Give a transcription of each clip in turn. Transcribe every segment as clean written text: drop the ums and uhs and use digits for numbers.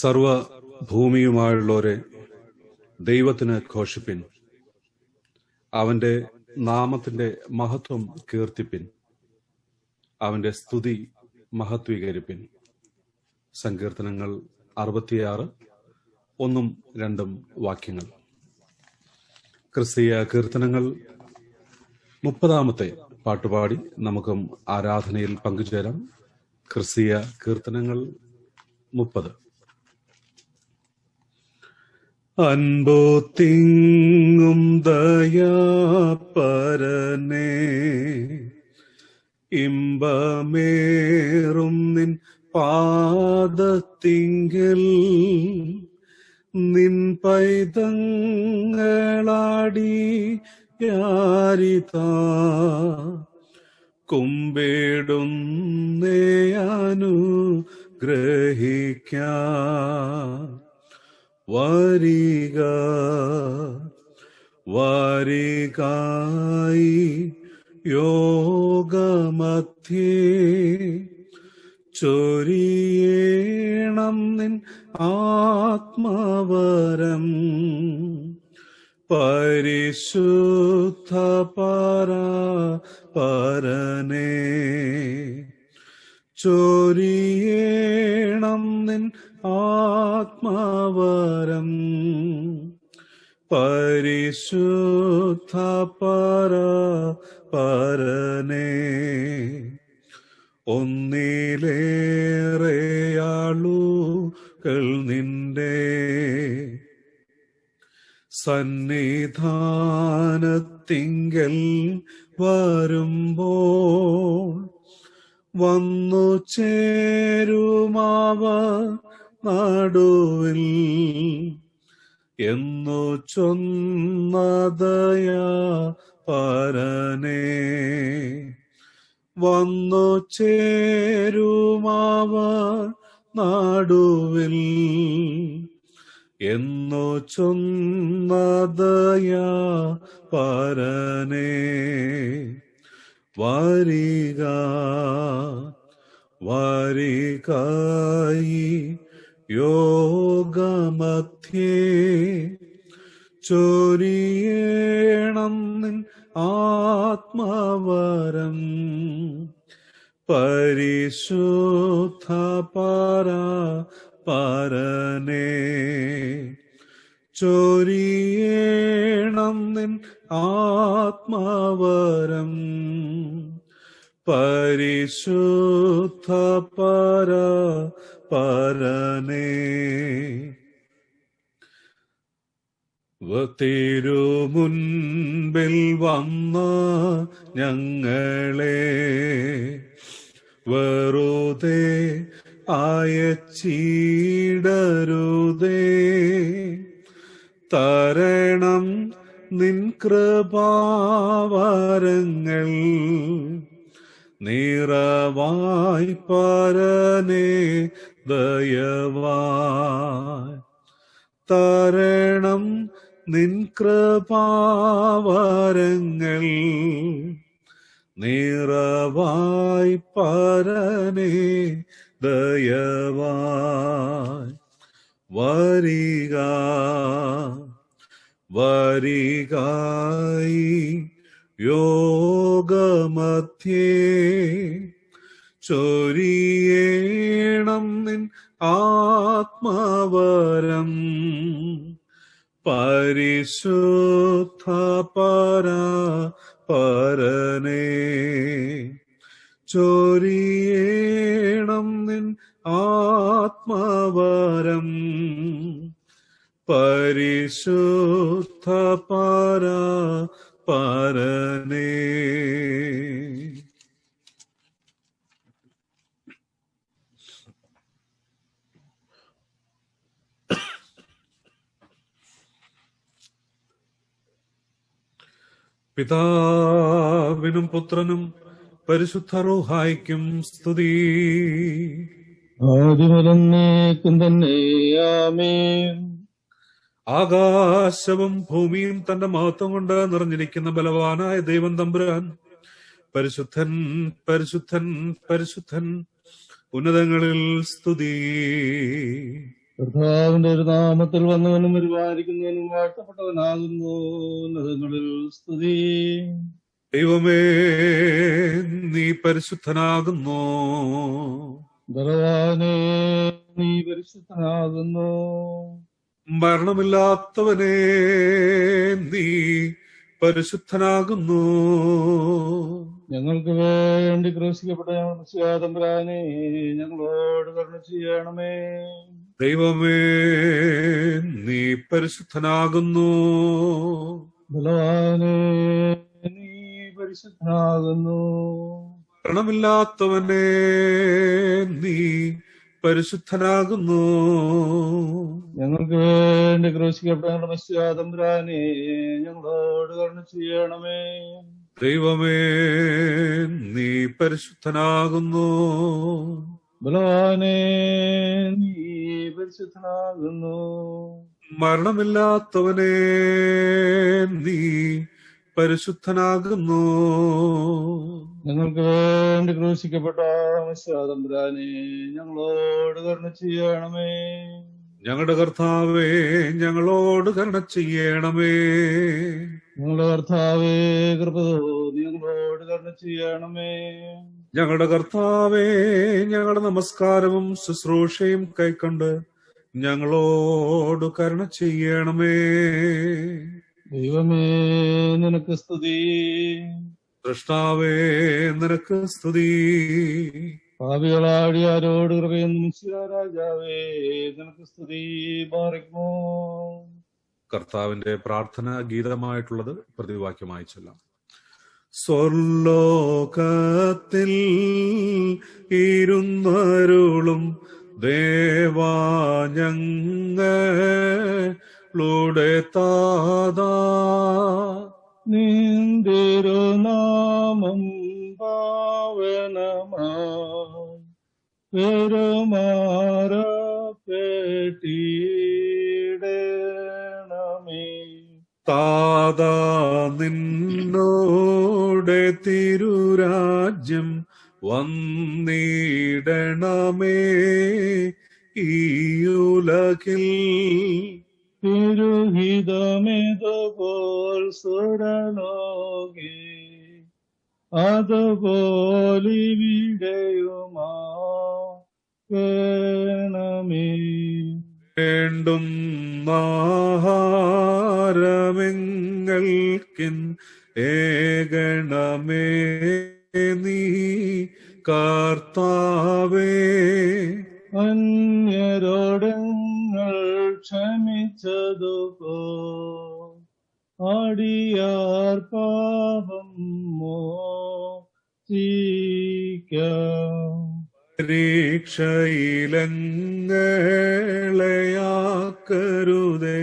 സർവ ഭൂമിയുമായുള്ളവരെ ദൈവത്തിന് ഘോഷിപ്പിൻ, അവന്റെ നാമത്തിന്റെ മഹത്വം കീർത്തിപ്പിൻ, അവന്റെ സ്തുതി മഹത്വീകരിപ്പിൻ. സങ്കീർത്തനങ്ങൾ 66 1-2 വാക്യങ്ങൾ. ക്രിസ്തീയ കീർത്തനങ്ങൾ 30-ാമത്തെ പാട്ടുപാടി നമുക്കും ആരാധനയിൽ പങ്കുചേരാം. ക്രിസ്തീയ കീർത്തനങ്ങൾ 30. അൻപോ തിങ്ങും ദയാപരനേ, ഇമ്പമേറും നിൻ പാദത്തിങ്കൽ നിൻ പൈതങ്ങളാടി യാരിതാ കുമ്പിടുന്നേയാനുഗ്രഹിക്കാം. വരിക വരികായി യോഗമധ്യേ ചൊരിയേണം നിൻ ആത്മവരം. പരിശുദ്ധ പരനേ, ചൊരിയേണം നിൻ ആത്മവരം. പരിശുദ്ധ പരനേ, ഒന്നിലേറെയാളുകൾ നിന്റെ സന്നിധാനത്തിങ്കൽ വരുമ്പോൾ വന്നു ചേരുമാവ നടുവിൽ എന്നു ചൊന്നതയാ പരനേ. വന്നു ചേരുമാവ നടുവിൽ എന്നു ചൊന്നതയാ പരനേ. വരിക വരികായി യോഗമധ്യേ ചൊരിയേണം നിൻ ആത്മവരം. പരിശുദ്ധ പരനേ, ചൊരിയേണം നിൻ ആത്മവരം. പരിശുദ്ധ പരനേ, തിരുമുൻപിൽ വന്ന ഞങ്ങളെ വെറുതെ അയച്ചിടരുതേ. തരണം നിൻ കൃപാവരങ്ങൾ നിറവായി പരനേ ദയവായി. തരണം നിൻ കൃപാവരങ്ങൾ നിറവായി പരനേ ദയവായി. വരിക വരികായി യോഗമധ്യേ ചൊരിയേണം നിൻ ആത്മവരം. പരിശുദ്ധ പരനേ, ചൊരിയേണം നിൻ ആത്മവരം. പരിശുദ്ധ പരനേ. പിതാവിനും പുത്രനും പരിശുദ്ധ റൂഹായിക്കും സ്തുതി. ആദിമുതൽക്കും തന്നെ ആമേൻ. ആകാശവും ഭൂമിയും തന്റെ മഹത്വം കൊണ്ട് നിറഞ്ഞിരിക്കുന്ന ബലവാനായ ദൈവം തമ്പുരാൻ പരിശുദ്ധൻ പരിശുദ്ധൻ പരിശുദ്ധൻ, ഉന്നതങ്ങളിൽ സ്തുതി. കർത്താവിന്റെ ഒരു നാമത്തിൽ വന്നവനും പരിപാലിക്കുന്നവനും വാഴ്ത്തപ്പെട്ടവനാകുന്നു. ഉന്നതങ്ങളിൽ സ്തുതി. ദൈവമേ, നീ പരിശുദ്ധനാകുന്നു. ബലവാനേ, നീ പരിശുദ്ധനാകുന്നു. മരണമില്ലാത്തവനെ, നീ പരിശുദ്ധനാകുന്നു. ഞങ്ങൾക്ക് വേണ്ടി ക്രൂശിക്കപ്പെട്ട തമ്പുരാനെ, ഞങ്ങളോട് കരുണ ചെയ്യണമേ. ദൈവമേ, നീ പരിശുദ്ധനാകുന്നു. ബലവാനേ, നീ പരിശുദ്ധനാകുന്നു. മരണമില്ലാത്തവനെ, നീ പരിശുദ്ധനാകുന്നു. ഞങ്ങൾക്ക് വേണ്ടി ക്രൂശിക്കപ്പെട്ട തമ്പുരാനെ, ഞങ്ങളോട് കരുണ ചെയ്യണമേ. ദൈവമേ, നീ പരിശുദ്ധനാകുന്നു. ബലവാനേ, നീ പരിശുദ്ധനാകുന്നു. മരണമില്ലാത്തവനെ, നീ പരിശുദ്ധനാകുന്നു. ഞങ്ങൾക്ക് വേണ്ടി ക്രൂശിക്കപ്പെട്ട തമ്പുരാനെ, ഞങ്ങളോട് കരുണ ചെയ്യണമേ. ഞങ്ങളുടെ കർത്താവേ, ഞങ്ങളോട് കരുണ ചെയ്യണമേ. ഞങ്ങളുടെ കർത്താവേ, കൃപ തോന്നി ഞങ്ങളോട് കരുണ ചെയ്യണമേ. ഞങ്ങളുടെ കർത്താവേ, ഞങ്ങളുടെ നമസ്കാരവും ശുശ്രൂഷയും കൈക്കൊണ്ട് ഞങ്ങളോട് കരുണ ചെയ്യണമേ. ദൈവമേ, നിനക്ക് സ്തുതി. സൃഷ്ടാവേ, നിനക്ക് സ്തുതി. പാപികളാടിയാരോട് കൃപയെന്നും രാജാവേ, നിനക്ക് സ്തുതി. ബാറിക്കുമോ. കർത്താവിന്റെ പ്രാർത്ഥന ഗീതമായിട്ടുള്ളത് പ്രതിവാക്യമായി ചൊല്ലാം. സ്വർലോകത്തിൽ ഇരുന്നരുളും ദേവാ, ഞങ്ങളുടെ താതാ, നിന്തിരുനാമം പാവനമായി പെരുമാറപ്പെട്ടിടണമേ. താതാ, നിന്നോടെ തിരുരാജ്യം വന്നിടണമേ. ഈയുലകിൽ തിരുഹിതമേതുപോൽ സുരലോകി, അതുപോലിവിടെയുമാണമേ. വേണ്ടുന്നാഹാരമെങ്ങൾക്കിൻ ഏകണമേ നീ കർത്താവേ. അന്യരോടങ്ങൾ ക്ഷമിച്ചതുപോ അടിയാർ പാപം മോചിക്കാം. പരീക്ഷയിലങ്ങളെയാക്കരുതേ,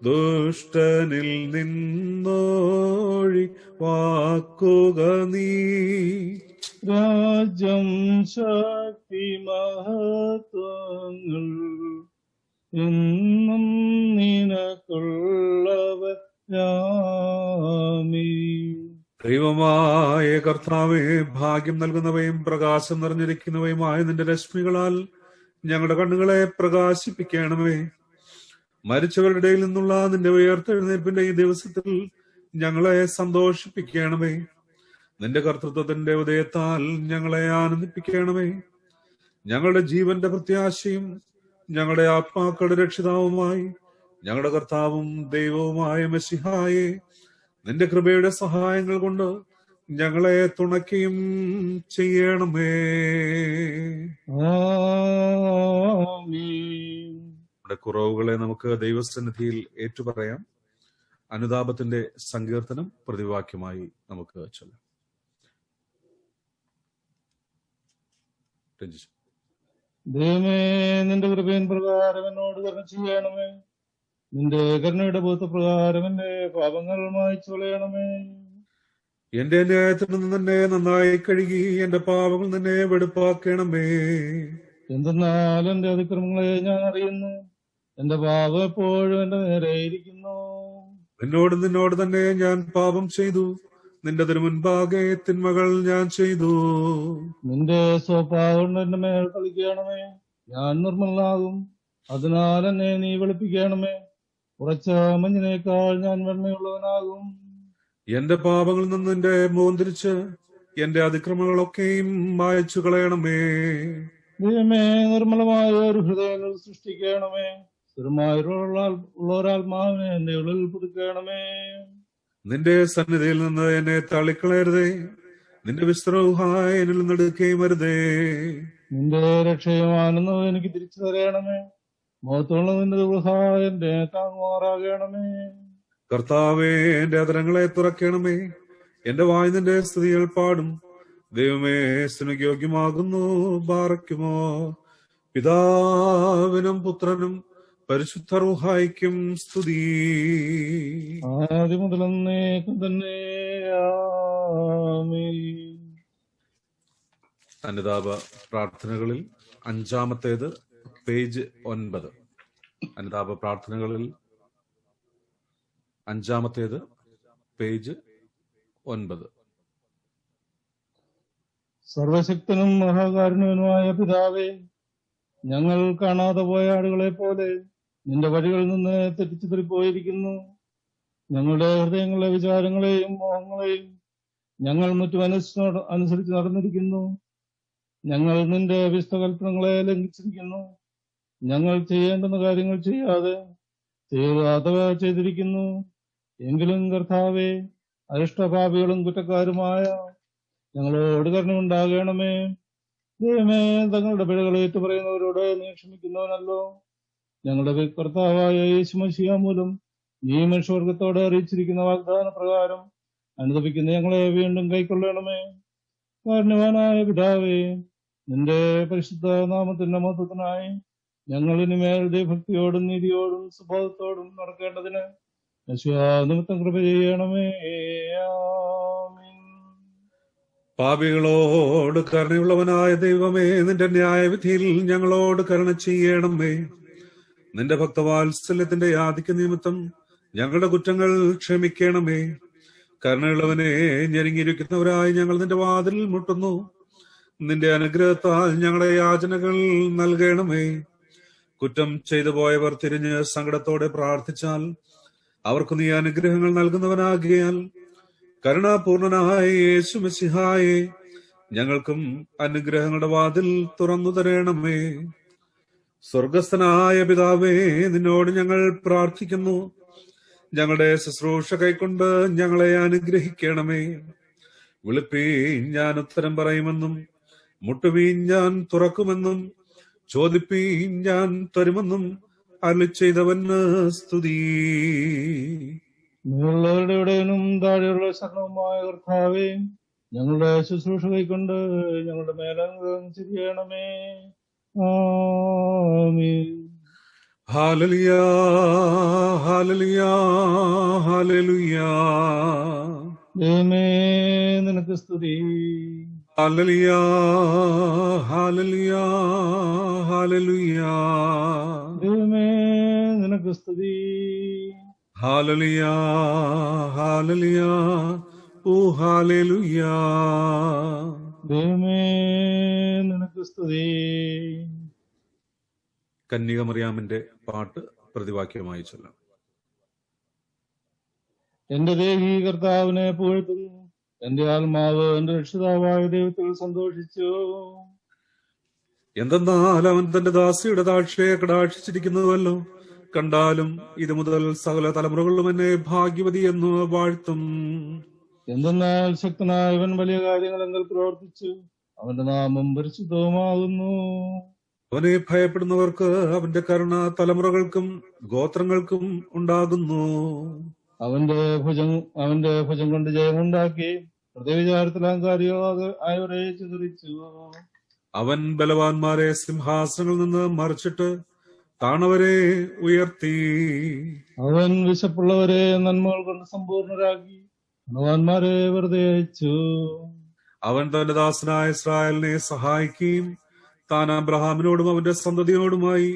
ദുഷ്ടനിൽ നിന്നോഴി വാക്കുക നീ. രാജ്യം, ശക്തി, മഹത്വങ്ങൾ എന്നും നിനക്കുള്ളവരാമീൻ. ദൈവമായ കർത്താവേ, ഭാഗ്യം നൽകുന്നവയും പ്രകാശം നിറഞ്ഞിരിക്കുന്നവയുമായ നിന്റെ രശ്മികളാൽ ഞങ്ങളുടെ കണ്ണുകളെ പ്രകാശിപ്പിക്കണമേ. മരിച്ചവരുടെ ഇടയിൽ നിന്നുള്ള നിന്റെ ഉയർത്തെഴുന്നേൽപ്പിന്റെ ഈ ദിവസത്തിൽ ഞങ്ങളെ സന്തോഷിപ്പിക്കണമേ. നിന്റെ കർത്തൃത്വത്തിന്റെ ഉദയത്താൽ ഞങ്ങളെ ആനന്ദിപ്പിക്കണമേ. ഞങ്ങളുടെ ജീവന്റെ പ്രത്യാശയും ഞങ്ങളുടെ ആത്മാക്കളുടെ രക്ഷിതാവുമായി ഞങ്ങളുടെ കർത്താവും ദൈവവുമായ മെസ്സിഹായെ, നിന്റെ കൃപയുടെ സഹായങ്ങൾ കൊണ്ട് ഞങ്ങളെ തുണയ്ക്കുകയും ചെയ്യണമേ. നമ്മുടെ കുറവുകളെ നമുക്ക് ദൈവസന്നിധിയിൽ ഏറ്റുപറയാം. അനുതാപത്തിന്റെ സങ്കീർത്തനം പ്രതിവാക്യമായി നമുക്ക് ചൊല്ലാം. ദൈവമേ, നിന്റെ കൃപയിൻ പ്രകാരം എന്നോട് കരുണ ചെയ്യണമേ. നിന്റെ കരുണയുടെ ബോധപ്രകാരം എന്റെ പാപങ്ങൾ മായ്ച്ചു കളയണമേ. എന്റെ അന്യായത്തിൽ നിന്ന് തന്നെ നന്നായി കഴുകി എന്റെ പാപങ്ങൾ തന്നെ വെടുപ്പാക്കണമേ. എന്തെന്നാൽ എന്റെ അതിക്രമങ്ങളെ ഞാൻ അറിയുന്നു, എന്റെ പാപം എപ്പോഴും എന്റെ നേരെ ഇരിക്കുന്നു. നിന്നോട് തന്നെ ഞാൻ പാപം ചെയ്തു, നിന്റെ തിരുമുൻപാകെ തിന്മകൾ ഞാൻ ചെയ്തു. നിന്റെ സ്വഭാവം എന്റെ മേൽ കളിക്കണമേ. ഞാൻ നിർമ്മലനാകും, അതിനാൽ എന്നെ നീ വെളുപ്പിക്കണമേ. ഉറച്ച മഞ്ഞിനേക്കാൾ ഞാൻ വെണ്മയുള്ളവനാകും. എന്റെ പാപങ്ങളിൽ നിന്ന് എന്റെ മുഖം തിരിച്ച് എന്റെ അതിക്രമങ്ങളൊക്കെയും മായച്ചു കളയണമേ. ദൈവമേ, നിർമ്മലമായ ഒരു ഹൃദയം സൃഷ്ടിക്കണമേ. സ്ഥിരമായുള്ളൊരാത്മാവിനെ എന്റെ ഉള്ളിൽ പുതുക്കണമേ. നിന്റെ സന്നിധിയിൽ നിന്ന് എന്നെ തള്ളിക്കളയരുതേ. നിന്റെ വിസ്തരവുഹായ എന്നിൽ നിന്നെടുക്കുകയും വരുതേ. നിന്റെ രക്ഷയും ആനന്ദവും എനിക്ക് തിരിച്ചു തരണമേ. മുഖത്തുള്ള നിന്റെ ദുർഹായ എന്റെ താങ്ങുമാറാകണമേ. കർത്താവേ, എന്റെ അധരങ്ങളെ തുറക്കണമേ. എന്റെ വായ് നിന്റെ സ്തുതികൾ പാടും. ദൈവമേ, സ്തുതിക്ക് യോഗ്യമാകുന്നു. ബാറയ്ക്കുമോ പിതാവിനും പുത്രനും പരിശുദ്ധ റൂഹായിക്കും സ്തുതി. ആദ്യം മുതലന്നേക്കും തന്നെ. ആമേൻ. അനുതാപ പ്രാർത്ഥനകളിൽ അഞ്ചാമത്തേത്, പേജ് 9. അനുതാപ പ്രാർത്ഥനകളിൽ അഞ്ചാമത്തേത്, പേജ് 9. സർവശക്തനും മഹാകാരുണ്യനുമായ പിതാവേ, ഞങ്ങൾ കാണാതെ പോയ ആടുകളെ പോലെ നിന്റെ വഴികളിൽ നിന്ന് തെറ്റിച്ചിതറിപ്പോയിരിക്കുന്നു. ഞങ്ങളുടെ ഹൃദയങ്ങളിലെ വിചാരങ്ങളെയും മോഹങ്ങളെയും ഞങ്ങൾ മറ്റും അനുസരിച്ച് നടന്നിരിക്കുന്നു. ഞങ്ങൾ നിന്റെ വിശുദ്ധകൽപ്പനകളെ ലംഘിച്ചിരിക്കുന്നു. ഞങ്ങൾ ചെയ്യേണ്ടുന്ന കാര്യങ്ങൾ ചെയ്യാതെ ചെയ്യാത്തവ ചെയ്തിരിക്കുന്നു. എങ്കിലും കർത്താവേ, അരിഷ്ടപാപികളും കുറ്റക്കാരുമായ ഞങ്ങളോട് കരുണയുണ്ടാകണമേ. ദൈവമേ, തങ്ങളുടെ പിഴകൾ ഏറ്റുപറയുന്നവരോട് നീ ക്ഷമിക്കുന്നവനല്ലോ. ഞങ്ങളുടെ കർത്താവായ യേശു മശിഹാ മൂലം നീ മനുഷ്യവർഗത്തോട് അറിയിച്ചിരിക്കുന്ന വാഗ്ദാന പ്രകാരം അനുദപിക്കുന്ന ഞങ്ങളെ വീണ്ടും കൈക്കൊള്ളണമേ. കാരുണ്യവാനായ പിതാവേ, നിന്റെ പരിശുദ്ധ നാമത്തിന്റെ മഹത്വത്തിനായി ഞങ്ങൾ ഇനിമേൽ ദൈവഭക്തിയോടും നീതിയോടും സ്വഭാവത്തോടും നടക്കേണ്ടതിന് നിമിത്തം കൃപ ചെയ്യണമേ. ആമീൻ. പാപികളോട് കരുണയുള്ളവനായ ദൈവമേ, നിന്റെ ന്യായവിധിയിൽ ഞങ്ങളോട് കരുണ ചെയ്യണമേ. നിന്റെ ഭക്തവാത്സല്യത്തിന്റെ ആധിക്യ നിമിത്തം ഞങ്ങളുടെ കുറ്റങ്ങൾ ക്ഷമിക്കണമേ. കരുണയുള്ളവനെ, ഞെരുങ്ങിയിരിക്കുന്നവരായി ഞങ്ങൾ നിന്റെ വാതിലിൽ മുട്ടുന്നു. നിന്റെ അനുഗ്രഹത്താൽ ഞങ്ങളുടെ യാചനകൾ നൽകണമേ. കുറ്റം ചെയ്തു പോയവർ തിരിഞ്ഞ് സങ്കടത്തോടെ പ്രാർത്ഥിച്ചാൽ അവർക്ക് നീ അനുഗ്രഹങ്ങൾ നൽകുന്നവനാകിയാൽ കരുണാപൂർണനായ യേശു മശിഹായെ ഞങ്ങൾക്കും അനുഗ്രഹങ്ങളുടെ വാതിൽ തുറന്നു തരണമേ. സ്വർഗസ്ഥനായ പിതാവേ, നിന്നോട് ഞങ്ങൾ പ്രാർത്ഥിക്കുന്നു. ഞങ്ങളുടെ ശുശ്രൂഷ കൈക്കൊണ്ട് ഞങ്ങളെ അനുഗ്രഹിക്കണമേ. വിളിപ്പീൻ, ഞാൻ ഉത്തരം പറയുമെന്നും മുട്ടുവീൻ, ഞാൻ തുറക്കുമെന്നും ചോദിപ്പീൻ, ഞാൻ തരുമെന്നും അരുളിച്ചെയ്തവന് സ്തുതി. നിങ്ങളുള്ളവരുടെ ഇടയനും താഴെയുള്ള ശരണവുമായ കർത്താവേ, ഞങ്ങളുടെ ശുശ്രൂഷ കൈക്കൊണ്ട് ഞങ്ങളുടെ മേലനുഗ്രഹം ചെയ്യണമേ. ആമീൻ. ഹല്ലേലൂയ, ഹല്ലേലൂയ, ഹല്ലേലൂയ. ദൈവമേ, നിനക്ക് സ്തുതി. ഹല്ലേലൂയ, ഹല്ലേലൂയ, ഹല്ലേലൂയ. ദൈവമേ, നിനക്ക് സ്തുതി. ഹല്ലേലൂയ, ഹല്ലേലൂയ, ഓ ഹല്ലേലൂയ. ദൈവമേ, നിനക്ക് സ്തുതി. കന്യക മറിയാമിന്റെ പാട്ട് പ്രതിവാക്യമായി ചൊല്ലാം. എന്റെ ദേഹി കർത്താവിനെ പുകഴ്ത്തുന്നു. എന്റെ ആത്മാവ് എന്റെ രക്ഷിതാവായ ദൈവത്തിൽ സന്തോഷിച്ചു. എന്തെന്നാൽ അവൻ തന്റെ ദാസിയുടെ താഴ്ചയെ കടാക്ഷിച്ചിരിക്കുന്നുവല്ലോ. കണ്ടാലും ഇത് മുതൽ സകല തലമുറകളിലും എന്നെ ഭാഗ്യവതി എന്ന് വാഴ്ത്തും. എന്തെന്നാൽ ശക്തനായവൻ വലിയ കാര്യങ്ങളെങ്കിൽ പ്രവർത്തിച്ചു. അവന്റെ നാമം പരിശുദ്ധവുമാകുന്നു. അവനെ ഭയപ്പെടുന്നവർക്ക് അവന്റെ കരുണ തലമുറകൾക്കും ഗോത്രങ്ങൾക്കും ഉണ്ടാകുന്നു. അവന്റെ ഭുജം കൊണ്ട് ജയമുണ്ടാക്കി ഹൃദയവിചാരത്തിൽ അഹങ്കാരിയായവരെ ചിതറിച്ചു. അവൻ ബലവാന്മാരെ സിംഹാസനങ്ങളിൽ നിന്ന് മറിച്ചിട്ട് താണവരെ ഉയർത്തി. അവൻ വിശപ്പുള്ളവരെ നന്മകൾ കൊണ്ട് സമ്പൂർണരാക്കി ധനവാന്മാരെ വെറുതെ അയച്ചു. അവൻ തന്റെ ദാസനായ ഇസ്രായേലിനെ സഹായിക്കുകയും താൻ അബ്രഹാമിനോടും അവന്റെ സന്തതിയോടുമായി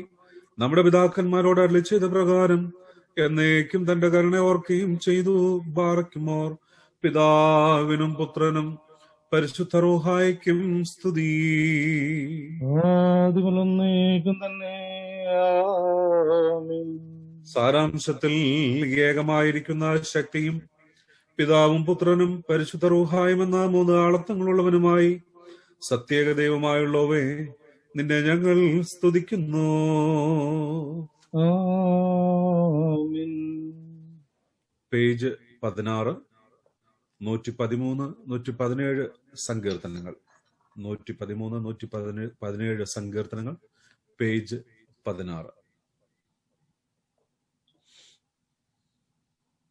നമ്മുടെ പിതാക്കന്മാരോട് അരുളി ചെയ്ത പ്രകാരം എന്നേക്കും തന്റെ കരുണ ഓർക്കുകയും ചെയ്തു. ബാറയ്ക്കുമോർ പിതാവിനും പുത്രനും പരിശുദ്ധ റൂഹായിക്കും സ്തുതി. ആദിമുതലെന്നേക്കും തന്നെ. ആമേൻ. സാരാംശത്തിൽ ഏകമായിരിക്കുന്ന ശക്തിയും പിതാവും പുത്രനും പരിശുദ്ധ റൂഹായും എന്ന 3 ആളത്വങ്ങളുള്ളവനുമായി സത്യേക ദൈവമായുള്ളവേ, നിന്നെ ഞങ്ങൾ സ്തുതിക്കുന്നു. ആമേൻ. പേജ് 16, 113, 117 സങ്കീർത്തനങ്ങൾ. 113, 117 സങ്കീർത്തനങ്ങൾ, പേജ് 16.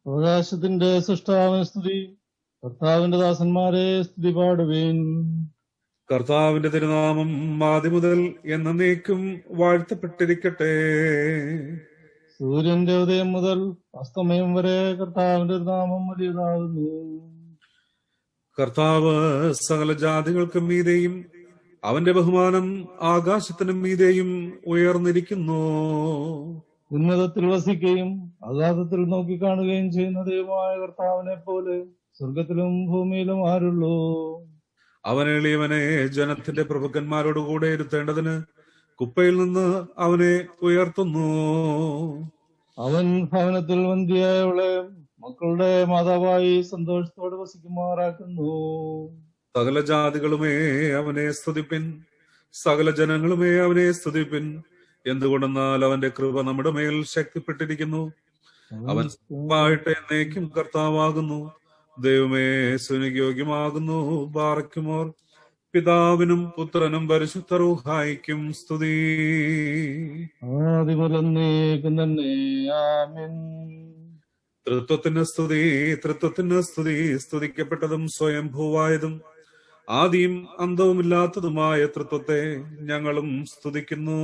ആകാശത്തിന്റെ സൃഷ്ടാവിന് സ്തുതി, കർത്താവിന്റെ ദാസന്മാരെ സ്തുതി പാടുവേൻ. കർത്താവിന്റെ തിരുനാമം ആദ്യം മുതൽ എന്നേക്കും വാഴ്ത്തപ്പെട്ടിരിക്കട്ടെ. സൂര്യന്റെ ഉദയം മുതൽ അസ്തമയം വരെ കർത്താവിന്റെ നാമം വലിയതാകുന്നു. കർത്താവ് സകല ജാതികൾക്കും മീതെയും അവന്റെ ബഹുമാനം ആകാശത്തിനും മീതെയും ഉയർന്നിരിക്കുന്നു. ഉന്നതത്തിൽ വസിക്കുകയും അഗാധത്തിൽ നോക്കിക്കാണുകയും ചെയ്യുന്ന ദൈവമായ കർത്താവിനെ പോലെ സ്വർഗത്തിലും ഭൂമിയിലും ആരുള്ളൂ? അവൻ എളിയവനെ ജനത്തിന്റെ പ്രഭുക്കന്മാരോടുകൂടെ ഇരുത്തേണ്ടതിന് കുപ്പയിൽ നിന്ന് അവനെ ഉയർത്തുന്നു. അവൻ ഭവനത്തിൽ വന്ധ്യയായവളെ മക്കളുടെ മാതാവായി സന്തോഷത്തോടെ വസിക്കുമാറാക്കുന്നു. സകല ജാതികളുമേ അവനെ സ്തുതിപ്പിൻ, സകല ജനങ്ങളുമേ അവനെ സ്തുതിപ്പിൻ. എന്തുകൊണ്ടെന്നാൽ അവന്റെ കൃപ നമ്മുടെ മേൽ ശക്തിപ്പെട്ടിരിക്കുന്നു. അവൻ സ്ഥിരമായിട്ട് എന്നേക്കും കർത്താവാകുന്നു. ദൈവമേ, സുനിയോഗ്യമാകുന്നു. ബാറക്കുമോർ. പിതാവിനും പുത്രനും പരിശുദ്ധ റൂഹായിക്കും സ്തുതി. ആദിമുതലെന്നേക്കും തന്നെ. ആമേൻ. തൃത്വത്തിന് സ്തുതി, തൃത്വത്തിന് സ്തുതി. സ്തുതിക്കപ്പെട്ടതും സ്വയംഭൂവായതും ആദിയും അന്തവുമില്ലാത്തതുമായ തൃത്വത്തെ ഞങ്ങളും സ്തുതിക്കുന്നു.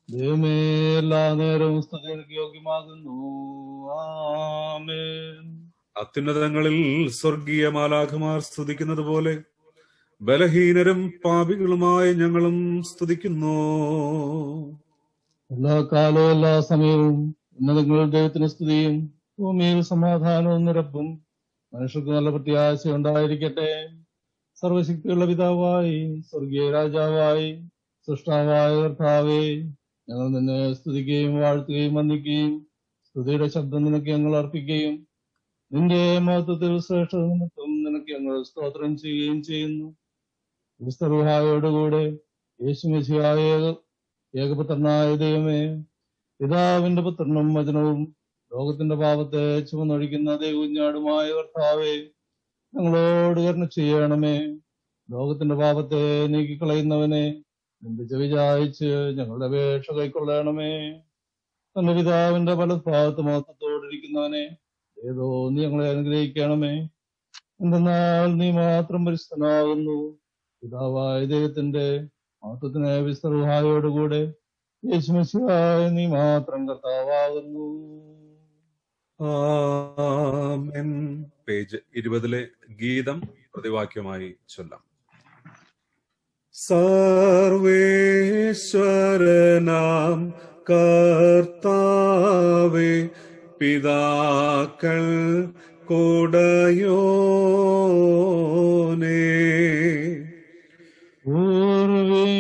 ദൈവമേ, എല്ലാ നേരവും സ്തുതിക്ക് യോഗ്യമാകുന്നു. ആമേൻ. അത്യുന്നതങ്ങളിൽ സ്വർഗീയ മാലാഖമാർ സ്തുതിക്കുന്നത് പോലെ ബലഹീനരും പാപികളുമായ ഞങ്ങളും സ്തുതിക്കുന്നു. എല്ലാ കാലവും എല്ലാ സമയവും ഉന്നതങ്ങളിൽ ദൈവത്തിന് സ്തുതിയും ഭൂമിയിൽ സമാധാനവും നിരപ്പും മനുഷ്യർക്ക് നല്ല പ്രത്യാശ ഉണ്ടായിരിക്കട്ടെ. സർവശക്തിയുള്ള പിതാവായി സ്വർഗീയ രാജാവായി സൃഷ്ടാവായ കർത്താവേ, ഞങ്ങൾ നിന്നെ സ്തുതിക്കുകയും വാഴ്ത്തുകയും വന്ദിക്കുകയും സ്തുതിയുടെ ശബ്ദം നിനക്ക് ഞങ്ങൾ അർപ്പിക്കുകയും നിന്റെ മഹത്വത്തിൽ ശ്രേഷ്ഠ നിമിത്തം നിനക്ക് ഞങ്ങൾ സ്തോത്രം ചെയ്യുകയും ചെയ്യുന്നു. ക്രിസ്തുഹായോടുകൂടെ യേശുമിശിഹായ ഏകപുത്രനായ ദൈവമേ, പിതാവിന്റെ പുത്രനും വചനവും ലോകത്തിന്റെ പാപത്തെ ചുമന്നൊഴിക്കുന്ന ദൈവകുഞ്ഞാടുമായ കർത്താവേ, ഞങ്ങളോട് കരുണ ചെയ്യണമേ. ലോകത്തിന്റെ പാപത്തെ നീക്കിക്കളയുന്നവനെ, നിന്റെ ചെവി ചായിച്ച് ഞങ്ങളുടെ അപേക്ഷ കൈക്കൊള്ളണമേ. തന്റെ പിതാവിന്റെ വലഭാഗത്ത് മഹത്വത്തോടിരിക്കുന്നവനെ, ഏതോ നീ ഞങ്ങളെ അനുഗ്രഹിക്കണമേ. എന്തെന്നാൽ നീ മാത്രം പരിശുദ്ധനാകുന്നു. പിതാവായ ദൈവത്തിന്റെ മഹത്വത്തിന് വിസ്തൃഹായോടുകൂടെ യേശുമിശിഹായ നീ മാത്രം കർത്താവാകുന്നു. ആമേൻ. പേജ് 20 ഗീതം പ്രതിവാക്യമായി ചൊല്ലാം. സർവേശ്വരനാം കർത്താവേ, പിതാക്കൾ കൊടയോനേ, പൂർവിലടിയാർ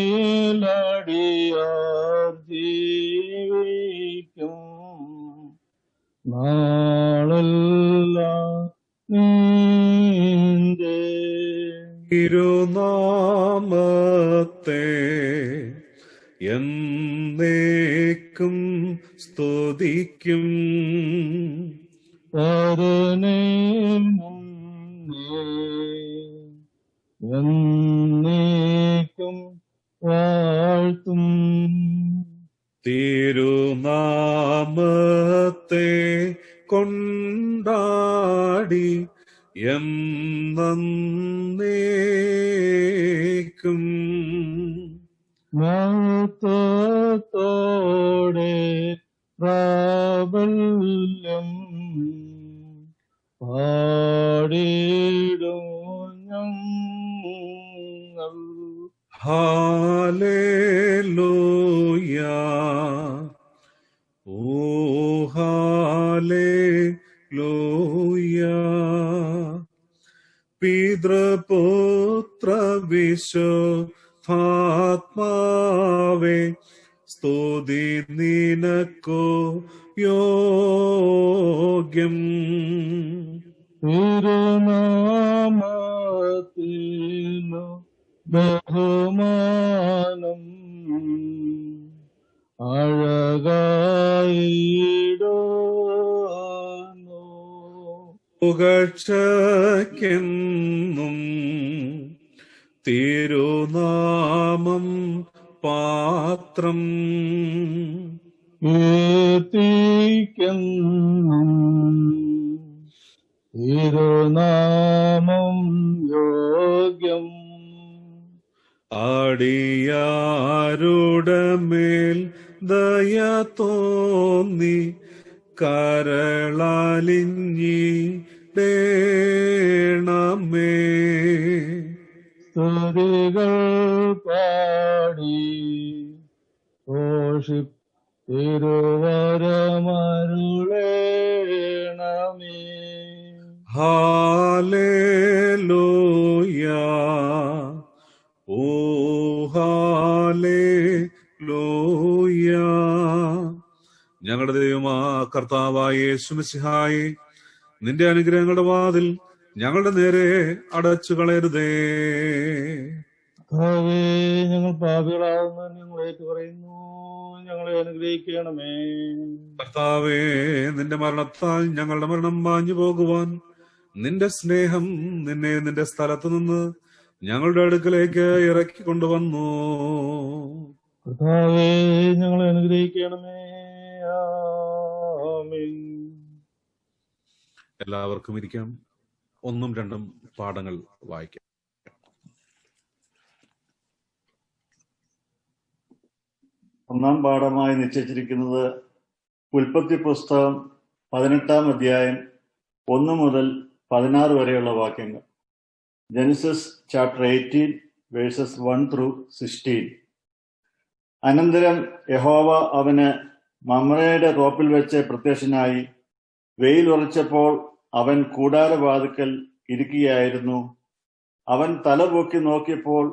ജീവിക്കും നാളെല്ലാം നിന്റെ തിരുനാമത്തെ എന്നേക്കും സ്തുതിക്കും. പരനേ മുന്നേ എന്നേക്കും വാഴ്ത്തും. തിരുനാമത്തെ കൊണ്ടാടി എന്നേക്കും. മഹത്വത്തോടെ പ്രാബല്യം പാടിടും ഞങ്ങൾ. ഹല്ലേലൂയ, ഓ ഹല്ലേലൂയ. പിതൃപുത്ര വിശുദ്ധാത്മാവേ, സ്തുതി നിനക്കോ യോഗ്യം. തിരുനാമത്തിനു ബഹുമാനം അഴകായിടുന്നു. പുകഴ്ചയ്ക്കെന്നും തിരുനാമം പാത്രം. കീർത്തിക്കെന്നും തിരുനാമം യോഗ്യം. അടിയാരുടെ മേൽ ദയ തോന്നി കരളലിഞ്ഞിടേണമേ. സ്തുതികൾ പാടി തിരുവരമരുളേണമേ. ഹാലേലൂയ, ഓ ഹാലേലൂയ. ഞങ്ങളുടെ ദൈവമാ കർത്താവായ യേശുമിശിഹായേ, നിന്റെ അനുഗ്രഹങ്ങളുടെ വാതിൽ ഞങ്ങളുടെ നേരെ അടച്ചു കളയരുതേ. കർത്താവേ, ഞങ്ങൾ പാപികളാകുന്നു, ഞങ്ങൾ ഏറ്റുപറയുന്നു, ഞങ്ങളെ അനുഗ്രഹിക്കണമേ. കർത്താവേ, നിന്റെ മരണത്താൽ ഞങ്ങളുടെ മരണം മാഞ്ഞു പോകുവാൻ നിന്റെ സ്നേഹം നിന്നെ നിന്റെ സ്ഥലത്തു നിന്ന് ഞങ്ങളുടെ അടുക്കലേക്ക് ഇറക്കി കൊണ്ടുവന്നു. കർത്താവേ, ഞങ്ങളെ അനുഗ്രഹിക്കണമേ. ആമേൻ. എല്ലാവർക്കും ഇരിക്കാം. 1 ഉം 2 ഉം പാഠങ്ങൾ വായിക്കാം. ഒന്നാം പാഠമായി നിശ്ചയിച്ചിരിക്കുന്നത് ഉൽപ്പത്തി പുസ്തകം 18-ാം അധ്യായം 1 മുതൽ 16 വരെയുള്ള വാക്യങ്ങൾ. Genesis chapter 18 versus 1 through 16. അനന്തരം യഹോവ അവന് മമ്രയുടെ തോപ്പിൽ വെച്ച് പ്രത്യക്ഷനായി. വെയിൽ ഉറച്ചപ്പോൾ അവൻ കൂടാരവാതിക്കൽ ഇരിക്കുകയായിരുന്നു. അവൻ തലപൊക്കി നോക്കിയപ്പോൾ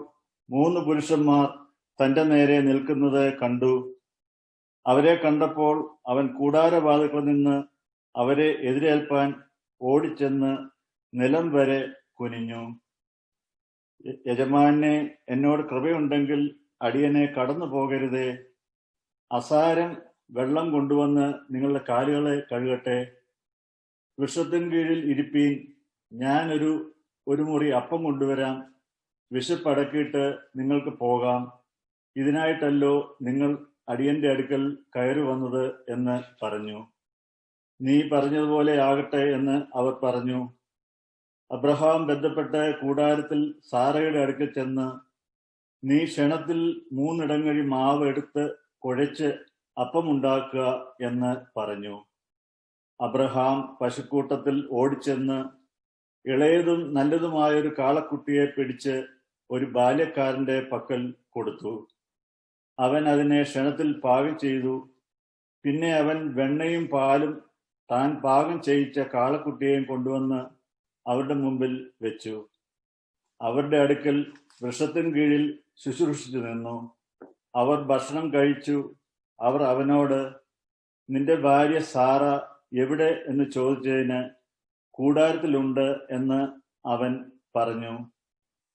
3 പുരുഷന്മാർ തന്റെ നേരെ നിൽക്കുന്നത് കണ്ടു. അവരെ കണ്ടപ്പോൾ അവൻ കൂടാരവാതിക്കൽ നിന്ന് അവരെ എതിരേൽപ്പാൻ ഓടിച്ചെന്ന് നിലം വരെ കുനിഞ്ഞു. യജമാനെ, എന്നോട് കൃപയുണ്ടെങ്കിൽ അടിയനെ കടന്നു പോകരുതേ. അസാരം വെള്ളം കൊണ്ടുവന്ന് നിങ്ങളുടെ കാലുകളെ കഴുകട്ടെ. വൃക്ഷത്തിൻ കീഴിൽ ഇരിപ്പീൻ. ഞാൻ ഒരു മുറി അപ്പം കൊണ്ടുവരാം. വിശപ്പടക്കിയിട്ട് നിങ്ങൾക്ക് പോകാം. ഇതിനായിട്ടല്ലോ നിങ്ങൾ അടിയന്റെ അടുക്കൽ കയറി വന്നത് എന്ന് പറഞ്ഞു. നീ പറഞ്ഞതുപോലെ ആകട്ടെ എന്ന് അവർ പറഞ്ഞു. അബ്രഹാം ബന്ധപ്പെട്ട് കൂടാരത്തിൽ സാറയുടെ അടുക്കൽ ചെന്ന്, നീ ക്ഷണത്തിൽ 3 ഇടങ്ങഴി മാവ് എടുത്ത് കുഴച്ച് അപ്പമുണ്ടാക്കുക എന്ന് പറഞ്ഞു. അബ്രഹാം പശുക്കൂട്ടത്തിൽ ഓടിച്ചെന്ന് ഇളയതും നല്ലതുമായൊരു കാളക്കുട്ടിയെ പിടിച്ച് ഒരു ബാല്യക്കാരന്റെ പക്കൽ കൊടുത്തു. അവൻ അതിനെ ക്ഷണത്തിൽ പാകം ചെയ്തു. പിന്നെ അവൻ വെണ്ണയും പാലും താൻ പാകം ചെയ്യിച്ച കാളക്കുട്ടിയെയും കൊണ്ടുവന്ന് അവരുടെ മുമ്പിൽ വെച്ചു. അവരുടെ അടുക്കൽ വൃക്ഷത്തിൻ കീഴിൽ ശുശ്രൂഷിച്ചു നിന്നു. അവർ ഭക്ഷണം കഴിച്ചു. അവർ അവനോട്, നിന്റെ ഭാര്യ സാറ എവിടെ എന്ന് ചോദിച്ചതിന്, കൂടാരത്തിലുണ്ട് എന്ന് അവൻ പറഞ്ഞു.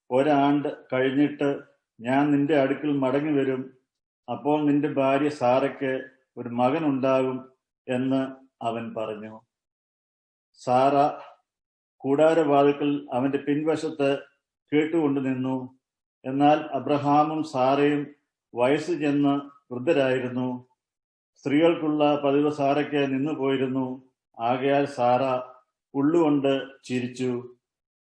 1 ആണ്ട് കഴിഞ്ഞിട്ട് ഞാൻ നിന്റെ അടുക്കൽ മടങ്ങി വരും. അപ്പോൾ നിന്റെ ഭാര്യ സാറയ്ക്ക് ഒരു മകൻ ഉണ്ടാകും എന്ന് അവൻ പറഞ്ഞു. സാറ കൂടാരവാതിൽക്കൽ അവന്റെ പിൻവശത്ത് കേട്ടുകൊണ്ടു നിന്നു. എന്നാൽ അബ്രഹാമും സാറയും വയസ്സ് ചെന്ന് വൃദ്ധരായിരുന്നു. സ്ത്രീകൾക്കുള്ള പതിവ് സാറയ്ക്ക് നിന്നു പോയിരുന്നു. ആകയാൽ സാറ ഉള്ളുകൊണ്ട് ചിരിച്ചു.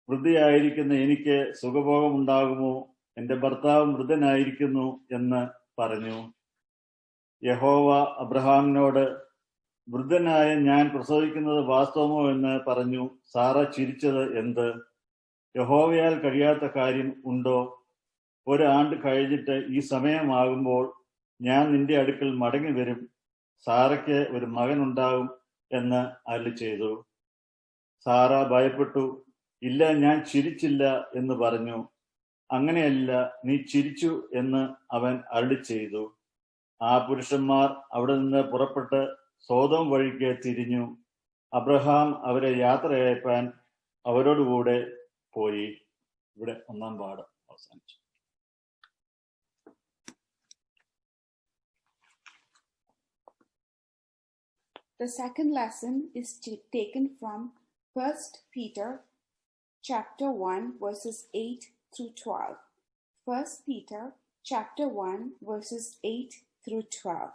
വൃദ്ധയായിരിക്കുന്ന എനിക്ക് സുഖഭോഗമുണ്ടാകുമോ? എന്റെ ഭർത്താവ് വൃദ്ധനായിരിക്കുന്നു എന്ന് പറഞ്ഞു. യഹോവ അബ്രഹാമിനോട്, വൃദ്ധനായ ഞാൻ പ്രസവിക്കുന്നത് വാസ്തവമോ എന്ന് പറഞ്ഞു. സാറ ചിരിച്ചത് എന്ത്? യഹോവയാൽ കഴിയാത്ത കാര്യം ഉണ്ടോ? 1 ആണ്ട് കഴിഞ്ഞിട്ട് ഈ സമയമാകുമ്പോൾ ഞാൻ നിന്റെ അടുക്കൽ മടങ്ങി വരും. സാറയ്ക്ക് ഒരു മകൻ ഉണ്ടാകും എന്ന് അരുളി ചെയ്തു. സാറ ഭയപ്പെട്ടു. ഇല്ല, ഞാൻ ചിരിച്ചില്ല എന്ന് പറഞ്ഞു. അങ്ങനെയല്ല, നീ ചിരിച്ചു എന്ന് അവൻ അരുളി ചെയ്തു. ആ പുരുഷന്മാർ അവിടെ നിന്ന് പുറപ്പെട്ട് സോദോം വഴിക്ക് തിരിഞ്ഞു. അബ്രഹാം അവരെ യാത്ര അയപ്പാൻ അവരോടുകൂടെ പോയി. ഇവിടെ 1-ാം പാഠം അവസാനിച്ചു. The second lesson is taken from 1 Peter chapter 1 verses 8 through 12. 1 Peter chapter 1 verses 8 through 12.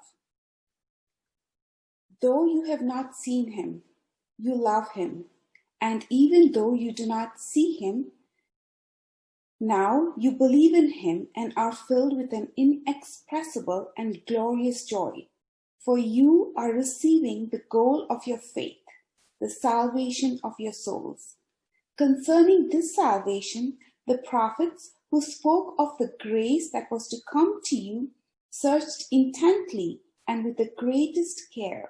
Though you have not seen him, you love him, and even though you do not see him, now you believe in him and are filled with an inexpressible and glorious joy. For you are receiving the goal of your faith, the salvation of your souls. Concerning this salvation, the prophets who spoke of the grace that was to come to you searched intently and with the greatest care,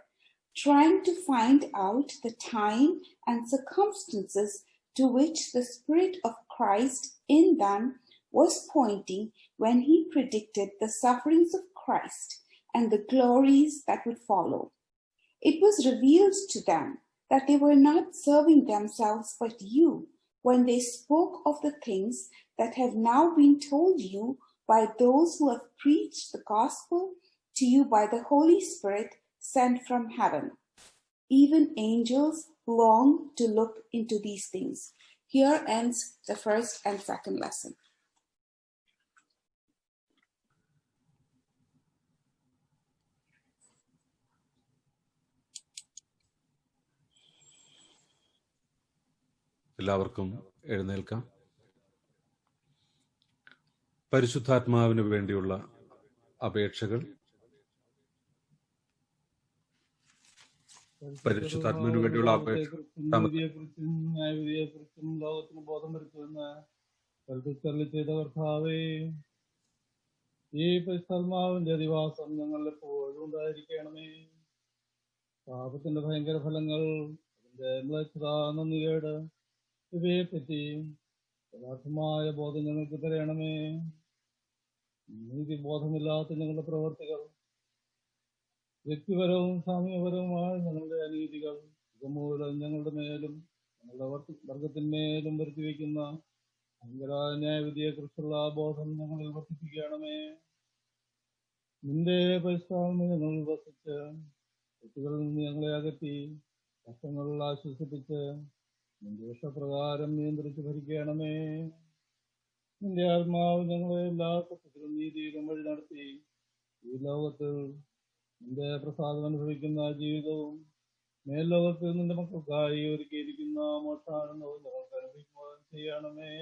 trying to find out the time and circumstances to which the Spirit of Christ in them was pointing when he predicted the sufferings of Christ and the glories that would follow. It was revealed to them that they were not serving themselves but you when they spoke of the things that have now been told you by those who have preached the gospel to you by the Holy Spirit sent from heaven. Even angels long to look into these things. Here ends the first and second lesson. എല്ലാവർക്കും എഴുന്നേൽക്കാം. പരിശുദ്ധാത്മാവിന് വേണ്ടിയുള്ള അപേക്ഷകൾ. പരിശുദ്ധാത്മാവിന് വേണ്ടിയുള്ള നീതിയെക്കുറിച്ചും ന്യായവിധിയെക്കുറിച്ചും ലോകത്തിന് ബോധം വരുത്തുന്ന ചെയ്ത കർത്താവേ, ഈ പരിശുദ്ധാത്മാവിന്റെ അധിവാസം ഞങ്ങൾ എപ്പോഴും ഉണ്ടായിരിക്കണമേ. പാപത്തിന്റെ ഭയങ്കര ഫലങ്ങൾ, അതിന്റെ മ്ലേച്ഛത, നന്ദികേട് ഇവയെപ്പറ്റി യഥാർത്ഥമായ ബോധം ഞങ്ങൾക്ക് തരണമേ. നീതിബോധമില്ലാത്ത ഞങ്ങളുടെ പ്രവർത്തികൾ, വ്യക്തിപരവും സാമൂഹ്യപരവുമായ ഞങ്ങളുടെ അനീതികൾ ഇതുമൂലം ഞങ്ങളുടെ മേലും ഞങ്ങളുടെ വർഗത്തിന്മേലും വരുത്തി വയ്ക്കുന്ന ഭയങ്കര ന്യായവിധിയെക്കുറിച്ചുള്ള ബോധം ഞങ്ങളിൽ വർദ്ധിപ്പിക്കണമേ. നിന്റെ പരിസ്ഥാനം ഞങ്ങൾ വസിച്ച് തെറ്റുകളിൽ നിന്ന് ഞങ്ങളെ അകറ്റി കഷ്ടങ്ങളിൽ ആശ്വസിപ്പിച്ച് നിന്റെ ഇഷ്ടപ്രകാരം നിയന്ത്രിച്ച് ഭരിക്കണമേ. നിന്റെ ആത്മാവ് ഞങ്ങളെ എല്ലാ സത്യത്തിലും നീതിയിലും വഴി നടത്തി ഈ ലോകത്തിൽ നിന്റെ പ്രസാദം അനുഭവിക്കുന്ന ജീവിതവും മേൽലോകത്തിൽ നിന്റെ മക്കൾക്കായി ഒരുക്കിയിരിക്കുന്ന മോക്ഷാനന്ദവും ഞങ്ങൾക്ക് അനുഭവിക്കുവാൻ ചെയ്യണമേ.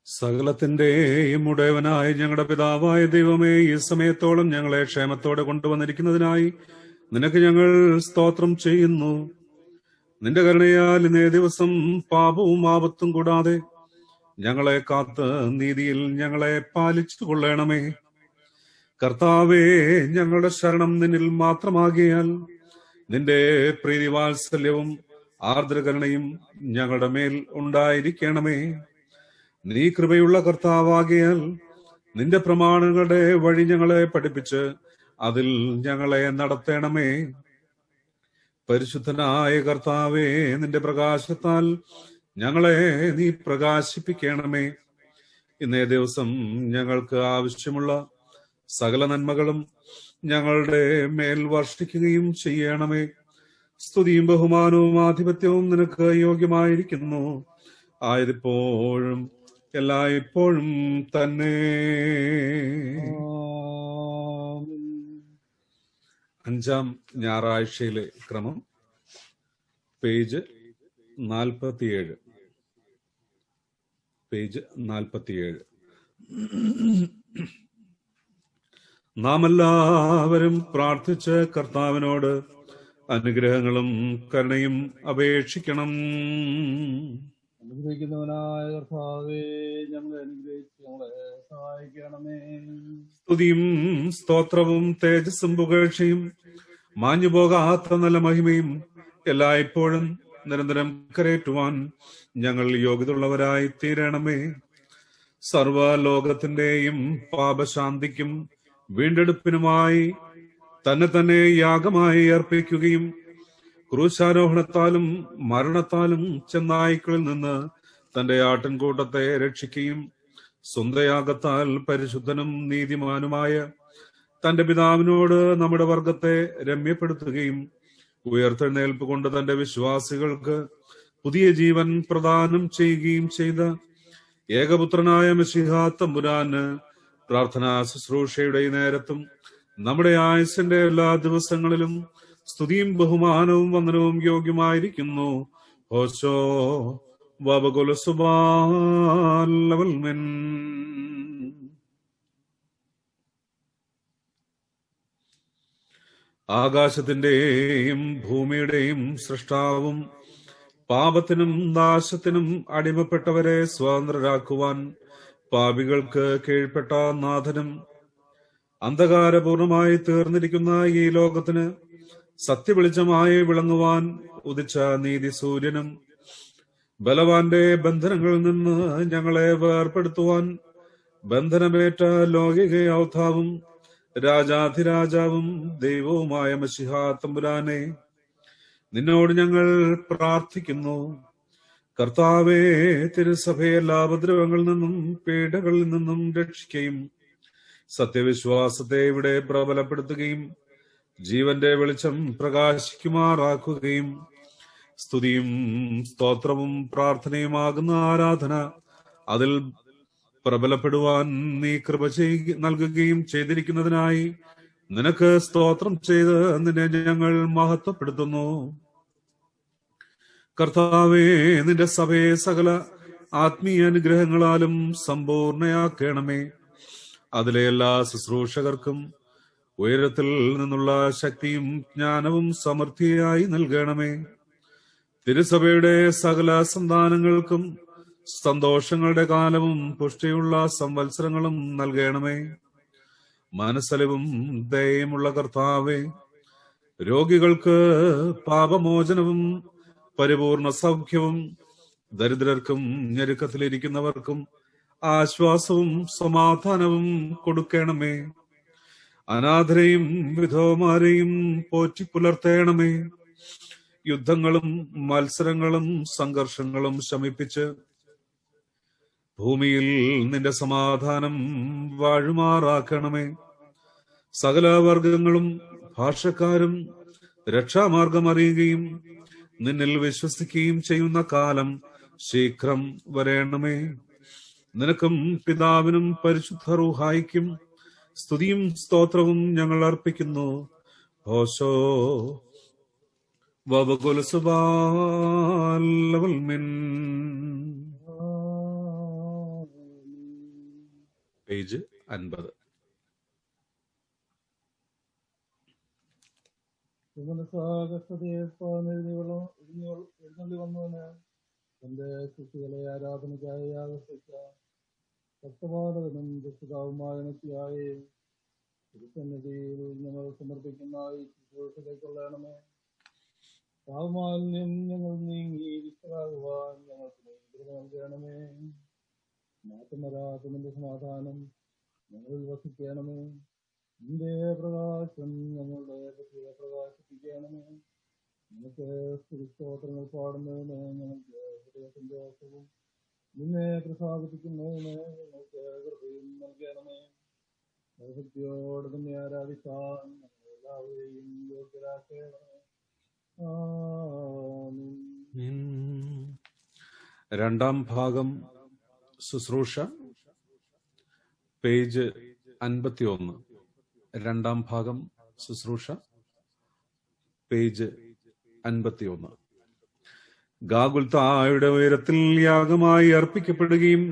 സകലത്തിന്റെയും ഉടയവനായ ഞങ്ങളുടെ പിതാവായ ദൈവമേ, ഈ സമയത്തോളം ഞങ്ങളെ ക്ഷേമത്തോടെ കൊണ്ടുവന്നിരിക്കുന്നതിനായി നിനക്ക് ഞങ്ങൾ സ്തോത്രം ചെയ്യുന്നു. നിന്റെ കരുണയാൽ ഇന്നേ ദിവസം പാപവും ആപത്തും കൂടാതെ ഞങ്ങളെ കാത്ത് നീതിയിൽ ഞങ്ങളെ പാലിച്ചു കൊള്ളണമേ. കർത്താവേ, ഞങ്ങളുടെ ശരണം നിന്നിൽ മാത്രമാകിയാൽ നിന്റെ പ്രീതിവാത്സല്യവും ആർദ്രകരുണയും ഞങ്ങളുടെ മേൽ ഉണ്ടായിരിക്കണമേ. നീ കൃപയുള്ള കർത്താവാകിയാൽ നിന്റെ പ്രമാണങ്ങളുടെ വഴി ഞങ്ങളെ പഠിപ്പിച്ച് അതിൽ ഞങ്ങളെ നടത്തണമേ. പരിശുദ്ധനായ കർത്താവേ, നിന്റെ പ്രകാശത്താൽ ഞങ്ങളെ നീ പ്രകാശിപ്പിക്കണമേ. ഇന്നേ ദിവസം ഞങ്ങൾക്ക് ആവശ്യമുള്ള സകല നന്മകളും ഞങ്ങളുടെ മേൽ വർഷിക്കുകയും ചെയ്യണമേ. സ്തുതിയും ബഹുമാനവും ആധിപത്യവും നിനക്ക് യോഗ്യമായിരിക്കുന്നു, ആയതിപ്പോഴും എല്ലായ്പ്പോഴും തന്നെ. അഞ്ചാം ഞായറാഴ്ചയിലെ ക്രമം, പേജ് 47. പേജ് 47. നാം എല്ലാവരും പ്രാർത്ഥിച്ച് കർത്താവിനോട് അനുഗ്രഹങ്ങളും കരുണയും അപേക്ഷിക്കണം. അനുഗ്രഹിക്കുന്നവനായ കർത്താവേ, ഞങ്ങളെ അനുഗ്രഹിച്ച് ഞങ്ങളെ സഹായിക്കണമേ. സ്തുതിയും സ്തോത്രവും തേജസ്സും പുകഴ്ചയും മാഞ്ഞുപോകാത്ത നല്ല മഹിമയും എല്ലായ്പ്പോഴും നിരന്തരം കരയേറ്റുവാൻ ഞങ്ങൾ യോഗ്യതയുള്ളവരായി തീരണമേ. സർവലോകത്തിന്റെയും പാപശാന്തിക്കും വീണ്ടെടുപ്പിനുമായി തന്നെ യാഗമായി അർപ്പിക്കുകയും ക്രൂശാരോഹണത്താലും മരണത്താലും ചെന്നായ്ക്കളിൽ നിന്ന് തന്റെ ആട്ടിൻകൂട്ടത്തെ രക്ഷിക്കുകയും സ്വന്തയാഗത്താൽ പരിശുദ്ധനും നീതിമാനുമായ തന്റെ പിതാവിനോട് നമ്മുടെ വർഗത്തെ രമ്യപ്പെടുത്തുകയും ഉയർത്തെഴുന്നേൽപ്പ് കൊണ്ട് തന്റെ വിശ്വാസികൾക്ക് പുതിയ ജീവൻ പ്രദാനം ചെയ്യുകയും ചെയ്ത ഏകപുത്രനായ മിശിഹാ തമ്പുരാന് പ്രാർത്ഥനാ ശുശ്രൂഷയുടെ നേരത്തും നമ്മുടെ ആയുസ്സിന്റെ എല്ലാ ദിവസങ്ങളിലും സ്തുതിയും ബഹുമാനവും വന്ദനവും യോഗ്യമായിരിക്കുന്നു. ഹോശോ വബകുലസുബാലവൽമിൻ. ആകാശത്തിന്റെയും ഭൂമിയുടെയും സൃഷ്ടാവും പാപത്തിനും നാശത്തിനും അടിമപ്പെട്ടവരെ സ്വതന്ത്രരാക്കുവാൻ പാപികൾക്ക് കീഴ്പ്പെട്ട നാഥനും അന്ധകാരപൂർണമായി തീർന്നിരിക്കുന്ന ഈ ലോകത്തിന് സത്യവെളിച്ചമായി വിളങ്ങുവാൻ ഉദിച്ച നീതി സൂര്യനും ബലവാന്റെ ബന്ധനങ്ങളിൽ നിന്ന് ഞങ്ങളെ വേർപെടുത്തുവാൻ ബന്ധനമേറ്റ ലൗകിക ഔതാവും രാജാധിരാജാവും ദൈവവുമായ മശിഹാ തമ്പുരാനെ, നിന്നോട് ഞങ്ങൾ പ്രാർത്ഥിക്കുന്നു. കർത്താവേ, തിരുസഭയെ എല്ലാ ഉപദ്രവങ്ങളിൽ നിന്നും പീഡകളിൽ നിന്നും രക്ഷിക്കുകയും സത്യവിശ്വാസത്തെ ഇവിടെ പ്രബലപ്പെടുത്തുകയും ജീവന്റെ വെളിച്ചം പ്രകാശിക്കുമാറാക്കുകയും സ്തുതിയും സ്തോത്രവും പ്രാർത്ഥനയുമാകുന്ന ആരാധന അതിൽ പ്രബലപ്പെടുവാൻ നീ കൃപ നൽകുകയും ചെയ്തിരിക്കുന്നതിനായി നിനക്ക് സ്തോത്രം ചെയ്ത് നിന്നെ ഞങ്ങൾ മഹത്വപ്പെടുത്തുന്നു. കർത്താവേ, നിന്റെ സഭയെ സകല ആത്മീയ അനുഗ്രഹങ്ങളാലും സമ്പൂർണയാക്കണമേ. അതിലെ എല്ലാ ശുശ്രൂഷകർക്കും ഉയരത്തിൽ നിന്നുള്ള ശക്തിയും ജ്ഞാനവും സമൃദ്ധിയായി നൽകണമേ. തിരുസഭയുടെ സകല സന്താനങ്ങൾക്കും സന്തോഷങ്ങളുടെ കാലവും പുഷ്ടിയുള്ള സംവത്സരങ്ങളും നൽകണമേ. മനസ്സലിവും ദയയുമുള്ള കർത്താവേ, രോഗികൾക്ക് പാപമോചനവും പരിപൂർണ സൗഖ്യവും ദരിദ്രർക്കും ഞെരുക്കത്തിലിരിക്കുന്നവർക്കും ആശ്വാസവും സമാധാനവും കൊടുക്കണമേ. അനാഥരെയും വിധവമാരെയും പോറ്റിപ്പുലർത്തേണമേ. യുദ്ധങ്ങളും മത്സരങ്ങളും സംഘർഷങ്ങളും ശമിപ്പിച്ച് ഭൂമിയിൽ നിന്റെ സമാധാനം വാഴുമാറാക്കണമേ. സകല വർഗങ്ങളും ഭാഷക്കാരും രക്ഷാമാർഗം അറിയുകയും നിന്നിൽ വിശ്വസിക്കുകയും ചെയ്യുന്ന കാലം ശീഘ്രം വരേണമേ. നിനക്കും പിതാവിനും പരിശുദ്ധ റൂഹായിക്കും സ്തുതിയും സ്തോത്രവും ഞങ്ങൾ അർപ്പിക്കുന്നു. ഹോശോ വബകുലസുബാലവൽമിൻ. പേജ് 50. എഴുന്നള്ളി വന്നവന് തന്റെ ശിശുക്കളെ ആരാധനയ്ക്കായി ആകർഷിച്ച ഭക്തപാലകനും രക്ഷിതാവുമായ നത്തിയായി തിരുസന്നിധിയിൽ ഞങ്ങൾ സമർപ്പിക്കുന്ന ഈ ശുശ്രൂഷയിലേക്കുള്ളണമേ. പാവമാലിന്യം ഞങ്ങൾ നീങ്ങി വിശുദ്ധരാകുവാൻ ഞങ്ങൾക്ക് നൽകണമേ. മാറ്റമരാത്ത നിന്റെ സമാധാനം ഞങ്ങളിൽ വസിക്കണമേ. നിന്റെ പ്രകാശം ഞങ്ങളുടെ പറ്റിയെ പ്രകാശിപ്പിക്കണമേ. നിനക്ക് സ്തുതിസ്തോത്രങ്ങൾ പാടുന്നതിന് ഞങ്ങൾക്ക് ഹൃദയസന്തോഷവും നിന്നെ പ്രസാദിപ്പിക്കുന്നതിന് ഞങ്ങൾക്ക് കൃപയും നൽകണമേ. ഭക്തിയോടെ തന്നെ ആരാധിക്കാൻ ഞങ്ങൾ എല്ലാവരെയും യോഗ്യരാക്കണമേ. രണ്ടാം ഭാഗം ശുശ്രൂഷ, പേജ് 51. രണ്ടാം ഭാഗം ശുശ്രൂഷ, പേജ് 51. ഗാഗുൽത്തായുടെ ഉയരത്തിൽ യാഗമായി അർപ്പിക്കപ്പെടുകയും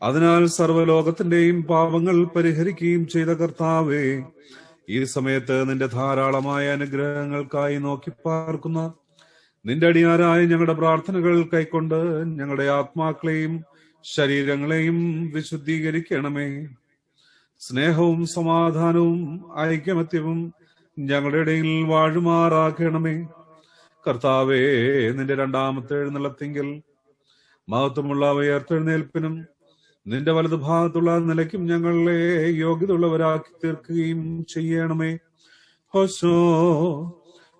അതിനാൽ സർവ്വലോകത്തിന്റെയും പാപങ്ങൾ പരിഹരിക്കുകയും ചെയ്ത കർത്താവേ, ഈ സമയത്ത് നിന്റെ ധാരാളമായ അനുഗ്രഹങ്ങൾക്കായി നോക്കി പാർക്കുന്ന നിന്റെ അടിയാരായ ഞങ്ങളുടെ പ്രാർത്ഥനകൾ കൈക്കൊണ്ട് ഞങ്ങളുടെ ആത്മാക്കളെയും ശരീരങ്ങളെയും വിശുദ്ധീകരിക്കണമേ. സ്നേഹവും സമാധാനവും ഐക്യമത്യവും ഞങ്ങളുടെ ഇടയിൽ വാഴുമാറാക്കണമേ. കർത്താവേ, നിന്റെ രണ്ടാമത്തെ എഴുന്നള്ളത്തിങ്കിൽ മഹത്വമുള്ള ഉയർത്തെഴുന്നേൽപ്പിനും നിന്റെ വലതുഭാഗത്തുള്ള നിലയ്ക്കും ഞങ്ങളെ യോഗ്യതയുള്ളവരാക്കി തീർക്കുകയും ചെയ്യണമേ. ഹോശോ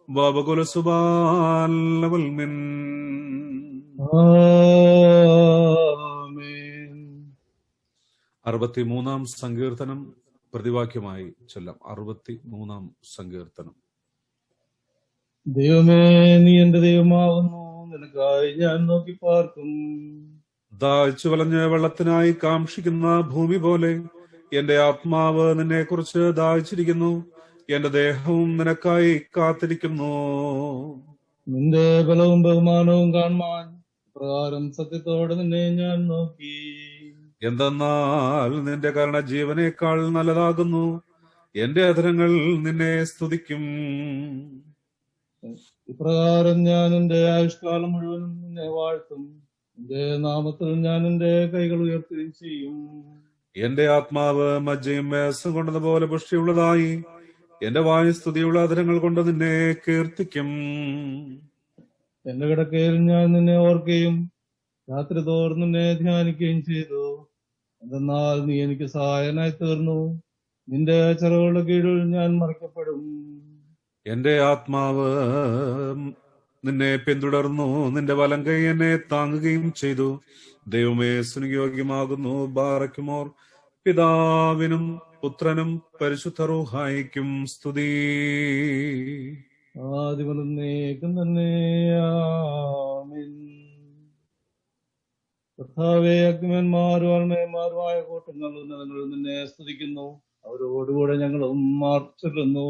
ബാബകുലസുബാലവൽമിൻ. ആമേൻ. 63-ാം സങ്കീർത്തനം പ്രതിവാക്യമായി ചൊല്ലാം. 63-ാം സങ്കീർത്തനം. ദൈവമേ, നീ എന്റെ ദൈവമാകുന്നു, നിനക്കായി ഞാൻ നോക്കി പാർക്കും. ദാഹിച്ചു വലഞ്ഞ് വെള്ളത്തിനായി കാക്ഷിക്കുന്ന ഭൂമി പോലെ എന്റെ ആത്മാവ് നിന്നെ കുറിച്ച് ദാഹിച്ചിരിക്കുന്നു, എന്റെ ദേഹവും നിനക്കായി കാത്തിരിക്കുന്നു. നിന്റെ ബലവും ബഹുമാനവും കാണുവാൻ പ്രകാരം സത്യത്തോടെ നിന്നെ ഞാൻ നോക്കി. എന്തെന്നാൽ നിന്റെ കരുണ ജീവനേക്കാൾ നല്ലതാകുന്നു, എന്റെ അധരങ്ങൾ നിന്നെ സ്തുതിക്കും. ഇപ്രകാരം ഞാൻ എന്റെ ആയുഷ്കാലം മുഴുവനും നിന്നെ വാഴ്ത്തും. നിന്റെ നാമത്തിൽ ഞാൻ എന്റെ കൈകൾ ഉയർത്തുകയും ചെയ്യും. എന്റെ ആത്മാവ് മജ്ജയും മേസം കൊണ്ടതുപോലെ പുഷ്ടിയുള്ളതായി, എന്റെ വായു സ്തുതിയുള്ള അധരങ്ങൾ കൊണ്ട് നിന്നെ കീർത്തിക്കും. എന്റെ കിടക്കയിൽ ഞാൻ നിന്നെ ഓർക്കുകയും രാത്രി തോറും നിന്നെ ധ്യാനിക്കുകയും ചെയ്തു. എന്തെന്നാൽ നീ എനിക്ക് സഹായനായി തീർന്നു, നിന്റെ ചിറകുകളുടെ കീഴിൽ ഞാൻ മറയ്ക്കപ്പെടും. എന്റെ ആത്മാവ് നിന്നെ പിന്തുടർന്നു, നിന്റെ വലം കൈ എന്നെ താങ്ങുകയും ചെയ്തു. ദൈവമേ, സുനിയോഗ്യമാകുന്നു. ബാറക്കുമോർ. പിതാവിനും പുത്രനും പരിശുദ്ധ റൂഹായിക്കും സ്തുതി. ആദിമുതൽക്കും തന്നെ. ആമേൻ. കർത്താവേ, അഗ്നിമന്മാരും അരുണയന്മാരുമായ കൂട്ടങ്ങൾ ഉന്നതങ്ങളിൽ നിന്നെ സ്തുതിക്കുന്നു. അവരോടുകൂടെ ഞങ്ങളും ചൊല്ലുന്നു.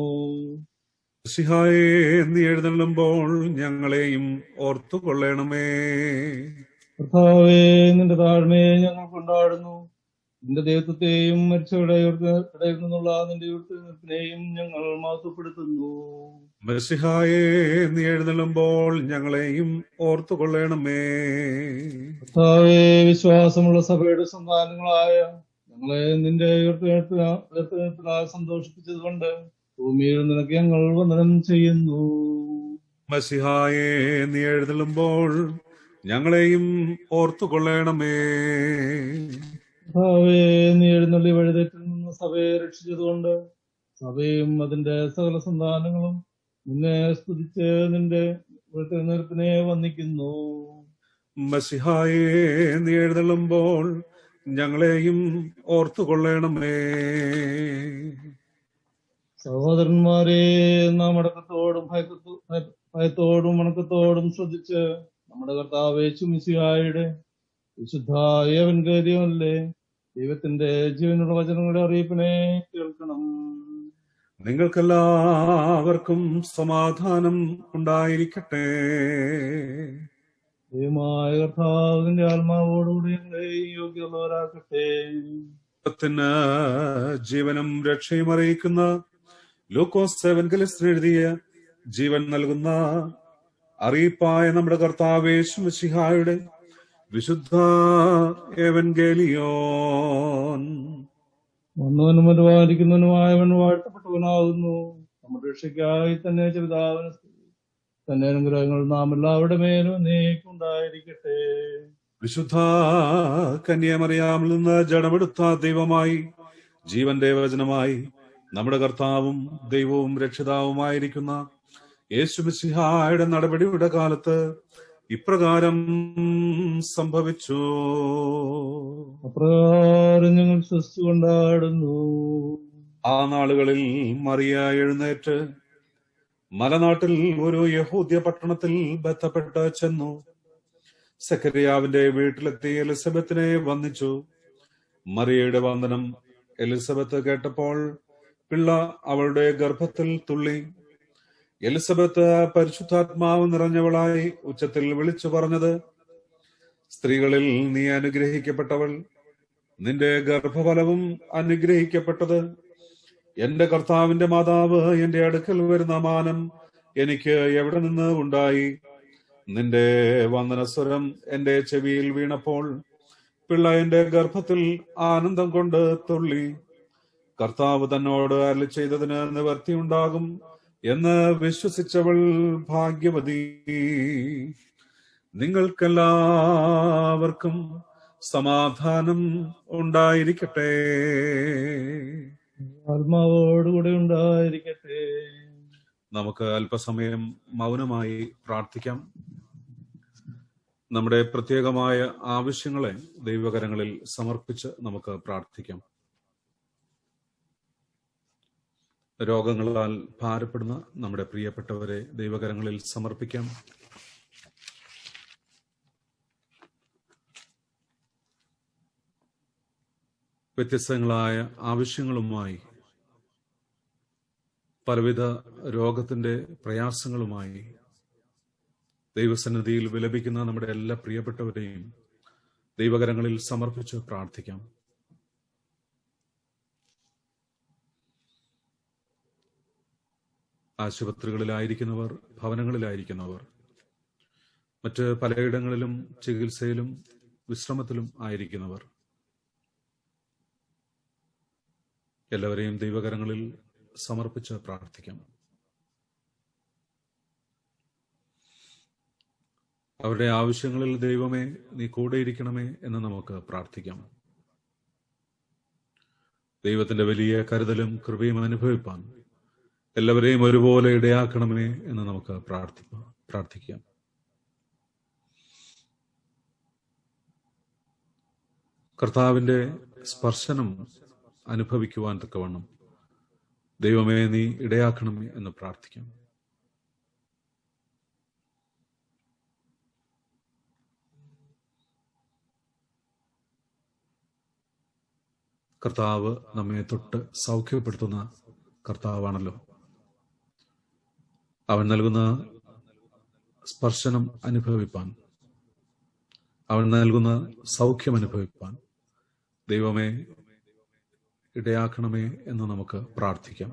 സിഹായേ, നീ എഴുന്നള്ളുമ്പോൾ ഞങ്ങളെയും ഓർത്തുകൊള്ളണമേ. കർത്താവേ, നിന്റെ താഴ്മയെ ഞങ്ങൾ കൊണ്ടാടുന്നു. നിന്റെ ദൈവത്വത്തെയും മരിച്ചവരുടെ ഇടയിൽ നിന്നുള്ള നിന്റെ ഉയർത്തെഴുന്നേൽപ്പിനെയും ഞങ്ങൾ മഹത്വപ്പെടുത്തുന്നു. മെസ്സിഹായേ, നീ എഴുന്നള്ളുമ്പോൾ ഞങ്ങളെയും ഓർത്തുകൊള്ളണമേ. കർത്താവേ, വിശ്വാസമുള്ള സഭയുടെ സന്താനങ്ങളായ ഞങ്ങളെ നിന്റെ ഉയർത്തെഴുന്നേൽപ്പിനാൽ സന്തോഷിപ്പിച്ചതുകൊണ്ട് ഭൂമിയിൽ നിനക്ക് ഞങ്ങൾ വന്ദനം ചെയ്യുന്നു. മസിഹായേ, നീ എഴുന്നള്ളുമ്പോൾ ഞങ്ങളെയും ഓർത്തുകൊള്ളണമേ. കർത്താവേ, നീ എഴുന്നള്ളി വഴിതെറ്റിൽ നിന്ന് സഭയെ രക്ഷിച്ചതുകൊണ്ട് സഭയും അതിന്റെ സകല സന്താനങ്ങളും നിന്നെ സ്തുതിച്ച് നിന്റെ ഉയർത്തെഴുന്നേൽപ്പിനെ വന്ദിക്കുന്നു. മസിഹായേ, നീ എഴുന്നള്ളുമ്പോൾ ഞങ്ങളെയും ഓർത്തുകൊള്ളണമേ. സഹോദരന്മാരെ, നാം അടക്കത്തോടും ഭയത്തോടും വണക്കത്തോടും ശ്രദ്ധിച്ച് നമ്മുടെ കർത്താവ് യേശുമിശിഹായുടെ വിശുദ്ധ ഏവൻഗേലിയോനിലെ ദൈവത്തിന്റെ ജീവനുള്ള വചനങ്ങളുടെ അറിയിപ്പിനെ കേൾക്കണം. നിങ്ങൾക്കെല്ലാവർക്കും സമാധാനം ഉണ്ടായിരിക്കട്ടെ. ദൈവമായ കർത്താവിന്റെ ആത്മാവോടുകൂടി ഞങ്ങളെ യോഗ്യമുള്ളവരാക്കട്ടെ. ത്തിന് ജീവനും രക്ഷയും അറിയിക്കുന്ന ലൂക്കോസ് എവൻഗലിസ്റ്റിന് എഴുതിയ ജീവൻ നൽകുന്ന അറിയിപ്പായ നമ്മുടെ കർത്താവ് യേശുമിശിഹായുടെ വിശുദ്ധ എവൻഗേലിയോൻ. വന്നവനും പരിപാലിക്കുന്നവനുമായവൻ വാഴ്ത്തപ്പെട്ടവനാകുന്നു. നമ്മുടെ രക്ഷയ്ക്കായി തന്നെ പിതാവിന് തന്നെ അനുഗ്രഹങ്ങൾ നാം എല്ലാവരുടെ മേലും നീക്കുണ്ടായിരിക്കട്ടെ. വിശുദ്ധ കന്യാമറിയാമിൽ നിന്ന് ജഡമെടുത്ത ദൈവമായി, ജീവന്റെ വചനമായി, നമ്മുടെ കർത്താവും ദൈവവും രക്ഷിതാവുമായിരിക്കുന്ന യേശുമിശിഹായുടെ നടപടിയുടെ കാലത്ത് ഇപ്രകാരം സംഭവിച്ചു. അപ്രകാരം ഞങ്ങൾ വിശ്വസിച്ചു കൊണ്ടാടുന്നു. ആ നാളുകളിൽ മറിയ എഴുന്നേറ്റ് മലനാട്ടിൽ ഒരു യഹൂദ്യ പട്ടണത്തിൽ ബന്ധപ്പെട്ട് ചെന്നു. സക്കറിയാവിന്റെ വീട്ടിലെത്തി എലിസബത്തിനെ വന്ദിച്ചു. മറിയയുടെ വന്ദനം എലിസബത്ത് കേട്ടപ്പോൾ പിള്ള അവളുടെ ഗർഭത്തിൽ തുള്ളി. എലിസബത്ത് പരിശുദ്ധാത്മാവ് നിറഞ്ഞവളായി ഉച്ചത്തിൽ വിളിച്ചു പറഞ്ഞത്, സ്ത്രീകളിൽ നീ അനുഗ്രഹിക്കപ്പെട്ടവൾ, നിന്റെ ഗർഭഫലവും അനുഗ്രഹിക്കപ്പെട്ടത്. എന്റെ കർത്താവിന്റെ മാതാവ് എന്റെ അടുക്കൽ വരുന്ന മാനം എനിക്ക് എവിടെ നിന്ന് ഉണ്ടായി? നിന്റെ വന്ദനസ്വരം എന്റെ ചെവിയിൽ വീണപ്പോൾ പിള്ള എന്റെ ഗർഭത്തിൽ ആനന്ദം കൊണ്ട് തുള്ളി. കർത്താവ് തന്നോട് അരുളി ചെയ്തതിന് നിവർത്തിയുണ്ടാകും എന്ന് വിശ്വസിച്ചവൾ ഭാഗ്യവതി. നിങ്ങൾക്കെല്ലാവർക്കും സമാധാനം ഉണ്ടായിരിക്കട്ടെ. ആത്മാവോടുകൂടെ ഉണ്ടായിരിക്കട്ടെ. നമുക്ക് അല്പസമയം മൗനമായി പ്രാർത്ഥിക്കാം. നമ്മുടെ പ്രത്യേകമായ ആവശ്യങ്ങളെ ദൈവകരങ്ങളിൽ സമർപ്പിച്ച് നമുക്ക് പ്രാർത്ഥിക്കാം. രോഗങ്ങളാൽ ഭാരപ്പെടുന്ന നമ്മുടെ പ്രിയപ്പെട്ടവരെ ദൈവകരങ്ങളിൽ സമർപ്പിക്കാം. വ്യത്യസ്തങ്ങളായ ആവശ്യങ്ങളുമായി, പലവിധ രോഗത്തിന്റെ പ്രയാസങ്ങളുമായി ദൈവസന്നിധിയിൽ വിലപിക്കുന്ന നമ്മുടെ എല്ലാ പ്രിയപ്പെട്ടവരെയും ദൈവകരങ്ങളിൽ സമർപ്പിച്ച് പ്രാർത്ഥിക്കാം. ആശുപത്രികളിലായിരിക്കുന്നവർ, ഭവനങ്ങളിലായിരിക്കുന്നവർ, മറ്റ് പലയിടങ്ങളിലും ചികിത്സയിലും വിശ്രമത്തിലും ആയിരിക്കുന്നവർ, എല്ലാവരെയും ദൈവകരങ്ങളിൽ സമർപ്പിച്ച് പ്രാർത്ഥിക്കാം. അവരുടെ ആവശ്യങ്ങളിൽ ദൈവമേ നീ കൂടെയിരിക്കണമേ എന്ന് നമുക്ക് പ്രാർത്ഥിക്കാം. ദൈവത്തിന്റെ വലിയ കരുതലും കൃപയും അനുഭവിപ്പാൻ എല്ലാവരെയും ഒരുപോലെ ഇടയാക്കണമേ എന്ന് നമുക്ക് പ്രാർത്ഥിക്കാം. കർത്താവിന്റെ സ്പർശനം അനുഭവിക്കുവാൻ തക്കവണ്ണം ദൈവമേ നീ ഇടയാക്കണമേ എന്ന് പ്രാർത്ഥിക്കാം. കർത്താവ് നമ്മെ തൊട്ട് സൗഖ്യപ്പെടുത്തുന്ന കർത്താവാണല്ലോ. അവൻ നൽകുന്ന സ്പർശനം അനുഭവിപ്പാൻ, അവൻ നൽകുന്ന സൗഖ്യം അനുഭവിപ്പാൻ ദൈവമേ ഇടയാക്കണമേ എന്ന് നമുക്ക് പ്രാർത്ഥിക്കാം.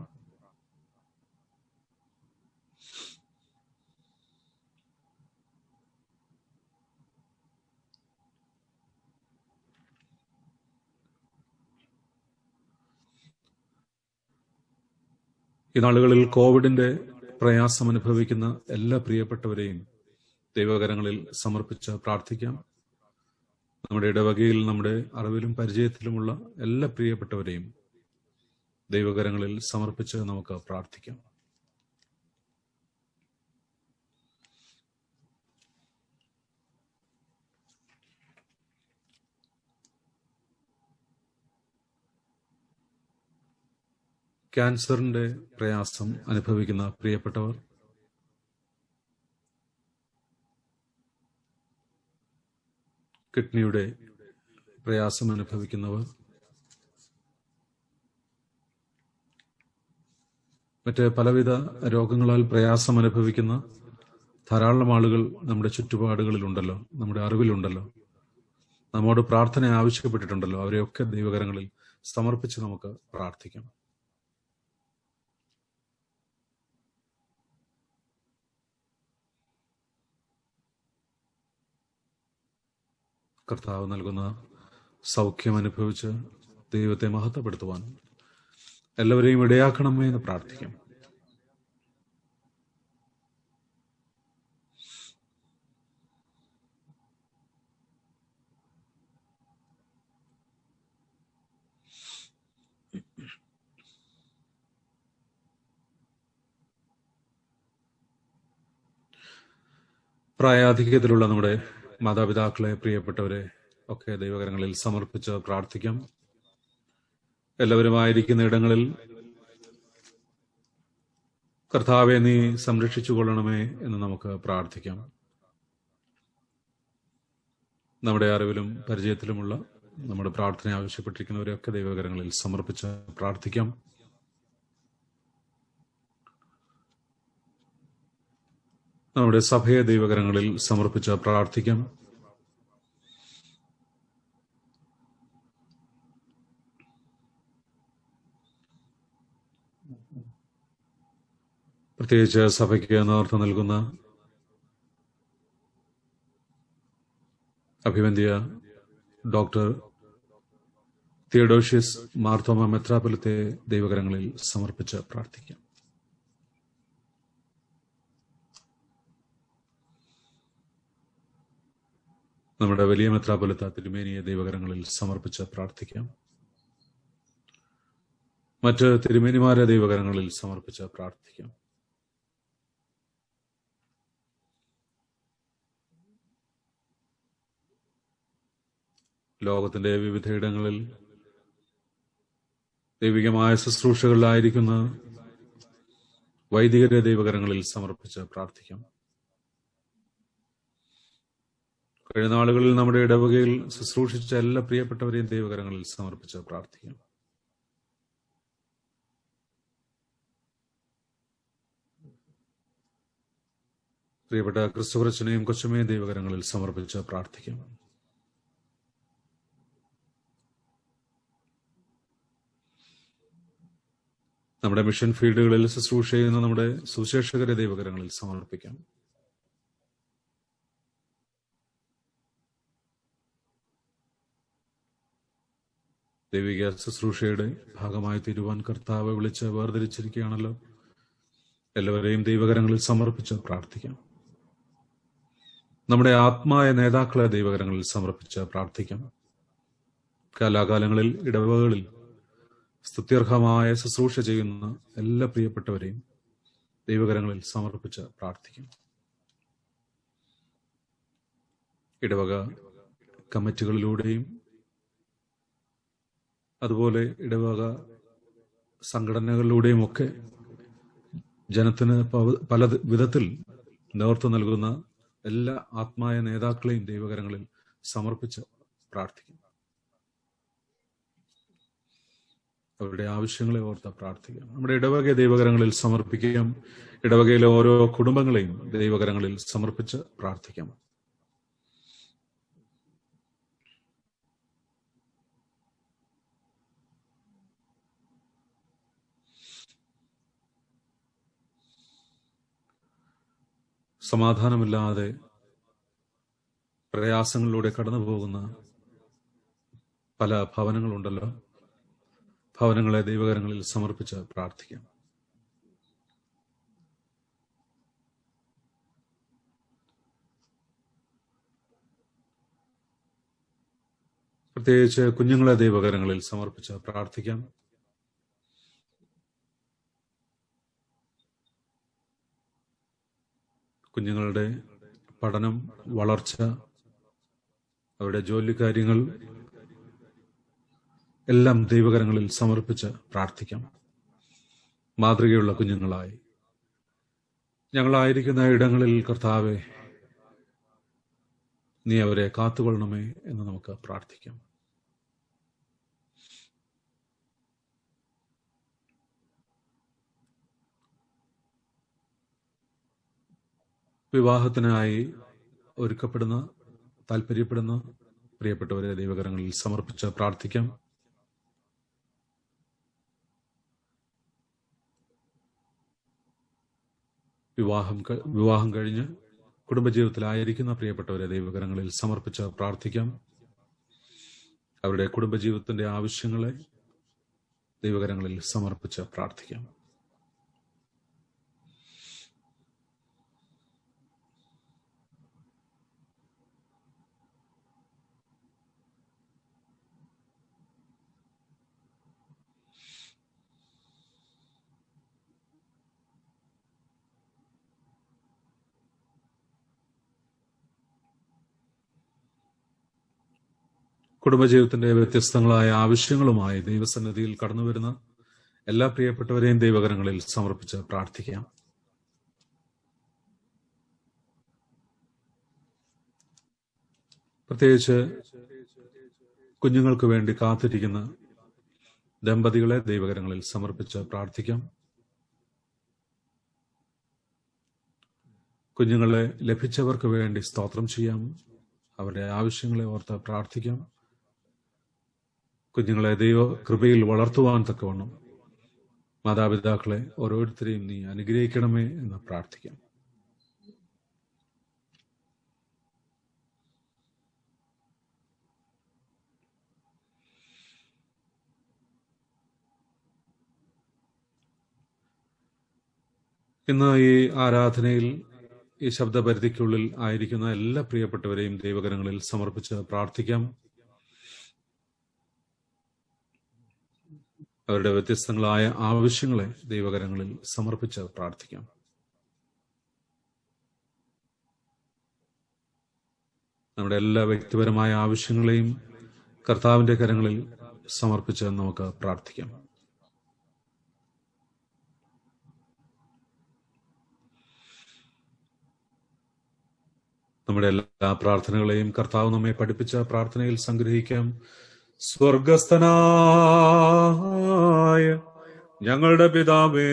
ഈ നാളുകളിൽ കോവിഡിന്റെ പ്രയാസം അനുഭവിക്കുന്ന എല്ലാ പ്രിയപ്പെട്ടവരെയും ദൈവകരങ്ങളിൽ സമർപ്പിച്ച് പ്രാർത്ഥിക്കാം. നമ്മുടെ ഇടവകയിൽ, നമ്മുടെ അറിവിലും പരിചയത്തിലുമുള്ള എല്ലാ പ്രിയപ്പെട്ടവരെയും ദൈവകരങ്ങളിൽ സമർപ്പിച്ച് നമുക്ക് പ്രാർത്ഥിക്കാം. ക്യാൻസറിന്റെ പ്രയാസം അനുഭവിക്കുന്ന പ്രിയപ്പെട്ടവർ, കിഡ്നിയുടെ പ്രയാസം അനുഭവിക്കുന്നവർ, മറ്റ് പലവിധ രോഗങ്ങളാൽ പ്രയാസം അനുഭവിക്കുന്ന ധാരാളം ആളുകൾ നമ്മുടെ ചുറ്റുപാടുകളിലുണ്ടല്ലോ, നമ്മുടെ അറിവിലുണ്ടല്ലോ, നമ്മോട് പ്രാർത്ഥന ആവശ്യപ്പെട്ടിട്ടുണ്ടല്ലോ. അവരെയൊക്കെ ദൈവകരങ്ങളിൽ സമർപ്പിച്ച് നമുക്ക് പ്രാർത്ഥിക്കാം. കർത്താവ് നൽകുന്ന സൗഖ്യം അനുഭവിച്ച് ദൈവത്തെ മഹത്വപ്പെടുത്തുവാൻ എല്ലാവരെയും ഇടയാക്കണമേ എന്ന് പ്രാർത്ഥിക്കാം. പ്രായാധിക്യത്തിലുള്ള നമ്മുടെ മാതാപിതാക്കളെ, പ്രിയപ്പെട്ടവരെ ഒക്കെ ദൈവകരങ്ങളിൽ സമർപ്പിച്ച് പ്രാർത്ഥിക്കാം. എല്ലാവരുമായിരിക്കുന്ന ഇടങ്ങളിൽ കർത്താവെ നീ സംരക്ഷിച്ചു കൊള്ളണമേ എന്ന് നമുക്ക് പ്രാർത്ഥിക്കാം. നമ്മുടെ അറിവിലും പരിചയത്തിലുമുള്ള നമ്മുടെ പ്രാർത്ഥന ആവശ്യപ്പെട്ടിരിക്കുന്നവരെയൊക്കെ ദൈവകരങ്ങളിൽ സമർപ്പിച്ച് പ്രാർത്ഥിക്കാം. നമ്മുടെ സഭയെ ദൈവകരങ്ങളിൽ സമർപ്പിച്ച് പ്രാർത്ഥിക്കാം. പ്രത്യേകിച്ച് സഭയ്ക്ക് നേതൃത്വം നൽകുന്ന അഭിവന്ദ്യ ഡോക്ടർ തിയഡോഷ്യസ് മാർത്തോമ മെത്രാപ്പൊലീത്തയെ ദൈവകരങ്ങളിൽ സമർപ്പിച്ച് പ്രാർത്ഥിക്കാം. നമ്മുടെ വലിയ മെത്രാപ്പൊലീത്ത തിരുമേനിയെ ദൈവകരങ്ങളിൽ സമർപ്പിച്ച് പ്രാർത്ഥിക്കാം. മറ്റ് തിരുമേനിമാരെ ദൈവകരങ്ങളിൽ സമർപ്പിച്ച് പ്രാർത്ഥിക്കാം. ലോകത്തിന്റെ വിവിധയിടങ്ങളിൽ ദൈവികമായ ശുശ്രൂഷകളിലായിരിക്കുന്ന വൈദികരെ ദൈവകരങ്ങളിൽ സമർപ്പിച്ച് പ്രാർത്ഥിക്കാം. കഴിഞ്ഞ നാളുകളിൽ നമ്മുടെ ഇടവകയിൽ ശുശ്രൂഷിച്ച എല്ലാ പ്രിയപ്പെട്ടവരെയും ദൈവകരങ്ങളിൽ സമർപ്പിച്ച് പ്രാർത്ഥിക്കാം. പ്രിയപ്പെട്ട ക്രിസ്തുവച്ചനെയും കൊച്ചമ്മയും ദൈവകരങ്ങളിൽ സമർപ്പിച്ച് പ്രാർത്ഥിക്കാം. നമ്മുടെ മിഷൻ ഫീൽഡുകളിൽ ശുശ്രൂഷ ചെയ്യുന്ന നമ്മുടെ സുവിശേഷകരെ ദൈവകരങ്ങളിൽ സമർപ്പിക്കാം. ദൈവിക ശുശ്രൂഷയുടെ ഭാഗമായി തീരുവാൻ കർത്താവ് വിളിച്ച് വേർതിരിച്ചിരിക്കുകയാണല്ലോ. എല്ലാവരെയും ദൈവകരങ്ങളിൽ സമർപ്പിച്ച് പ്രാർത്ഥിക്കാം. നമ്മുടെ ആത്മായ നേതാക്കളെ ദൈവകരങ്ങളിൽ സമർപ്പിച്ച് പ്രാർത്ഥിക്കാം. കാലാകാലങ്ങളിൽ ഇടവകളിൽ സ്തുത്യർഹമായ ശുശ്രൂഷ ചെയ്യുന്ന എല്ലാ പ്രിയപ്പെട്ടവരെയും ദൈവകരങ്ങളിൽ സമർപ്പിച്ച് പ്രാർത്ഥിക്കാം. ഇടവക കമ്മിറ്റികളിലൂടെയും അതുപോലെ ഇടവക സംഘടനകളിലൂടെയും ഒക്കെ ജനത്തിന് പല വിധത്തിൽ നേതൃത്വം നൽകുന്ന എല്ലാ ആത്മായ നേതാക്കളെയും ദൈവകരങ്ങളിൽ സമർപ്പിച്ച് പ്രാർത്ഥിക്കും. അവരുടെ ആവശ്യങ്ങളെ ഓർത്ത് പ്രാർത്ഥിക്കാം. നമ്മുടെ ഇടവകയെ ദൈവകരങ്ങളിൽ സമർപ്പിക്കാം. ഇടവകയിലെ ഓരോ കുടുംബങ്ങളെയും ദൈവകരങ്ങളിൽ സമർപ്പിച്ച് പ്രാർത്ഥിക്കാം. സമാധാനമില്ലാതെ പ്രയാസങ്ങളിലൂടെ കടന്നു പോകുന്ന പല ഭവനങ്ങളുണ്ടല്ലോ. ഭവനങ്ങളെ ദൈവകരങ്ങളിൽ സമർപ്പിച്ച് പ്രാർത്ഥിക്കാം. പ്രത്യേകിച്ച് കുഞ്ഞുങ്ങളെ ദൈവകരങ്ങളിൽ സമർപ്പിച്ച് പ്രാർത്ഥിക്കാം. കുഞ്ഞുങ്ങളുടെ പഠനം, വളർച്ച, അവരുടെ ജോലിക്കാര്യങ്ങൾ എല്ലാം ദൈവകരങ്ങളിൽ സമർപ്പിച്ച് പ്രാർത്ഥിക്കാം. മാതൃകയുള്ള കുഞ്ഞുങ്ങളായി ഞങ്ങളായിരിക്കുന്ന ഇടങ്ങളിൽ കർത്താവെ, നീ അവരെ കാത്തുകൊള്ളണമേ എന്ന് നമുക്ക് പ്രാർത്ഥിക്കാം. വിവാഹത്തിനായി ഒരുക്കപ്പെടുന്ന, താല്പര്യപ്പെടുന്ന പ്രിയപ്പെട്ടവരെ ദൈവകരങ്ങളിൽ സമർപ്പിച്ച് പ്രാർത്ഥിക്കാം. വിവാഹം കഴിഞ്ഞ് കുടുംബജീവിതത്തിലായിരിക്കുന്ന പ്രിയപ്പെട്ടവരെ ദൈവകരങ്ങളിൽ സമർപ്പിച്ച് പ്രാർത്ഥിക്കാം. അവരുടെ കുടുംബജീവിതത്തിന്റെ ആവശ്യങ്ങളെ ദൈവകരങ്ങളിൽ സമർപ്പിച്ച് പ്രാർത്ഥിക്കാം. കുടുംബജീവിതത്തിന്റെ വ്യത്യസ്തങ്ങളായ ആവശ്യങ്ങളുമായി ദൈവസന്നിധിയിൽ കടന്നുവരുന്ന എല്ലാ പ്രിയപ്പെട്ടവരെയും ദൈവകരങ്ങളിൽ സമർപ്പിച്ച് പ്രാർത്ഥിക്കാം. പ്രത്യേകിച്ച് കുഞ്ഞുങ്ങൾക്ക് വേണ്ടി കാത്തിരിക്കുന്ന ദമ്പതികളെ ദൈവകരങ്ങളിൽ സമർപ്പിച്ച് പ്രാർത്ഥിക്കാം. കുഞ്ഞുങ്ങളെ ലഭിച്ചവർക്ക് വേണ്ടി സ്തോത്രം ചെയ്യാം. അവരുടെ ആവശ്യങ്ങളെ ഓർത്ത് പ്രാർത്ഥിക്കാം. കുഞ്ഞുങ്ങളെ ദൈവ കൃപയിൽ വളർത്തുവാൻ തക്കവണ്ണം മാതാപിതാക്കളെ ഓരോരുത്തരെയും നീ അനുഗ്രഹിക്കണമേ എന്ന് പ്രാർത്ഥിക്കാം. ഇന്ന് ഈ ആരാധനയിൽ ഈ ശബ്ദപരിധിക്കുള്ളിൽ ആയിരിക്കുന്ന എല്ലാ പ്രിയപ്പെട്ടവരെയും ദൈവകരങ്ങളിൽ സമർപ്പിച്ച് പ്രാർത്ഥിക്കാം. അവരുടെ വ്യത്യസ്തങ്ങളായ ആവശ്യങ്ങളെ ദൈവകരങ്ങളിൽ സമർപ്പിച്ച് പ്രാർത്ഥിക്കാം. നമ്മുടെ എല്ലാ വ്യക്തിപരമായ ആവശ്യങ്ങളെയും കർത്താവിന്റെ കരങ്ങളിൽ സമർപ്പിച്ച് നമുക്ക് പ്രാർത്ഥിക്കാം. നമ്മുടെ എല്ലാ പ്രാർത്ഥനകളെയും കർത്താവ് നമ്മെ പഠിപ്പിച്ച പ്രാർത്ഥനയിൽ സംഗ്രഹിക്കാം. സ്വർഗസ്ഥനായ ഞങ്ങളുടെ പിതാവേ,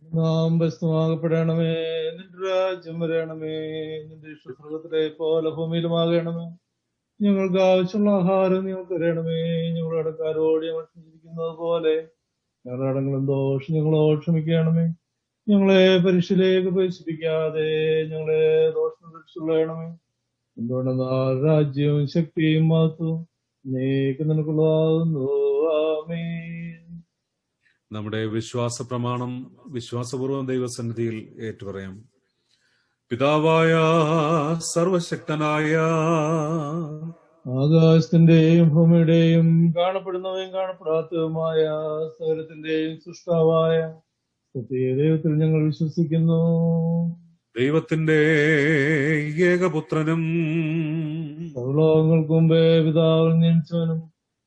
നാം വ്യസ്തമാകപ്പെടണമേ, നിന്റെ രാജ്യം വരണമേ, നിന്റെ ഇഷ്ടം സ്വർഗ്ഗത്തിലെ പോലെ ഭൂമിയിലുമാകണമേ. ഞങ്ങൾക്ക് ആവശ്യമുള്ള ആഹാരം ഞങ്ങൾക്ക് തരണമേ. ഞങ്ങളുടെ കടക്കാരോട് ഞങ്ങൾ ക്ഷമിക്കുന്നത് പോലെ ഞങ്ങളുടെ കടങ്ങളും ദോഷം ഞങ്ങളോട് ക്ഷമിക്കണമേ. ഞങ്ങളെ പരീക്ഷയിലേക്ക് പ്രവേശിപ്പിക്കാതെ ഞങ്ങളെ ദോഷം രക്ഷിക്കണമേ. എന്തുകൊണ്ടെന്നാൽ രാജ്യവും ശക്തിയും മഹത്വവും നീക്ക് നിനക്കുള്ളതാകുന്നു. ആമേൻ. നമ്മുടെ വിശ്വാസ പ്രമാണം വിശ്വാസപൂർവ്വം ദൈവസന്നിധിയിൽ ഏറ്റുപറയാം. പിതാവായ സർവശക്തനായ ആകാശത്തിന്റെയും ഭൂമിയുടെയും കാണപ്പെടുന്നവയും കാണപ്പെടാത്തതുമായ സകലത്തിന്റെയും സൃഷ്ടാവായ സത്യ ദൈവത്തിൽ ഞങ്ങൾ വിശ്വസിക്കുന്നു. ദൈവത്തിന്റെ ഏകപുത്രനും സർവ്വലോകങ്ങൾക്ക് മുമ്പേ പിതാവിൽ ജനിച്ചവനും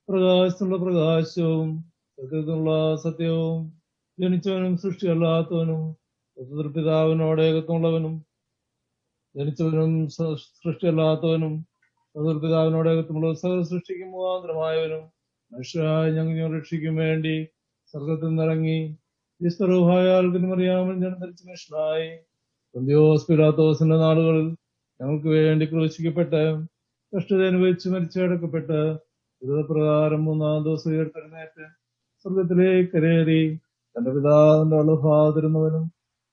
പ്രകാശത്തിനുള്ള പ്രകാശവും സത്യത്തിനുള്ള സത്യവും ജനിച്ചവനും സൃഷ്ടിയല്ലാത്തവനും പിതാവിനോട് ഏകത്വമുള്ളവനും ജനിച്ചവനും സൃഷ്ടിയല്ലാത്തവനും പിതാവിനോട് ഏകത്വമുള്ള സകല സൃഷ്ടിക്കും മുഖാന്തരമായവനും മനുഷ്യരായ ഞങ്ങൾ രക്ഷിക്കും വേണ്ടി സ്വർഗത്തിൽ നിന്നിറങ്ങി അറിയാமல் ഞാൻ ധരിച്ച മനുഷ്യനായി പൊന്തിയോസ് പിലാത്തോസിന്റെ നാളുകളിൽ ഞങ്ങൾക്ക് വേണ്ടി ക്രൂശിക്കപ്പെട്ട് കഷ്ടത അനുഭവിച്ച് മരിച്ചടക്കപ്പെട്ട് പ്രകാരം 3-ാം ദിവസം ഉയർത്തെഴുന്നേറ്റ് സ്വർഗത്തിലേക്ക് കരേറി തന്റെ പിതാവിന്റെ വലഭാതിരുന്നവനും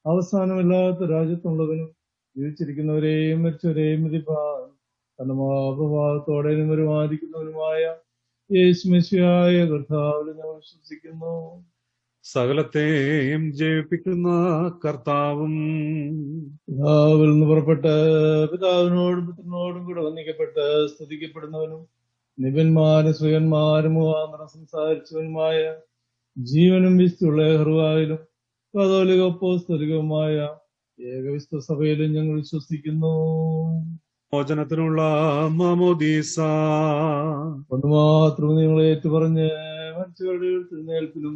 അവസാനമില്ലാത്ത രാജ്യത്തുള്ളവനും ജീവിച്ചിരിക്കുന്നവരെയും മരിച്ചവരെയും വിധിപ്പാൻ തന്റെ മഹാപ്രഭാവത്തോടെ വരുമാനിക്കുന്നവനുമായ യേശു മെശിഹായ കർത്താവിൽ ഞങ്ങൾ വിശ്വസിക്കുന്നു. സകലത്തെയും ജയിപ്പിക്കുന്ന കർത്താവും പിതാവിൽ നിന്ന് പുറപ്പെട്ട് പിതാവിനോടും പുത്രനോടും കൂടെ വന്ദിക്കപ്പെട്ട് സ്തുതിക്കപ്പെടുന്നവനും നിപന്മാരും ശ്രീകന്മാരും മുഖാന്തരം സംസാരിച്ചവനുമായ ജീവനും വിസ്തുള്ള ഹൃവായിലും കത്തോലിക അപ്പോസ്തലികവുമായ ഏകവിസ്തു സഭയിലും ഞങ്ങൾ വിശ്വസിക്കുന്നു. മോചനത്തിനുള്ള മാമോദീസ ഒന്ന് മാത്രം നിങ്ങൾ ഏറ്റുപറഞ്ഞ് മനുഷ്യരുടെ എഴുന്നേൽപ്പിലും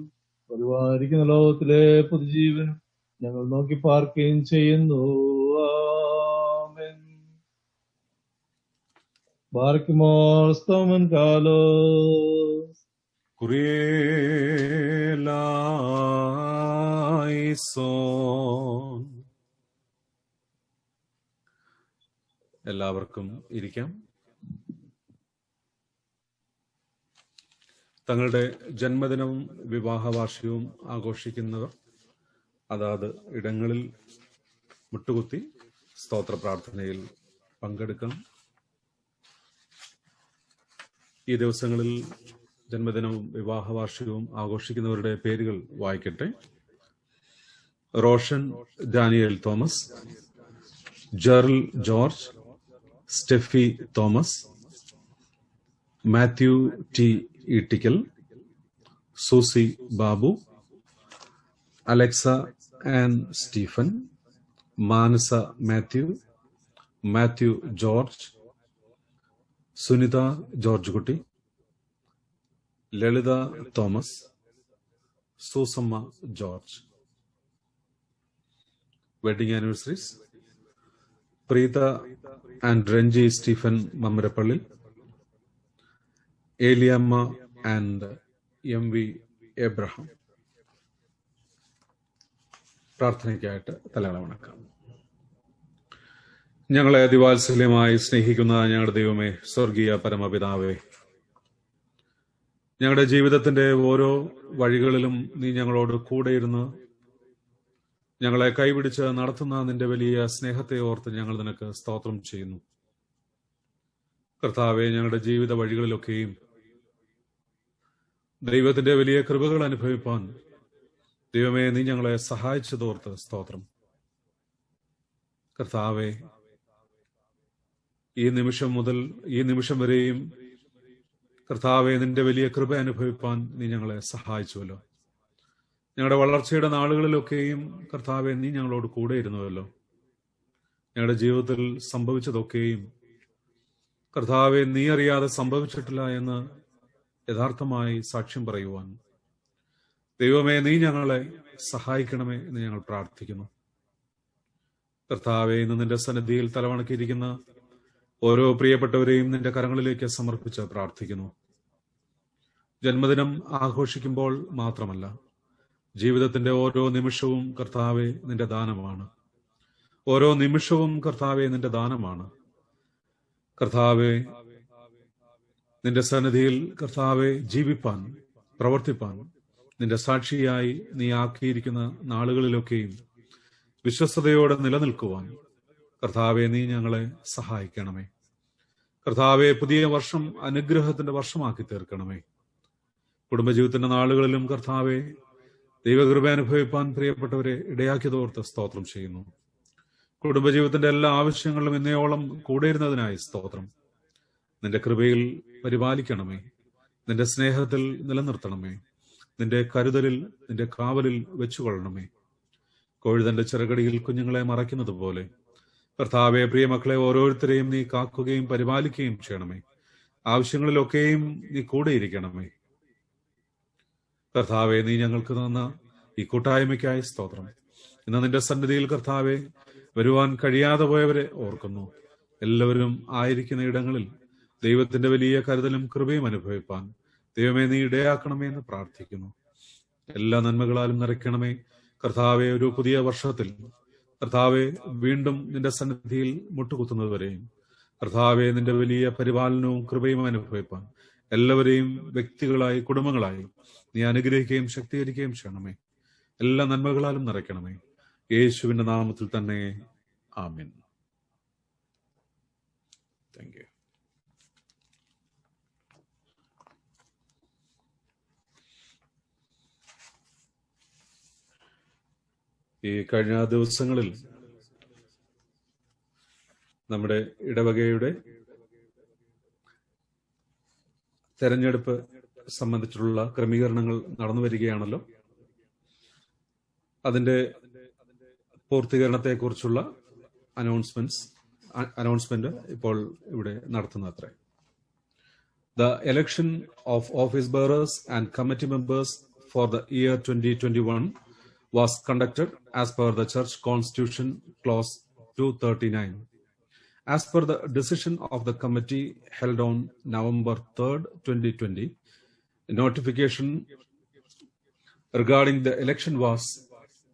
പരിപാലിക്കുന്ന ലോകത്തിലെ പുതുജീവനും ഞങ്ങൾ നോക്കി പാർക്കുകയും ചെയ്യുന്നു. ആമേൻ. ബാർക്കുമോർ സ്തോമൻ കാലോസ് കുറിയേലായിസോൻ. എല്ലാവർക്കും ഇരിക്കാം. തങ്ങളുടെ ജന്മദിനവും വിവാഹ വാർഷികവും ആഘോഷിക്കുന്നവർ അതാത് ഇടങ്ങളിൽ മുട്ടുകുത്തി സ്തോത്ര പ്രാർത്ഥനയിൽ പങ്കെടുക്കണം. ഈ ദിവസങ്ങളിൽ ജന്മദിനവും വിവാഹ വാർഷികവും ആഘോഷിക്കുന്നവരുടെ പേരുകൾ വായിക്കട്ടെ. Roshan Daniel Thomas, Jerel George, Steffi Thomas, Mathew T Eettickal, Susie Babu, Alexa Ann Stephen, Manasa Mathew, Mathew George, Sunitha George Kutty, Lalitha Thomas, Susamma George. Wedding anniversaries: Preetha and Renji Stephen Mammarappally, Aleyamma and MV Abraham. പ്രാർത്ഥനയ്ക്കായിട്ട് തലകള വണക്കാം. ഞങ്ങളെ അതിവാത്സല്യമായി സ്നേഹിക്കുന്ന ഞങ്ങളുടെ ദൈവമേ, സ്വർഗീയ പരമപിതാവേ, ഞങ്ങളുടെ ജീവിതത്തിന്റെ ഓരോ വഴികളിലും നീ ഞങ്ങളോട് കൂടെയിരുന്ന് ഞങ്ങളെ കൈപിടിച്ച് നടത്തുന്ന നിന്റെ വലിയ സ്നേഹത്തെ ഓർത്ത് ഞങ്ങൾ നിനക്ക് സ്തോത്രം ചെയ്യുന്നു. കർത്താവെ, ഞങ്ങളുടെ ജീവിത വഴികളിലൊക്കെയും ദൈവത്തിന്റെ വലിയ കൃപകൾ അനുഭവിപ്പാൻ ദൈവമേ നീ ഞങ്ങളെ സഹായിച്ചതോർത്ത് സ്തോത്രം. കർത്താവെ, ഈ നിമിഷം മുതൽ ഈ നിമിഷം വരെയും കർത്താവെ, നിന്റെ വലിയ കൃപ അനുഭവിപ്പാൻ നീ ഞങ്ങളെ സഹായിച്ചുവല്ലോ. ഞങ്ങളുടെ വളർച്ചയുടെ നാളുകളിലൊക്കെയും കർത്താവെ, നീ ഞങ്ങളോട് കൂടെ ഇരുന്നുവല്ലോ. ഞങ്ങളുടെ ജീവിതത്തിൽ സംഭവിച്ചതൊക്കെയും കർത്താവെ, നീ അറിയാതെ സംഭവിച്ചിട്ടില്ല എന്ന് യഥാർത്ഥമായി സാക്ഷ്യം പറയുവാൻ ദൈവമേ, നീ ഞങ്ങളെ സഹായിക്കണമേ എന്ന് ഞങ്ങൾ പ്രാർത്ഥിക്കുന്നു. കർത്താവെ, ഇന്ന് നിന്റെ സന്നിധിയിൽ തലവണക്കിയിരിക്കുന്ന ഓരോ പ്രിയപ്പെട്ടവരെയും നിന്റെ കരങ്ങളിലേക്ക് സമർപ്പിച്ച് പ്രാർത്ഥിക്കുന്നു. ജന്മദിനം ആഘോഷിക്കുമ്പോൾ മാത്രമല്ല, ജീവിതത്തിന്റെ ഓരോ നിമിഷവും കർത്താവെ നിന്റെ ദാനമാണ്. ഓരോ നിമിഷവും കർത്താവെ നിന്റെ ദാനമാണ്. കർത്താവെ, നിന്റെ സന്നിധിയിൽ കർത്താവെ ജീവിപ്പാൻ, പ്രവർത്തിപ്പാൻ, നിന്റെ സാക്ഷിയായി നീ ആക്കിയിരിക്കുന്ന നാളുകളിലൊക്കെയും വിശ്വസ്തയോടെ നിലനിൽക്കുവാൻ കർത്താവെ നീ ഞങ്ങളെ സഹായിക്കണമേ. കർത്താവെ, പുതിയ വർഷം അനുഗ്രഹത്തിന്റെ വർഷമാക്കി തീർക്കണമേ. കുടുംബജീവിതത്തിന്റെ നാളുകളിലും കർത്താവെ ദൈവകൃപ അനുഭവിപ്പാൻ പ്രിയപ്പെട്ടവരെ ഇടയാക്കിയതോർത്ത് സ്തോത്രം ചെയ്യുന്നു. കുടുംബജീവിതത്തിന്റെ എല്ലാ ആവശ്യങ്ങളിലും ഇന്നയോളം കൂടെയിരുന്നതിനായി സ്തോത്രം. നിന്റെ കൃപയിൽ പരിപാലിക്കണമേ. നിന്റെ സ്നേഹത്തിൽ നിലനിർത്തണമേ. നിന്റെ കരുതലിൽ, നിന്റെ കാവലിൽ വെച്ചുകൊള്ളണമേ. കോഴിതന്റെ ചിറകടിയിൽ കുഞ്ഞുങ്ങളെ മറയ്ക്കുന്നത് പോലെ കർത്താവെ, പ്രിയമക്കളെ ഓരോരുത്തരെയും നീ കാക്കുകയും പരിപാലിക്കുകയും ചെയ്യണമേ. ആവശ്യങ്ങളിലൊക്കെയും നീ കൂടെയിരിക്കണമേ. കർത്താവെ, നീ ഞങ്ങൾക്ക് തന്ന ഈ കൂട്ടായ്മയ്ക്കായി സ്തോത്രം. ഇന്ന് നിന്റെ സന്നിധിയിൽ കർത്താവെ വരുവാൻ കഴിയാതെ പോയവരെ ഓർക്കുന്നു. എല്ലാവരും ആയിരിക്കുന്ന ഇടങ്ങളിൽ ദൈവത്തിന്റെ വലിയ കരുതലും കൃപയും അനുഭവിപ്പാൻ ദൈവമേ നീ ഇടയാക്കണമേ എന്ന് പ്രാർത്ഥിക്കുന്നു. എല്ലാ നന്മകളാലും നിറയ്ക്കണമേ. കർത്താവെ, ഒരു പുതിയ വർഷത്തിൽ കർത്താവെ വീണ്ടും നിന്റെ സന്നിധിയിൽ മുട്ടുകുത്തുന്നതുവരെയും കർത്താവെ നിന്റെ വലിയ പരിപാലനവും കൃപയും അനുഭവിപ്പാൻ എല്ലാവരെയും വ്യക്തികളായി, കുടുംബങ്ങളായി നീ അനുഗ്രഹിക്കുകയും ശക്തീകരിക്കുകയും ചെയ്യണമേ. എല്ലാ നന്മകളാലും നിറയ്ക്കണമേ. യേശുവിന്റെ നാമത്തിൽ തന്നെ, ആമേൻ. Thank you. ഈ കഴിഞ്ഞ ദിവസങ്ങളിൽ നമ്മുടെ ഇടവകയുടെ തെരഞ്ഞെടുപ്പ് സംബന്ധിച്ചുള്ള ക്രമീകരണങ്ങൾ നടന്നു വരികയാണല്ലോ. അതിന്റെ പൂർത്തീകരണത്തെക്കുറിച്ചുള്ള അനൗൺസ്മെന്റ് ഇപ്പോൾ ഇവിടെ നടത്തുന്നത്രേ. The election of office bearers and committee members for the year 2021 was conducted as per the Church Constitution Clause 239. As per the decision of the committee held on November 3rd, 2020, a notification regarding the election was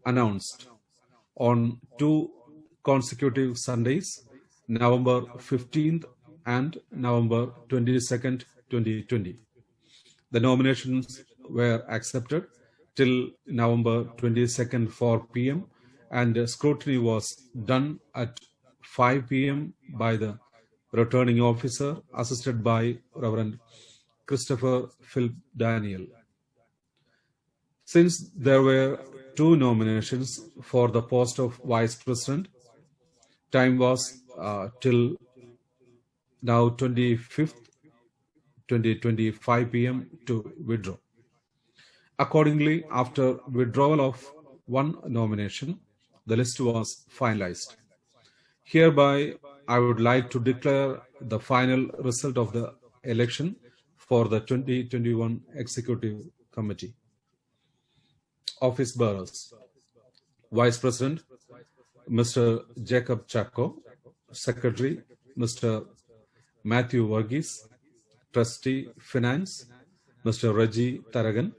announced on 2 consecutive Sundays, November 15th and November 22nd, 2020. The nominations were accepted till November 22nd, 4 p.m. and scrutiny was done at 5 p.m. by the returning officer, assisted by Reverend Christopher Philip Daniel. Since there were 2 nominations for the post of Vice President, time was till now 25th, 20:25 p.m. to withdraw. Accordingly, after withdrawal of 1 nomination, the list was finalized. Hereby, I would like to declare the final result of the election for the 2021 Executive Committee. Office bearers: Vice President, Mr. Jacob Chacko; Secretary, Mr. Matthew Varghese; Trustee Finance, Mr. Reggie Taragan;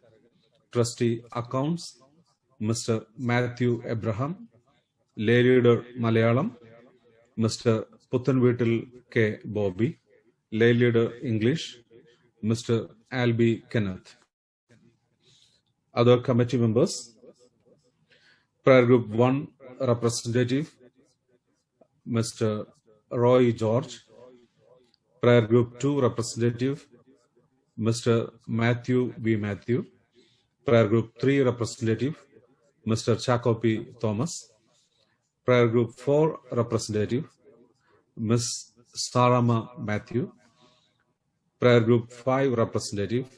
Trustee Accounts, Mr. Matthew Abraham; Lay Leader Malayalam, Mr. Puthanveetil K. Bobby; Lay Leader English, Mr. Albie Kenneth. Other committee members: Prayer Group 1 Representative, Mr. Roy George; Prayer Group 2 Representative, Mr. Matthew B. Matthew; Prayer Group 3 Representative, Mr. Chaco P. Thomas; Prayer Group 4 representative, Ms. Sarama Matthew. Prayer Group 5 representative,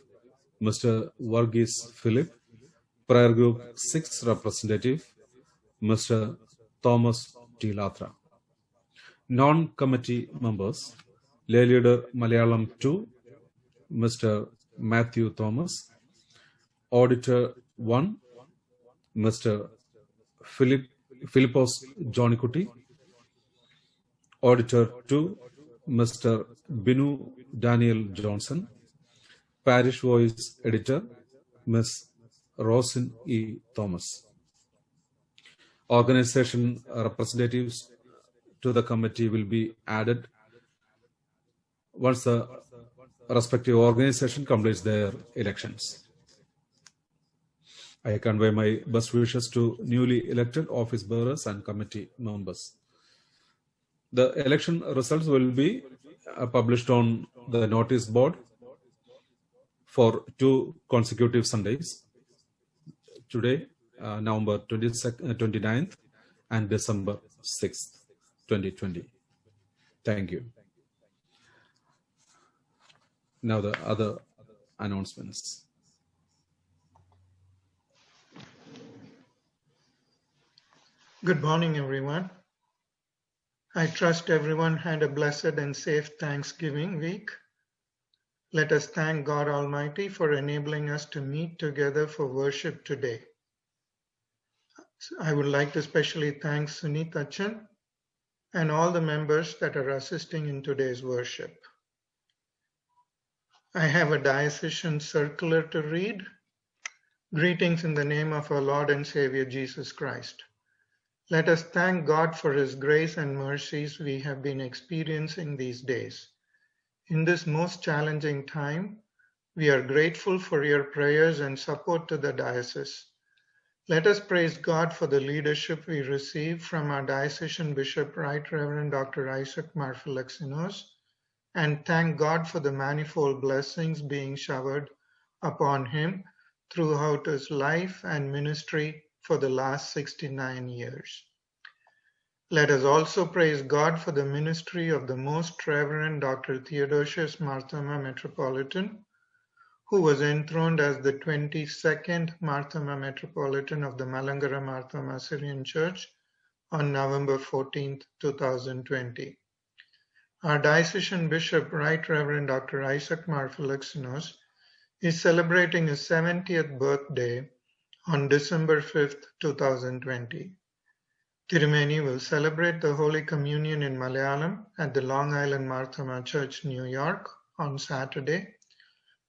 Mr. Varghese Philip. Prayer Group 6 representative, Mr. Thomas T. Latra. Non-committee members, Lay Leader Malayalam 2, Mr. Matthew Thomas. Auditor 1, Mr. Philippos Johnnykutti. Auditor 2, Mr. Binu Daniel Johnson. Parish Voice Editor, Ms. Rosin E. Thomas. Organization representatives to the committee will be added once the respective organization completes their elections. I convey my best wishes to newly elected office bearers and committee members. The election results will be published on the notice board for 2 consecutive Sundays, today, November 29th and December 6th, 2020. Thank you. Now the other announcements. Good morning, everyone. I trust everyone had a blessed and safe Thanksgiving week. Let us thank God Almighty for enabling us to meet together for worship today. I would like to especially thank Sunita Chan and all the members that are assisting in today's worship. I have a diocesan circular to read. Greetings in the name of our Lord and Savior Jesus Christ. Let us thank God for His grace and mercies we have been experiencing these days. In this most challenging time, we are grateful for your prayers and support to the diocese. Let us praise God for the leadership we receive from our diocesan bishop, Right Reverend Dr. Isaac Marfilaxinos, and thank God for the manifold blessings being showered upon him throughout his life and ministry for the last 69 years. Let us also praise God for the ministry of the Most Reverend Dr. Theodosius Marthoma Metropolitan, who was enthroned as the 22nd Marthoma Metropolitan of the Malangara Marthoma Syrian Church on November 14, 2020. Our diocesan bishop, Right Reverend Dr. Isaac Marfilaxinos, is celebrating his 70th birthday on December 5th, 2020. Tirumeni will celebrate the Holy Communion in Malayalam at the Long Island Marthoma Church, New York on Saturday,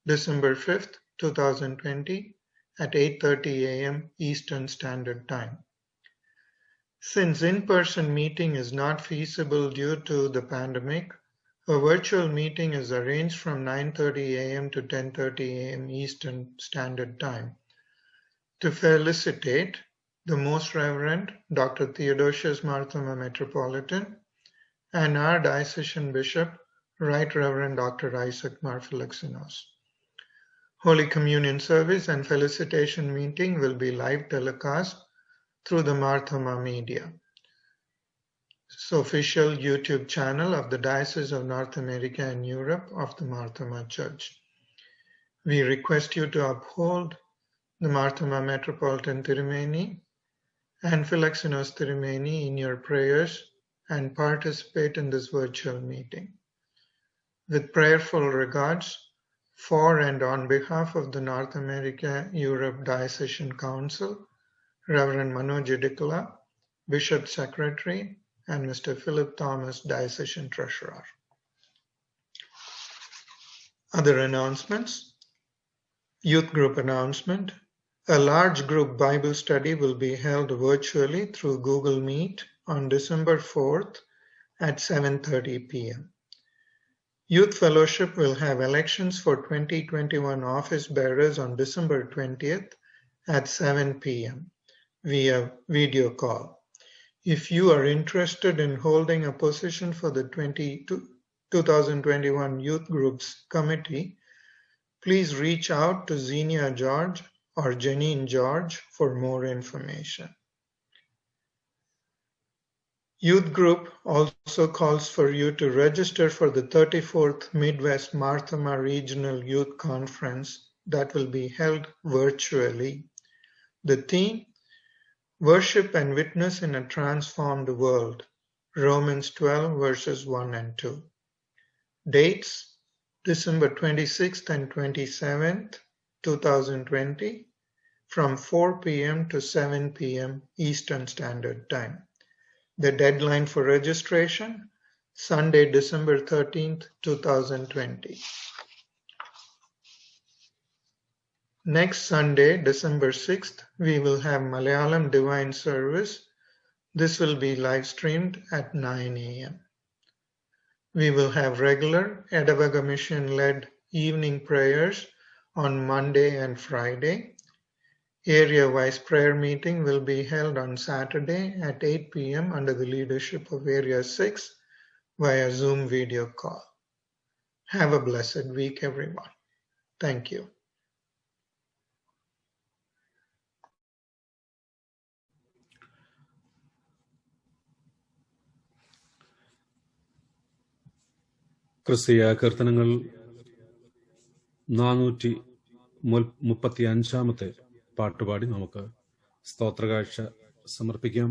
December 5th, 2020 at 8:30 a.m. Eastern Standard Time. Since in-person meeting is not feasible due to the pandemic, a virtual meeting is arranged from 9:30 a.m. to 10:30 a.m. Eastern Standard Time to felicitate the Most Reverend Dr. Theodosius Marthoma Metropolitan and our diocesan bishop, Right Reverend Dr. Isaac Marfilaxinos. Holy Communion service and felicitation meeting will be live telecast through the Marthoma Media, official YouTube channel of the Diocese of North America and Europe of the Marthoma Church. We request you to uphold the Marthoma Metropolitan Tirumeni and Philaxinos Tirumeni in your prayers and participate in this virtual meeting. With prayerful regards, for and on behalf of the North America Europe Diocesan Council, Reverend Manoj Idikala, Bishop Secretary, and Mr. Philip Thomas, Diocesan Treasurer. Other announcements. Youth group announcement. A large group Bible study will be held virtually through Google Meet on December 4th at 7:30 p.m. Youth Fellowship will have elections for 2021 office bearers on December 20th at 7 p.m. via video call. If you are interested in holding a position for the 2021 Youth Groups Committee, please reach out to Xenia George or Janine George for more information. Youth group also calls for you to register for the 34th Midwest Marthoma Regional Youth Conference that will be held virtually. The theme, Worship and Witness in a Transformed World, Romans 12 verses 1 and 2. Dates, December 26th and 27th, 2020, from 4 p.m. to 7 p.m. Eastern Standard Time. The deadline for registration, Sunday, December 13th, 2020. Next Sunday, December 6th, we will have Malayalam Divine Service. This will be live streamed at 9 a.m. We will have regular Edavaga Mission-led evening prayers on Monday and Friday. Area-wise prayer meeting will be held on Saturday at 8 p.m. under the leadership of Area 6 via Zoom video call. Have a blessed week, everyone. Thank you. ക്രിസ്തീയ കീർത്തനങ്ങൾ 435 പാട്ടുപാടി നമുക്ക് സ്തോത്രകാഴ്ച സമർപ്പിക്കാം.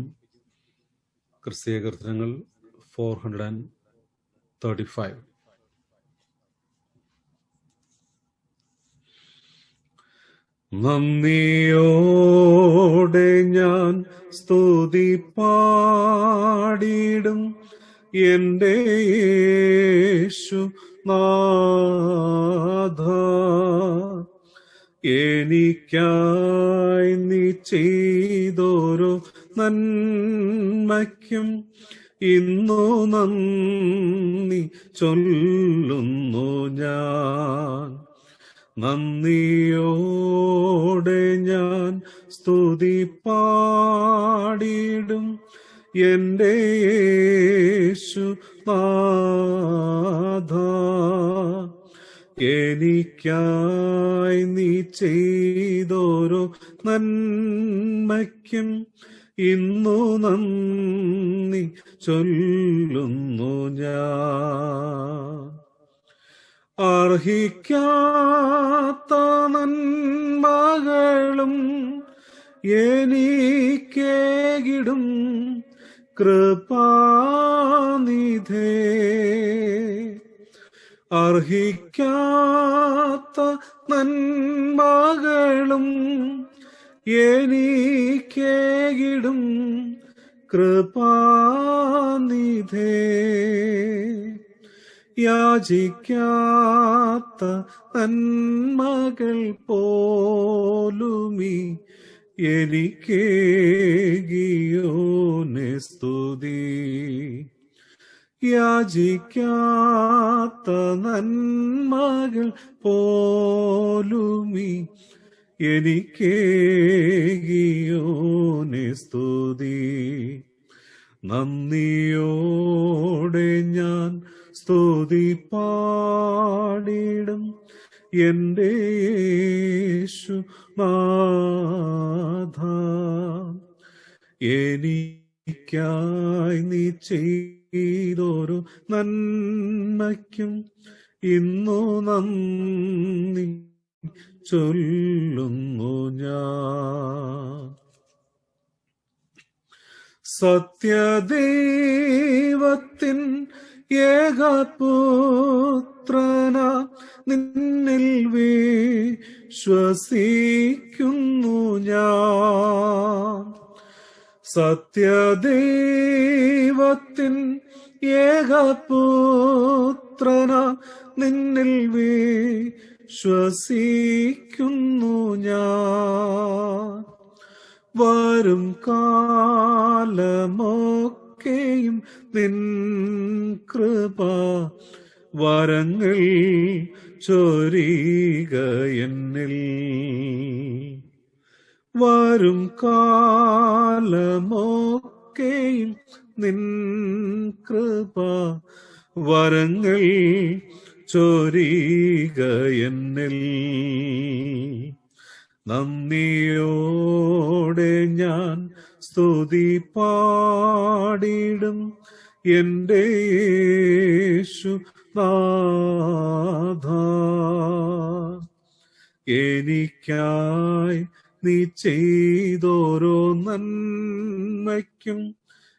ക്രിസ്തീയ കീർത്തനങ്ങൾ 435. നന്ദിയോടെ ഞാൻ സ്തുതി പാടിടും എന്റെ യേശു നാഥ, എനിക്കായി നീ ചെയ്തോരോ നന്മയ്ക്കും ഇന്നു നന്ദി ചൊല്ലുന്നു ഞാൻ. നന്ദിയോടെ ഞാൻ സ്തുതി പാടിടും എന്റെ യേശു നാഥ, എനിക്കായി നീ ചെയ്തോരോ നന്മയ്ക്കും ഇന്നു നന്ദി ചൊല്ലുന്നു ഞാൻ. അർഹിക്കാത്ത നന്മകളും എനിക്കേകിടും കൃപാനിധേ, അർഹിക്കാത്ത നന്മകളും എനിക്കേകിടും കൃപാനിധേ, യാചിക്കാത്ത നന്മകൾ പോലുമീ എനിക്കേകിയോനെ സ്തുതി. യാചിക്കാത്ത നന്മകൾ പോലുമീ എനിക്കേകിയോനെ സ്തുതി. നന്ദിയോടെ ഞാൻ സ്തുതി പാടിടും എന്റെ യേശു നാഥ, എനിക്കായി നീ ചെയ്തോരോ നന്മയ്ക്കും ഇന്നു നന്ദി ചൊല്ലുന്നു ഞാൻ. സത്യദൈവത്തിൻ ഏകപുത്രന നിന്നിൽ വിശ്വസിക്കുന്നു ഞാൻ. സത്യദൈവത്തിൻ ഏകപുത്രന നിന്നിൽ വിശ്വസിക്കുന്നു ഞാൻ. വരും കാലമൊക്കെയും നിൻ കൃപ വരങ്ങൾ ചൊരിക എന്നിൽ. വരും കാലമൊക്കെയും നിൻ കൃപ വരങ്ങൾ ചൊരിക എന്നിൽ. നന്ദിയോടെ ഞാൻ ഞാൻ സ്തുതി പാടിടും എന്റെ യേശു നാഥ. എനിക്കായി നീ ചെയ്തോരോ നന്മയ്ക്കും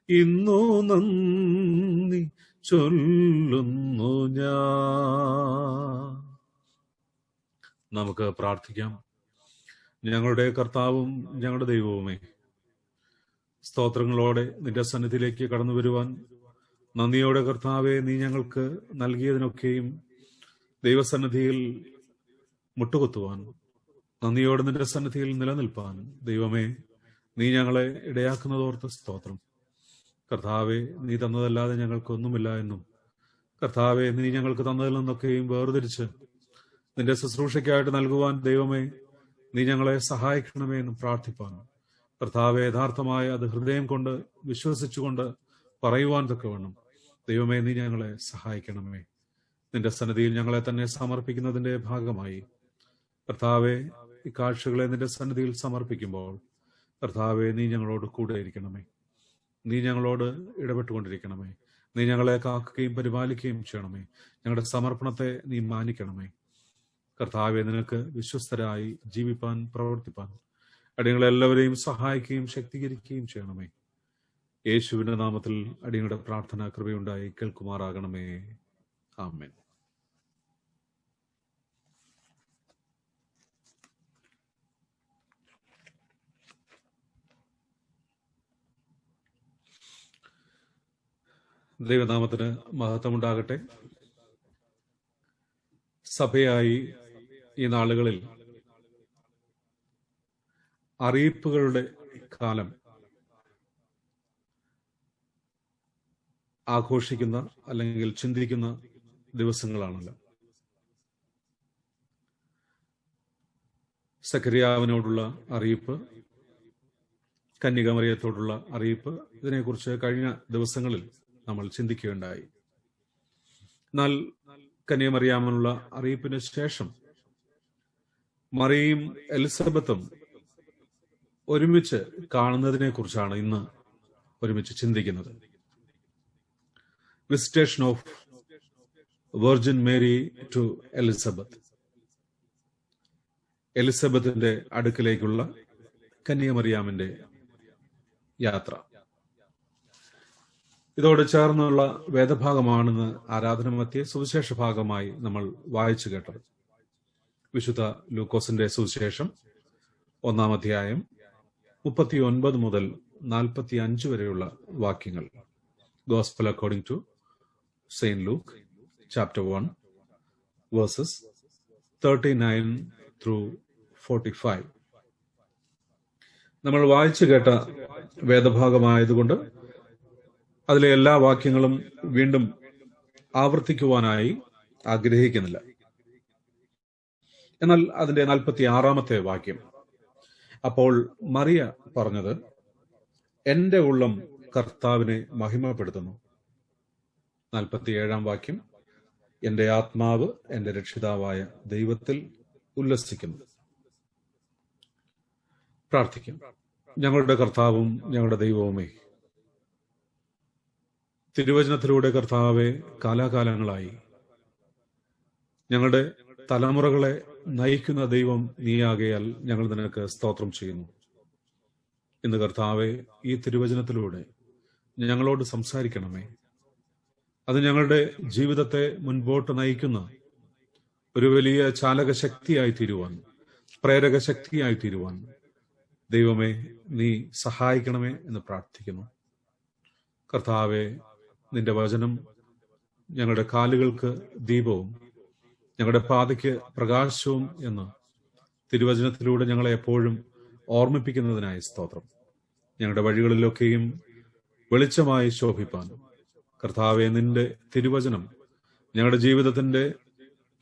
ഇന്നു നന്ദി ചൊല്ലുന്നു ഞാൻ. നമുക്ക് പ്രാർത്ഥിക്കാം. ഞങ്ങളുടെ കർത്താവും ഞങ്ങളുടെ ദൈവവുമേ, സ്തോത്രങ്ങളോടെ നിന്റെ സന്നിധിയിലേക്ക് കടന്നു വരുവാൻ നന്ദിയോടെ കർത്താവെ, നീ ഞങ്ങൾക്ക് നൽകിയതിനൊക്കെയും ദൈവസന്നിധിയിൽ മുട്ടുകുത്തുവാൻ, നന്ദിയോടെ നിന്റെ സന്നിധിയിൽ നിലനിൽപ്പാൻ ദൈവമേ നീ ഞങ്ങളെ ഇടയാക്കുന്നതോർത്ത് സ്തോത്രം. കർത്താവെ, നീ തന്നതല്ലാതെ ഞങ്ങൾക്കൊന്നുമില്ല എന്നും കർത്താവെ, നീ ഞങ്ങൾക്ക് തന്നതിൽ നിന്നൊക്കെയും വേർതിരിച്ച് നിന്റെ ശുശ്രൂഷയ്ക്കായിട്ട് നൽകുവാൻ ദൈവമേ നീ ഞങ്ങളെ സഹായിക്കണമേ എന്നും പ്രാർത്ഥിപ്പാൻ കർത്താവെ, യഥാർത്ഥമായ അത് ഹൃദയം കൊണ്ട് വിശ്വസിച്ചുകൊണ്ട് പറയുവാൻ തക്കവണ്ണം ദൈവമേ നീ ഞങ്ങളെ സഹായിക്കണമേ. നിന്റെ സന്നിധിയിൽ ഞങ്ങളെ തന്നെ സമർപ്പിക്കുന്നതിന്റെ ഭാഗമായി കർത്താവെ, ഈ കാഴ്ചകളെ നിന്റെ സന്നിധിയിൽ സമർപ്പിക്കുമ്പോൾ കർത്താവെ നീ ഞങ്ങളോട് കൂടെ ഇരിക്കണമേ. നീ ഞങ്ങളോട് ഇടപെട്ടുകൊണ്ടിരിക്കണമേ. നീ ഞങ്ങളെ കാക്കുകയും പരിപാലിക്കുകയും ചെയ്യണമേ. ഞങ്ങളുടെ സമർപ്പണത്തെ നീ മാനിക്കണമേ. കർത്താവെ, നിനക്ക് വിശ്വസ്തരായി ജീവിപ്പാൻ, പ്രവർത്തിപ്പാൻ അടിയങ്ങളെല്ലാവരെയും സഹായിക്കുകയും ശക്തീകരിക്കുകയും ചെയ്യണമേ. യേശുവിന്റെ നാമത്തിൽ അടിയങ്ങളുടെ പ്രാർത്ഥന കൃപയുണ്ടായി കേൾക്കുമാറാകണമേ. ആമേൻ. ദൈവനാമത്തിന് മഹത്വമുണ്ടാകട്ടെ. സഭയായി ഈ നാളുകളിൽ അറിയിപ്പുകളുടെ കാലം ആഘോഷിക്കുന്ന അല്ലെങ്കിൽ ചിന്തിക്കുന്ന ദിവസങ്ങളാണല്ലോ. സക്കറിയാവിനോടുള്ള അറിയിപ്പ്, കന്യകമറിയത്തോടുള്ള അറിയിപ്പ്, ഇതിനെക്കുറിച്ച് കഴിഞ്ഞ ദിവസങ്ങളിൽ നമ്മൾ ചിന്തിക്കുകയുണ്ടായി. എന്നാൽ കന്യകമറിയാമിനുള്ള അറിയിപ്പിന് ശേഷം മറിയയും എലിസബത്തും ഒരുമിച്ച് കാണുന്നതിനെ കുറിച്ചാണ് ഇന്ന് ഒരുമിച്ച് ചിന്തിക്കുന്നത്. Visitation of virgin Mary to Elizabeth, എലിസബത്തിന്റെ അടുക്കിലേക്കുള്ള കന്യകമറിയാമിന്റെ യാത്ര. ഇതോട് ചേർന്നുള്ള വേദഭാഗമാണെന്ന് ആരാധന മധ്യേ സുവിശേഷ ഭാഗമായി നമ്മൾ വായിച്ചു കേട്ടത്. വിശുദ്ധ ലൂക്കോസിന്റെ സുവിശേഷം 1-ാം അധ്യായം 39 മുതൽ 45 വരെയുള്ള വാക്യങ്ങൾ. Gospel according to Saint Luke, chapter 1, verses 39 through 45. നമ്മൾ വായിച്ചു കേട്ട വേദഭാഗമായതുകൊണ്ട് അതിലെ എല്ലാ വാക്യങ്ങളും വീണ്ടും ആവർത്തിക്കുവാനായി ആഗ്രഹിക്കുന്നില്ല. എന്നാൽ അതിന്റെ 46-ാമത്തെ വാക്യം, അപ്പോൾ മറിയ പറഞ്ഞത്, എന്റെ ഉള്ളം കർത്താവിനെ മഹിമപ്പെടുത്തുന്നു. 47-ാം വാക്യം, എന്റെ ആത്മാവ് എന്റെ രക്ഷിതാവായ ദൈവത്തിൽ ഉല്ലസിക്കുന്നു. പ്രാർത്ഥിക്കും. ഞങ്ങളുടെ കർത്താവും ഞങ്ങളുടെ ദൈവവുമേ, തിരുവചനത്തിലൂടെ കർത്താവെ കാലാകാലങ്ങളായി ഞങ്ങളുടെ തലമുറകളെ നയിക്കുന്ന ദൈവം നീയാകയാൽ ഞങ്ങൾ നിനക്ക് സ്തോത്രം ചെയ്യുന്നു. ഇന്ന് കർത്താവെ, ഈ തിരുവചനത്തിലൂടെ ഞങ്ങളോട് സംസാരിക്കണമേ. അത് ഞങ്ങളുടെ ജീവിതത്തെ മുൻപോട്ട് നയിക്കുന്ന ഒരു വലിയ ചാലക ശക്തിയായി തീരുവാൻ, പ്രേരക ശക്തിയായി തീരുവാൻ ദൈവമേ നീ സഹായിക്കണമേ എന്ന് പ്രാർത്ഥിക്കുന്നു. കർത്താവെ, നിന്റെ വചനം ഞങ്ങളുടെ കാലുകൾക്ക് ദീപവും ഞങ്ങളുടെ പാതയ്ക്ക് പ്രകാശവും എന്ന് തിരുവചനത്തിലൂടെ ഞങ്ങളെ എപ്പോഴും ഓർമ്മിപ്പിക്കുന്നതിനായി സ്തോത്രം. ഞങ്ങളുടെ വഴികളിലൊക്കെയും വെളിച്ചമായി ശോഭിപ്പാൻ കർത്താവെ, നിന്റെ തിരുവചനം ഞങ്ങളുടെ ജീവിതത്തിന്റെ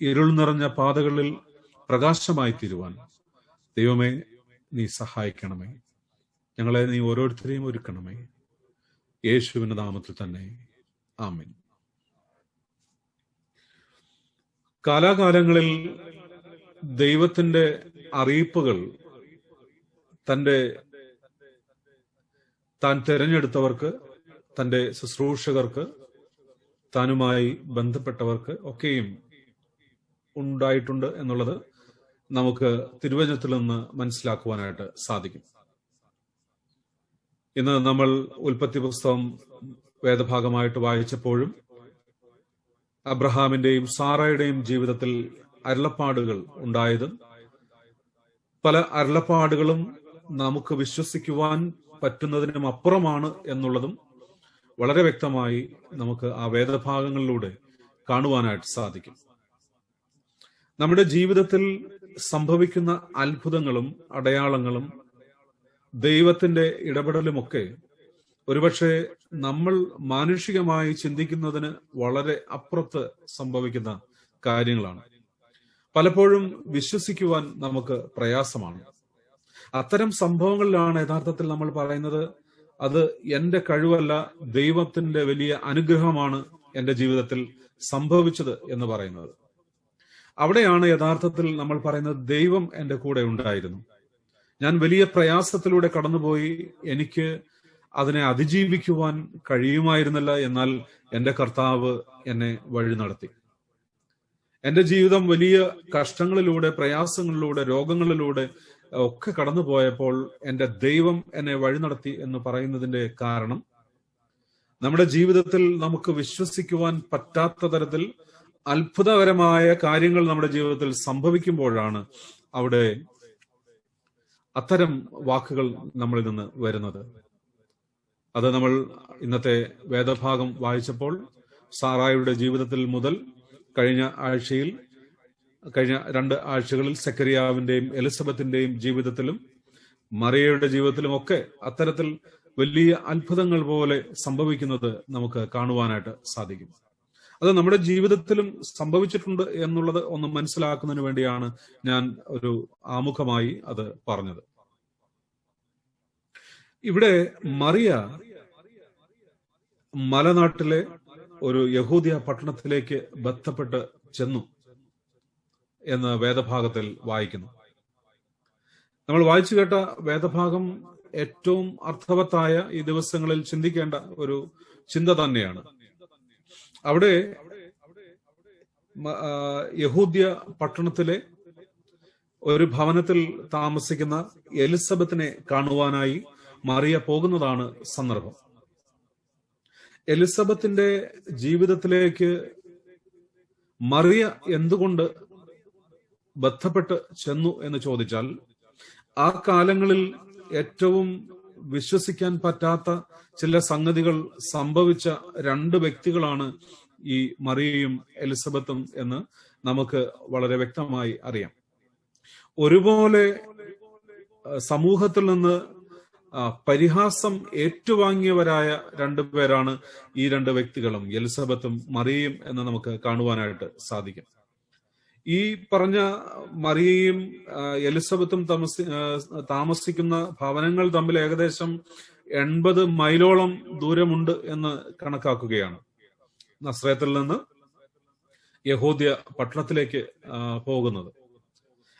ഇരുൾ നിറഞ്ഞ പാതകളിൽ പ്രകാശമായി തീരുവാൻ ദൈവമേ നീ സഹായിക്കണമേ. ഞങ്ങളെ നീ ഓരോരുത്തരെയും ഒരുക്കണമേ. യേശുവിന്റെ നാമത്തിൽ തന്നെ ആമേൻ. കാലാകാലങ്ങളിൽ ദൈവത്തിന്റെ അറിയിപ്പുകൾ തന്റെ താൻ തിരഞ്ഞെടുത്തവർക്ക്, തന്റെ ശുശ്രൂഷകർക്ക്, താനുമായി ബന്ധപ്പെട്ടവർക്ക് ഒക്കെയും ഉണ്ടായിട്ടുണ്ട് എന്നുള്ളത് നമുക്ക് തിരുവചനത്തിൽ നിന്ന് മനസ്സിലാക്കുവാനായിട്ട് സാധിക്കും. ഇന്ന് നമ്മൾ ഉൽപ്പത്തി പുസ്തകം വേദഭാഗമായിട്ട് വായിച്ചപ്പോഴും അബ്രഹാമിന്റെയും സാറയുടെയും ജീവിതത്തിൽ അരുളപ്പാടുകൾ ഉണ്ടായതും പല അരുളപ്പാടുകളും നമുക്ക് വിശ്വസിക്കുവാൻ പറ്റുന്നതിനും അപ്പുറമാണ് എന്നുള്ളതും വളരെ വ്യക്തമായി നമുക്ക് ആ വേദഭാഗങ്ങളിലൂടെ കാണുവാനായിട്ട് സാധിക്കും. നമ്മുടെ ജീവിതത്തിൽ സംഭവിക്കുന്ന അത്ഭുതങ്ങളും അടയാളങ്ങളും ദൈവത്തിന്റെ ഇടപെടലുമൊക്കെ ഒരുപക്ഷെ നമ്മൾ മാനുഷികമായി ചിന്തിക്കുന്നതിന് വളരെ അപ്പുറത്ത് സംഭവിക്കുന്ന കാര്യങ്ങളാണ്. പലപ്പോഴും വിശ്വസിക്കുവാൻ നമുക്ക് പ്രയാസമാണ്. അത്തരം സംഭവങ്ങളിലാണ് യഥാർത്ഥത്തിൽ നമ്മൾ പറയുന്നത്, അത് എന്റെ കഴിവല്ല, ദൈവത്തിന്റെ വലിയ അനുഗ്രഹമാണ് എന്റെ ജീവിതത്തിൽ സംഭവിച്ചത് എന്ന് പറയുന്നത്. അവിടെയാണ് യഥാർത്ഥത്തിൽ നമ്മൾ പറയുന്നത്, ദൈവം എന്റെ കൂടെ ഉണ്ടായിരുന്നു. ഞാൻ വലിയ പ്രയാസത്തിലൂടെ കടന്നുപോയി, എനിക്ക് അതിനെ അതിജീവിക്കുവാൻ കഴിയുമായിരുന്നില്ല, എന്നാൽ എന്റെ കർത്താവ് എന്നെ വഴി നടത്തി. എന്റെ ജീവിതം വലിയ കഷ്ടങ്ങളിലൂടെ, പ്രയാസങ്ങളിലൂടെ, രോഗങ്ങളിലൂടെ ഒക്കെ കടന്നുപോയപ്പോൾ എന്റെ ദൈവം എന്നെ വഴി നടത്തി എന്ന് പറയുന്നതിന്റെ കാരണം, നമ്മുടെ ജീവിതത്തിൽ നമുക്ക് വിശ്വസിക്കുവാൻ പറ്റാത്ത തരത്തിൽ അത്ഭുതകരമായ കാര്യങ്ങൾ നമ്മുടെ ജീവിതത്തിൽ സംഭവിക്കുമ്പോഴാണ് അവിടെ അത്തരം വാക്കുകൾ നമ്മളിൽ നിന്ന് വരുന്നത്. അത് നമ്മൾ ഇന്നത്തെ വേദഭാഗം വായിച്ചപ്പോൾ സാറായുടെ ജീവിതത്തിൽ മുതൽ കഴിഞ്ഞ 2 ആഴ്ചകളിൽ സെക്കരിയാവിന്റെയും എലിസബത്തിന്റെയും ജീവിതത്തിലും മറിയയുടെ ജീവിതത്തിലും ഒക്കെ അത്തരത്തിൽ വലിയ അത്ഭുതങ്ങൾ പോലെ സംഭവിക്കുന്നത് നമുക്ക് കാണുവാനായിട്ട് സാധിക്കും. അത് നമ്മുടെ ജീവിതത്തിലും സംഭവിച്ചിട്ടുണ്ട് എന്നുള്ളത് ഒന്ന് മനസ്സിലാക്കുന്നതിന് വേണ്ടിയാണ് ഞാൻ ഒരു ആമുഖമായി അത് പറഞ്ഞത്. ഇവിടെ മറിയ മലനാട്ടിലെ ഒരു യഹൂദിയ പട്ടണത്തിലേക്ക് ബന്ധപ്പെട്ട് ചെന്നു എന്ന് വേദഭാഗത്തിൽ വായിക്കുന്നു. നമ്മൾ വായിച്ചു കേട്ട വേദഭാഗം ഏറ്റവും അർത്ഥവത്തായ ഈ ദിവസങ്ങളിൽ ചിന്തിക്കേണ്ട ഒരു ചിന്ത തന്നെയാണ്. അവിടെ യഹൂദ്യ പട്ടണത്തിലെ ഒരു ഭവനത്തിൽ താമസിക്കുന്ന എലിസബത്തിനെ കാണുവാനായി മറിയ പോകുന്നതാണ് സന്ദർഭം. എലിസബത്തിന്റെ ജീവിതത്തിലേക്ക് മറിയ എന്തുകൊണ്ട് ബന്ധപ്പെട്ട് ചെന്നു എന്ന് ചോദിച്ചാൽ, ആ കാലങ്ങളിൽ ഏറ്റവും വിശ്വസിക്കാൻ പറ്റാത്ത ചില സംഗതികൾ സംഭവിച്ച 2 വ്യക്തികളാണ് ഈ മറിയയും എലിസബത്തും എന്ന് നമുക്ക് വളരെ വ്യക്തമായി അറിയാം. ഒരുപോലെ സമൂഹത്തിൽ നിന്ന് പരിഹാസം ഏറ്റുവാങ്ങിയവരായ 2 പേരാണ് ഈ 2 വ്യക്തികളും, എലിസബത്തും മറിയയും എന്ന് നമുക്ക് കാണുവാനായിട്ട് സാധിക്കും. ഈ പറഞ്ഞ മറിയയും എലിസബത്തും താമസിക്കുന്ന ഭവനങ്ങൾ തമ്മിൽ ഏകദേശം 80 മൈലോളം ദൂരമുണ്ട് എന്ന് കണക്കാക്കുകയാണ്. നസ്രേത്തിൽ നിന്ന് യഹൂദ്യ പട്ടണത്തിലേക്ക് പോകുന്നത്.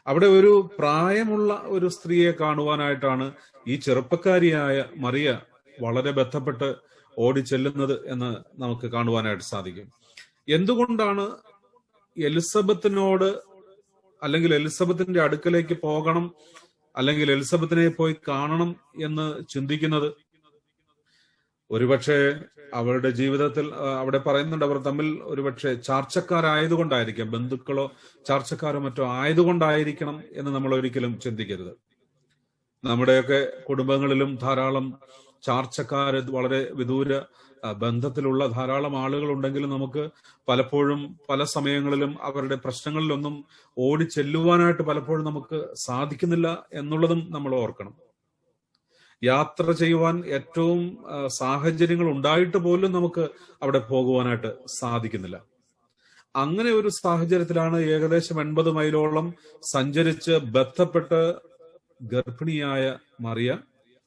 അവിടെ ഒരു പ്രായമുള്ള ഒരു സ്ത്രീയെ കാണുവാനായിട്ടാണ് ഈ ചെറുപ്പക്കാരിയായ മറിയ വളരെ ബന്ധപ്പെട്ട് ഓടിച്ചെല്ലുന്നത് എന്ന് നമുക്ക് കാണുവാനായിട്ട് സാധിക്കും. എന്തുകൊണ്ടാണ് എലിസബത്തിനോട് അല്ലെങ്കിൽ എലിസബത്തിന്റെ അടുക്കലേക്ക് പോകണം, അല്ലെങ്കിൽ എലിസബത്തിനെ പോയി കാണണം എന്ന് ചിന്തിക്കുന്നത്? ഒരുപക്ഷെ അവരുടെ ജീവിതത്തിൽ അവിടെ പറയുന്നുണ്ട്, അവർ തമ്മിൽ ഒരുപക്ഷെ ചാർച്ചക്കാരായതുകൊണ്ടായിരിക്കാം, ബന്ധുക്കളോ ചാർച്ചക്കാരോ മറ്റോ ആയതുകൊണ്ടായിരിക്കണം എന്ന് നമ്മൾ ഒരിക്കലും ചിന്തിക്കരുത്. നമ്മുടെയൊക്കെ കുടുംബങ്ങളിലും ധാരാളം ചാർച്ചക്കാര്, വളരെ വിദൂര ബന്ധത്തിലുള്ള ധാരാളം ആളുകൾ ഉണ്ടെങ്കിലും നമുക്ക് പലപ്പോഴും പല സമയങ്ങളിലും അവരുടെ പ്രശ്നങ്ങളിലൊന്നും ഓടിച്ചെല്ലുവാനായിട്ട് പലപ്പോഴും നമുക്ക് സാധിക്കുന്നില്ല എന്നുള്ളതും നമ്മൾ ഓർക്കണം. യാത്ര ചെയ്യുവാൻ ഏറ്റവും സാഹചര്യങ്ങൾ ഉണ്ടായിട്ട് പോലും നമുക്ക് അവിടെ പോകുവാനായിട്ട് സാധിക്കുന്നില്ല. അങ്ങനെ ഒരു സാഹചര്യത്തിലാണ് ഏകദേശം 80 മൈലോളം സഞ്ചരിച്ച് ബന്ധപ്പെട്ട് ഗർഭിണിയായ മറിയ,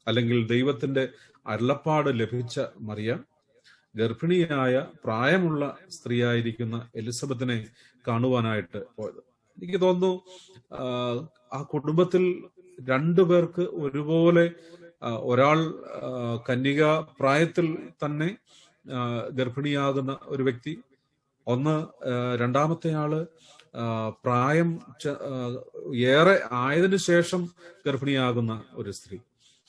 അല്ലെങ്കിൽ ദൈവത്തിന്റെ അരുളപ്പാട് ലഭിച്ച മറിയ, ഗർഭിണിയായ പ്രായമുള്ള സ്ത്രീയായിരിക്കുന്ന എലിസബത്തിനെ കാണുവാനായിട്ട് പോയത്. എനിക്ക് തോന്നുന്നു ആ കുടുംബത്തിൽ 2 പേർക്ക് ഒരുപോലെ ഒരാൾ കന്യക പ്രായത്തിൽ തന്നെ ഗർഭിണിയാകുന്ന ഒരു വ്യക്തി, രണ്ടാമത്തെ ആള് പ്രായം ഏറെ ആയതിനു ശേഷം ഗർഭിണിയാകുന്ന ഒരു സ്ത്രീ.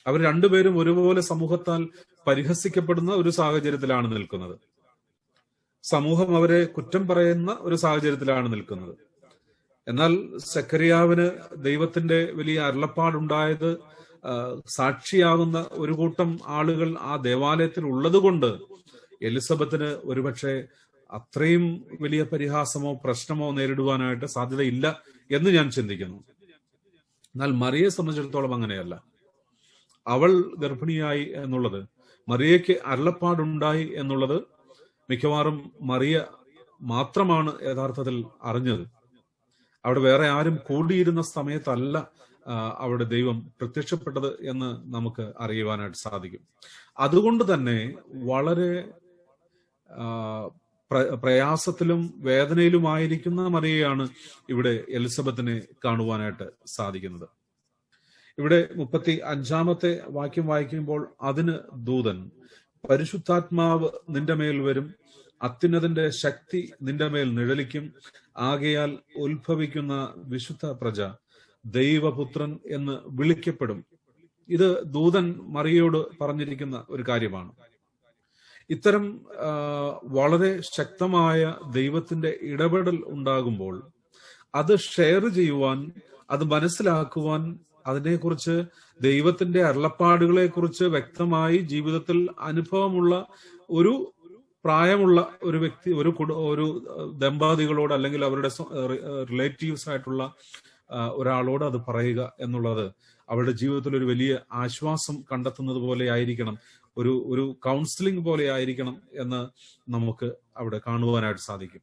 അവർ രണ്ടുപേരും ഒരുപോലെ സമൂഹത്താൽ പരിഹസിക്കപ്പെടുന്ന ഒരു സാഹചര്യത്തിലാണ് നിൽക്കുന്നത്. സമൂഹം അവരെ കുറ്റം പറയുന്ന ഒരു സാഹചര്യത്തിലാണ് നിൽക്കുന്നത്. എന്നാൽ സെഖര്യാവിന് ദൈവത്തിന്റെ വലിയ അരുളപ്പാടുണ്ടായത് സാക്ഷിയാകുന്ന ഒരു കൂട്ടം ആളുകൾ ആ ദേവാലയത്തിൽ ഉള്ളത് കൊണ്ട് എലിസബത്തിന് ഒരുപക്ഷെ അത്രയും വലിയ പരിഹാസമോ പ്രശ്നമോ നേരിടുവാനായിട്ട് സാധ്യതയില്ല എന്ന് ഞാൻ ചിന്തിക്കുന്നു. എന്നാൽ മറിയയെ സംബന്ധിച്ചിടത്തോളം അങ്ങനെയല്ല. അവൾ ഗർഭിണിയായി എന്നുള്ളത്, മറിയയ്ക്ക് അരുളപ്പാടുണ്ടായി എന്നുള്ളത് മിക്കവാറും മറിയ മാത്രമാണ് യഥാർത്ഥത്തിൽ അറിഞ്ഞത്. അവിടെ വേറെ ആരും കൂടിയിരുന്ന സമയത്തല്ല അവിടെ ദൈവം പ്രത്യക്ഷപ്പെട്ടത് എന്ന് നമുക്ക് അറിയുവാനായിട്ട് സാധിക്കും. അതുകൊണ്ട് തന്നെ വളരെ പ്രയാസത്തിലും വേദനയിലുമായിരിക്കുന്ന മറിയയാണ് ഇവിടെ എലിസബത്തിനെ കാണുവാനായിട്ട് സാധിക്കുന്നത്. ഇവിടെ 35 വാക്യം വായിക്കുമ്പോൾ, അതിന് ദൂതൻ, പരിശുദ്ധാത്മാവ് നിന്റെ മേൽ വരും, അത്യുന്നതന്റെ ശക്തി നിന്റെ മേൽ നിഴലിക്കും, ആകയാൽ ഉത്ഭവിക്കുന്ന വിശുദ്ധ പ്രജ ദൈവപുത്രൻ എന്ന് വിളിക്കപ്പെടും. ഇത് ദൂതൻ മറിയയോട് പറഞ്ഞിരിക്കുന്ന ഒരു കാര്യമാണ്. ഇത്തരം വളരെ ശക്തമായ ദൈവത്തിന്റെ ഇടപെടൽ ഉണ്ടാകുമ്പോൾ അത് ഷെയർ ചെയ്യുവാൻ, അത് മനസ്സിലാക്കുവാൻ, അതിനെക്കുറിച്ച് ദൈവത്തിന്റെ അരുളപ്പാടുകളെ കുറിച്ച് വ്യക്തമായി ജീവിതത്തിൽ അനുഭവമുള്ള ഒരു പ്രായമുള്ള ഒരു വ്യക്തി, ഒരു ദമ്പതികളോട് അല്ലെങ്കിൽ അവരുടെ റിലേറ്റീവ്സ് ആയിട്ടുള്ള ഒരാളോട് അത് പറയുക എന്നുള്ളത് അവരുടെ ജീവിതത്തിൽ ഒരു വലിയ ആശ്വാസം കണ്ടെത്തുന്നത് പോലെ ആയിരിക്കണം, ഒരു കൗൺസിലിംഗ് പോലെ ആയിരിക്കണം എന്ന് നമുക്ക് അവിടെ കാണുവാനായിട്ട് സാധിക്കും.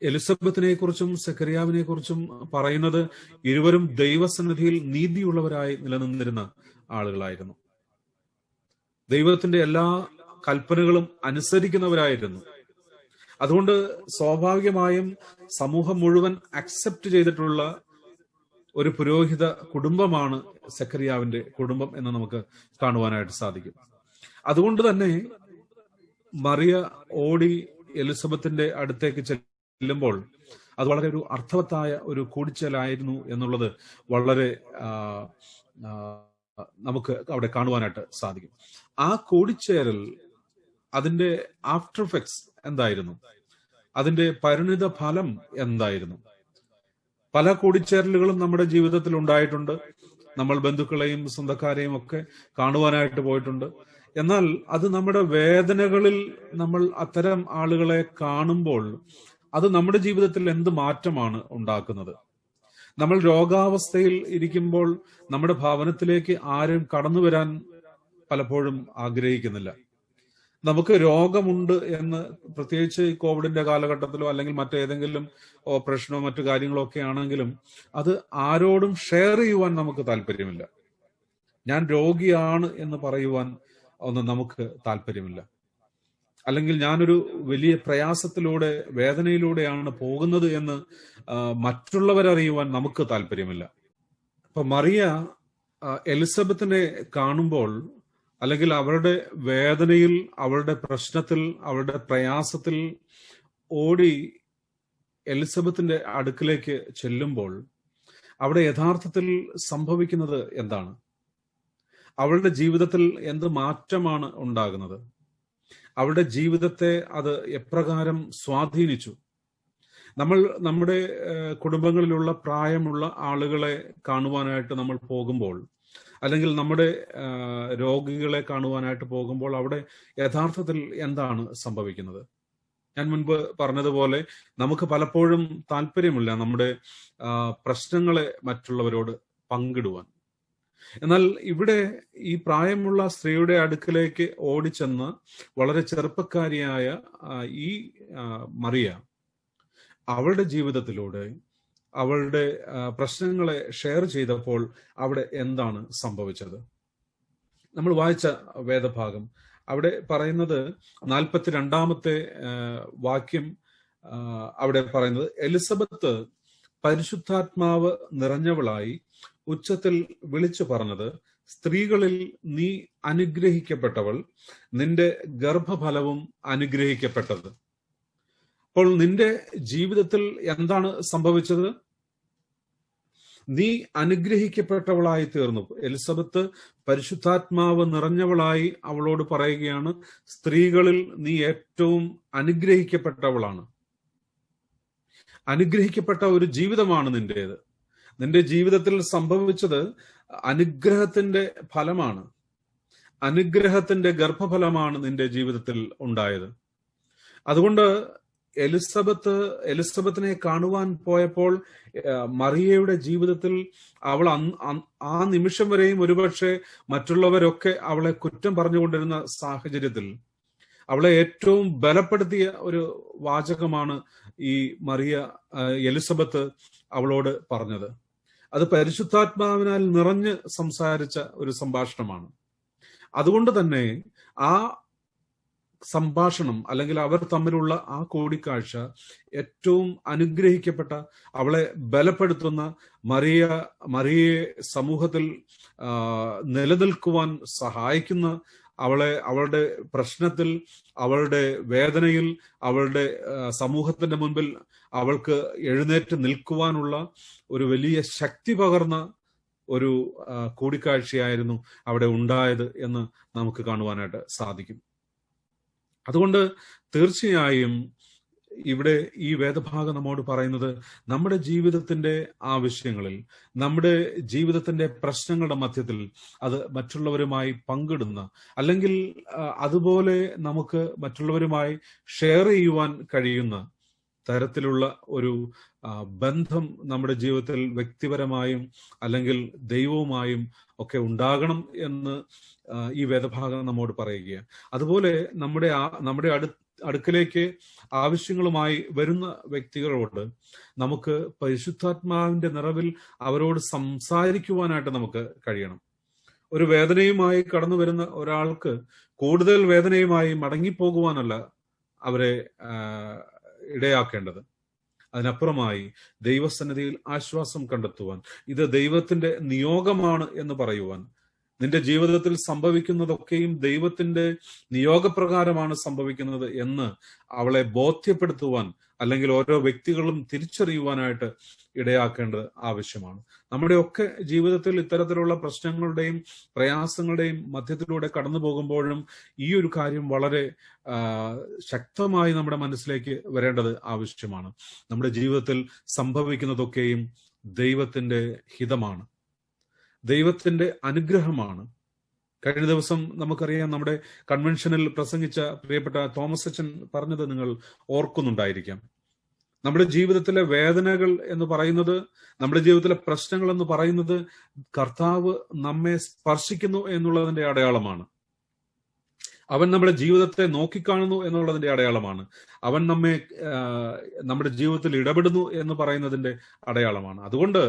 എലിസബത്തിനെ കുറിച്ചും സെഖര്യാവിനെ കുറിച്ചും പറയുന്നത് ഇരുവരും ദൈവസന്നിധിയിൽ നീതിയുള്ളവരായി നിലനിന്നിരുന്ന ആളുകളായിരുന്നു. ദൈവത്തിന്റെ എല്ലാ കൽപ്പനകളും അനുസരിക്കുന്നവരായിരുന്നു. അതുകൊണ്ട് സ്വാഭാവികമായും സമൂഹം മുഴുവൻ അക്സെപ്റ്റ് ചെയ്തിട്ടുള്ള ഒരു പുരോഹിത കുടുംബമാണ് സെഖര്യാവിന്റെ കുടുംബം എന്ന് നമുക്ക് കാണുവാനായിട്ട് സാധിക്കും. അതുകൊണ്ട് തന്നെ മറിയ ഓടി എലിസബത്തിന്റെ അടുത്തേക്ക് ചെല്ലുമ്പോൾ അത് വളരെ ഒരു അർത്ഥവത്തായ ഒരു കൂടിച്ചേലായിരുന്നു എന്നുള്ളത് വളരെ നമുക്ക് അവിടെ കാണുവാനായിട്ട് സാധിക്കും. ആ കൂടിച്ചേരൽ, അതിന്റെ ആഫ്റ്റർ എഫക്ട്സ് എന്തായിരുന്നു, അതിന്റെ പരിണിത ഫലം എന്തായിരുന്നു? പല കൂടിച്ചേരലുകളും നമ്മുടെ ജീവിതത്തിൽ ഉണ്ടായിട്ടുണ്ട്. നമ്മൾ ബന്ധുക്കളെയും സ്വന്തക്കാരെയും ഒക്കെ കാണുവാനായിട്ട് പോയിട്ടുണ്ട്. എന്നാൽ അത് നമ്മുടെ വേദനകളിൽ നമ്മൾ അത്തരം ആളുകളെ കാണുമ്പോൾ അത് നമ്മുടെ ജീവിതത്തിൽ എന്ത് മാറ്റമാണ് ഉണ്ടാക്കുന്നത്? നമ്മൾ രോഗാവസ്ഥയിൽ ഇരിക്കുമ്പോൾ നമ്മുടെ ഭവനത്തിലേക്ക് ആരും കടന്നു വരാൻ പലപ്പോഴും ആഗ്രഹിക്കുന്നില്ല. നമുക്ക് രോഗമുണ്ട് എന്ന്, പ്രത്യേകിച്ച് ഈ കോവിഡിന്റെ കാലഘട്ടത്തിലോ അല്ലെങ്കിൽ മറ്റേതെങ്കിലും ഓപ്പറേഷനോ മറ്റു കാര്യങ്ങളോ ഒക്കെ ആണെങ്കിലും അത് ആരോടും ഷെയർ ചെയ്യുവാൻ നമുക്ക് താല്പര്യമില്ല. ഞാൻ രോഗിയാണ് എന്ന് പറയുവാൻ ഒന്നും നമുക്ക് താല്പര്യമില്ല. അല്ലെങ്കിൽ ഞാനൊരു വലിയ പ്രയാസത്തിലൂടെ, വേദനയിലൂടെയാണ് പോകുന്നത് എന്ന് മറ്റുള്ളവരറിയുവാൻ നമുക്ക് താല്പര്യമില്ല. അപ്പൊ മറിയ എലിസബത്തിനെ കാണുമ്പോൾ, അല്ലെങ്കിൽ അവരുടെ വേദനയിൽ, അവരുടെ പ്രശ്നത്തിൽ, അവരുടെ പ്രയാസത്തിൽ ഓടി എലിസബത്തിന്റെ അടുക്കിലേക്ക് ചെല്ലുമ്പോൾ അവിടെ യഥാർത്ഥത്തിൽ സംഭവിക്കുന്നത് എന്താണ്? അവളുടെ ജീവിതത്തിൽ എന്ത് മാറ്റമാണ് ഉണ്ടാകുന്നത്? അവളുടെ ജീവിതത്തെ അത് എപ്രകാരം സ്വാധീനിച്ചു? നമ്മൾ നമ്മുടെ കുടുംബങ്ങളിലുള്ള പ്രായമുള്ള ആളുകളെ കാണുവാനായിട്ട് നമ്മൾ പോകുമ്പോൾ, അല്ലെങ്കിൽ നമ്മുടെ രോഗികളെ കാണുവാനായിട്ട് പോകുമ്പോൾ അവിടെ യഥാർത്ഥത്തിൽ എന്താണ് സംഭവിക്കുന്നത്? ഞാൻ മുൻപ് പറഞ്ഞതുപോലെ നമുക്ക് പലപ്പോഴും താല്പര്യമില്ല നമ്മുടെ പ്രശ്നങ്ങളെ മറ്റുള്ളവരോട് പങ്കിടുവാൻ. എന്നാൽ ഇവിടെ ഈ പ്രായമുള്ള സ്ത്രീയുടെ അടുക്കിലേക്ക് ഓടിച്ചെന്ന് വളരെ ചെറുപ്പക്കാരിയായ ഈ മറിയ അവളുടെ ജീവിതത്തിലൂടെ അവളുടെ പ്രശ്നങ്ങളെ ഷെയർ ചെയ്തപ്പോൾ അവിടെ എന്താണ് സംഭവിച്ചത്? നമ്മൾ വായിച്ച വേദഭാഗം അവിടെ പറയുന്നത് 42 വാക്യം അവിടെ പറയുന്നത്, എലിസബത്ത് പരിശുദ്ധാത്മാവ് നിറഞ്ഞവളായി ഉച്ചത്തിൽ വിളിച്ചു പറഞ്ഞത്, സ്ത്രീകളിൽ നീ അനുഗ്രഹിക്കപ്പെട്ടവൾ, നിന്റെ ഗർഭഫലവും അനുഗ്രഹിക്കപ്പെട്ടത്. അപ്പോൾ നിന്റെ ജീവിതത്തിൽ എന്താണ് സംഭവിച്ചത്? നീ അനുഗ്രഹിക്കപ്പെട്ടവളായി തീർന്നു. എലിസബത്ത് പരിശുദ്ധാത്മാവ് നിറഞ്ഞവളായി അവളോട് പറയുകയാണ്, സ്ത്രീകളിൽ നീ ഏറ്റവും അനുഗ്രഹിക്കപ്പെട്ടവളാണ്. അനുഗ്രഹിക്കപ്പെട്ട ഒരു ജീവിതമാണ് നിന്റേത്. നിന്റെ ജീവിതത്തിൽ സംഭവിച്ചത് അനുഗ്രഹത്തിന്റെ ഫലമാണ്. അനുഗ്രഹത്തിന്റെ ഗർഭഫലമാണ് നിന്റെ ജീവിതത്തിൽ ഉണ്ടായത്. അതുകൊണ്ട് എലിസബത്തിനെ കാണുവാൻ പോയപ്പോൾ മറിയയുടെ ജീവിതത്തിൽ അവൾ ആ നിമിഷം വരെയും ഒരുപക്ഷെ മറ്റുള്ളവരൊക്കെ അവളെ കുറ്റം പറഞ്ഞുകൊണ്ടിരുന്ന സാഹചര്യത്തിൽ അവളെ ഏറ്റവും ബലപ്പെടുത്തിയ ഒരു വാചകമാണ് ഈ എലിസബത്ത് അവളോട് പറഞ്ഞത്. അത് പരിശുദ്ധാത്മാവിനാൽ നിറഞ്ഞ് സംസാരിച്ച ഒരു സംഭാഷണമാണ്. അതുകൊണ്ട് തന്നെ ആ സംഭാഷണം അല്ലെങ്കിൽ അവർ തമ്മിലുള്ള ആ കൂടിക്കാഴ്ച ഏറ്റവും അനുഗ്രഹിക്കപ്പെട്ട, അവളെ ബലപ്പെടുത്തുന്ന, മറിയയെ സമൂഹത്തിൽ നിലനിൽക്കുവാൻ സഹായിക്കുന്ന, അവളുടെ പ്രശ്നത്തിൽ, അവളുടെ വേദനയിൽ, അവളുടെ സമൂഹത്തിന്റെ മുൻപിൽ അവൾക്ക് എഴുന്നേറ്റ് നിൽക്കുവാനുള്ള ഒരു വലിയ ശക്തി പകർന്ന ഒരു കൂടിക്കാഴ്ചയായിരുന്നു അവിടെ ഉണ്ടായത് എന്ന് നമുക്ക് കാണുവാനായിട്ട് സാധിക്കും. അതുകൊണ്ട് തീർച്ചയായും ഇവിടെ ഈ വേദഭാഗം നമ്മോട് പറയുന്നത് നമ്മുടെ ജീവിതത്തിന്റെ ആവശ്യങ്ങളിൽ, നമ്മുടെ ജീവിതത്തിന്റെ പ്രശ്നങ്ങളുടെ മധ്യത്തിൽ അത് മറ്റുള്ളവരുമായി പങ്കിടുന്ന, അല്ലെങ്കിൽ അതുപോലെ നമുക്ക് മറ്റുള്ളവരുമായി ഷെയർ ചെയ്യുവാൻ കഴിയുന്ന തരത്തിലുള്ള ഒരു ബന്ധം നമ്മുടെ ജീവിതത്തിൽ വ്യക്തിപരമായും അല്ലെങ്കിൽ ദൈവവുമായും ഒക്കെ ഉണ്ടാകണം എന്ന് ഈ വേദഭാഗം നമ്മോട് പറയുകയാണ്. അതുപോലെ നമ്മുടെ അടുക്കലേക്ക് ആവശ്യങ്ങളുമായി വരുന്ന വ്യക്തികളോട് നമുക്ക് പരിശുദ്ധാത്മാവിന്റെ നിറവിൽ അവരോട് സംസാരിക്കുവാനായിട്ട് നമുക്ക് കഴിയണം. ഒരു വേദനയുമായി കടന്നു വരുന്ന ഒരാൾക്ക് കൂടുതൽ വേദനയുമായി മടങ്ങിപ്പോകുവാനല്ല അവരെ ഇടയാക്കേണ്ടത്. അതിനപ്പുറമായി ദൈവസന്നിധിയിൽ ആശ്വാസം കണ്ടെത്തുവാൻ, ഇത് ദൈവത്തിന്റെ നിയോഗമാണ് എന്ന് പറയുവാൻ, നിന്റെ ജീവിതത്തിൽ സംഭവിക്കുന്നതൊക്കെയും ദൈവത്തിന്റെ നിയോഗപ്രകാരമാണ് സംഭവിക്കുന്നത് എന്ന് അവളെ ബോധ്യപ്പെടുത്തുവാൻ, അല്ലെങ്കിൽ ഓരോ വ്യക്തികളും തിരിച്ചറിയുവാനായിട്ട് ഇടയാക്കേണ്ടത് ആവശ്യമാണ്. നമ്മുടെയൊക്കെ ജീവിതത്തിൽ ഇത്തരത്തിലുള്ള പ്രശ്നങ്ങളുടെയും പ്രയാസങ്ങളുടെയും മധ്യത്തിലൂടെ കടന്നു പോകുമ്പോഴും ഈ ഒരു കാര്യം വളരെ ശക്തമായി നമ്മുടെ മനസ്സിലേക്ക് വരേണ്ടത് ആവശ്യമാണ്. നമ്മുടെ ജീവിതത്തിൽ സംഭവിക്കുന്നതൊക്കെയും ദൈവത്തിന്റെ ഹിതമാണ്, ദൈവത്തിന്റെ അനുഗ്രഹമാണ്. കഴിഞ്ഞ ദിവസം നമുക്കറിയാം, നമ്മുടെ കൺവെൻഷനിൽ പ്രസംഗിച്ച പ്രിയപ്പെട്ട തോമസ് അച്ഛൻ പറഞ്ഞത് നിങ്ങൾ ഓർക്കുന്നുണ്ടായിരിക്കാം. നമ്മുടെ ജീവിതത്തിലെ വേദനകൾ എന്ന് പറയുന്നത്, നമ്മുടെ ജീവിതത്തിലെ പ്രശ്നങ്ങൾ എന്ന് പറയുന്നത് കർത്താവ് നമ്മെ സ്പർശിക്കുന്നു എന്നുള്ളതിന്റെ അടയാളമാണ്. അവൻ നമ്മുടെ ജീവിതത്തെ നോക്കിക്കാണുന്നു എന്നുള്ളതിന്റെ അടയാളമാണ്. അവൻ നമ്മുടെ ജീവിതത്തിൽ ഇടപെടുന്നു എന്ന് പറയുന്നതിന്റെ അടയാളമാണ്. അതുകൊണ്ട്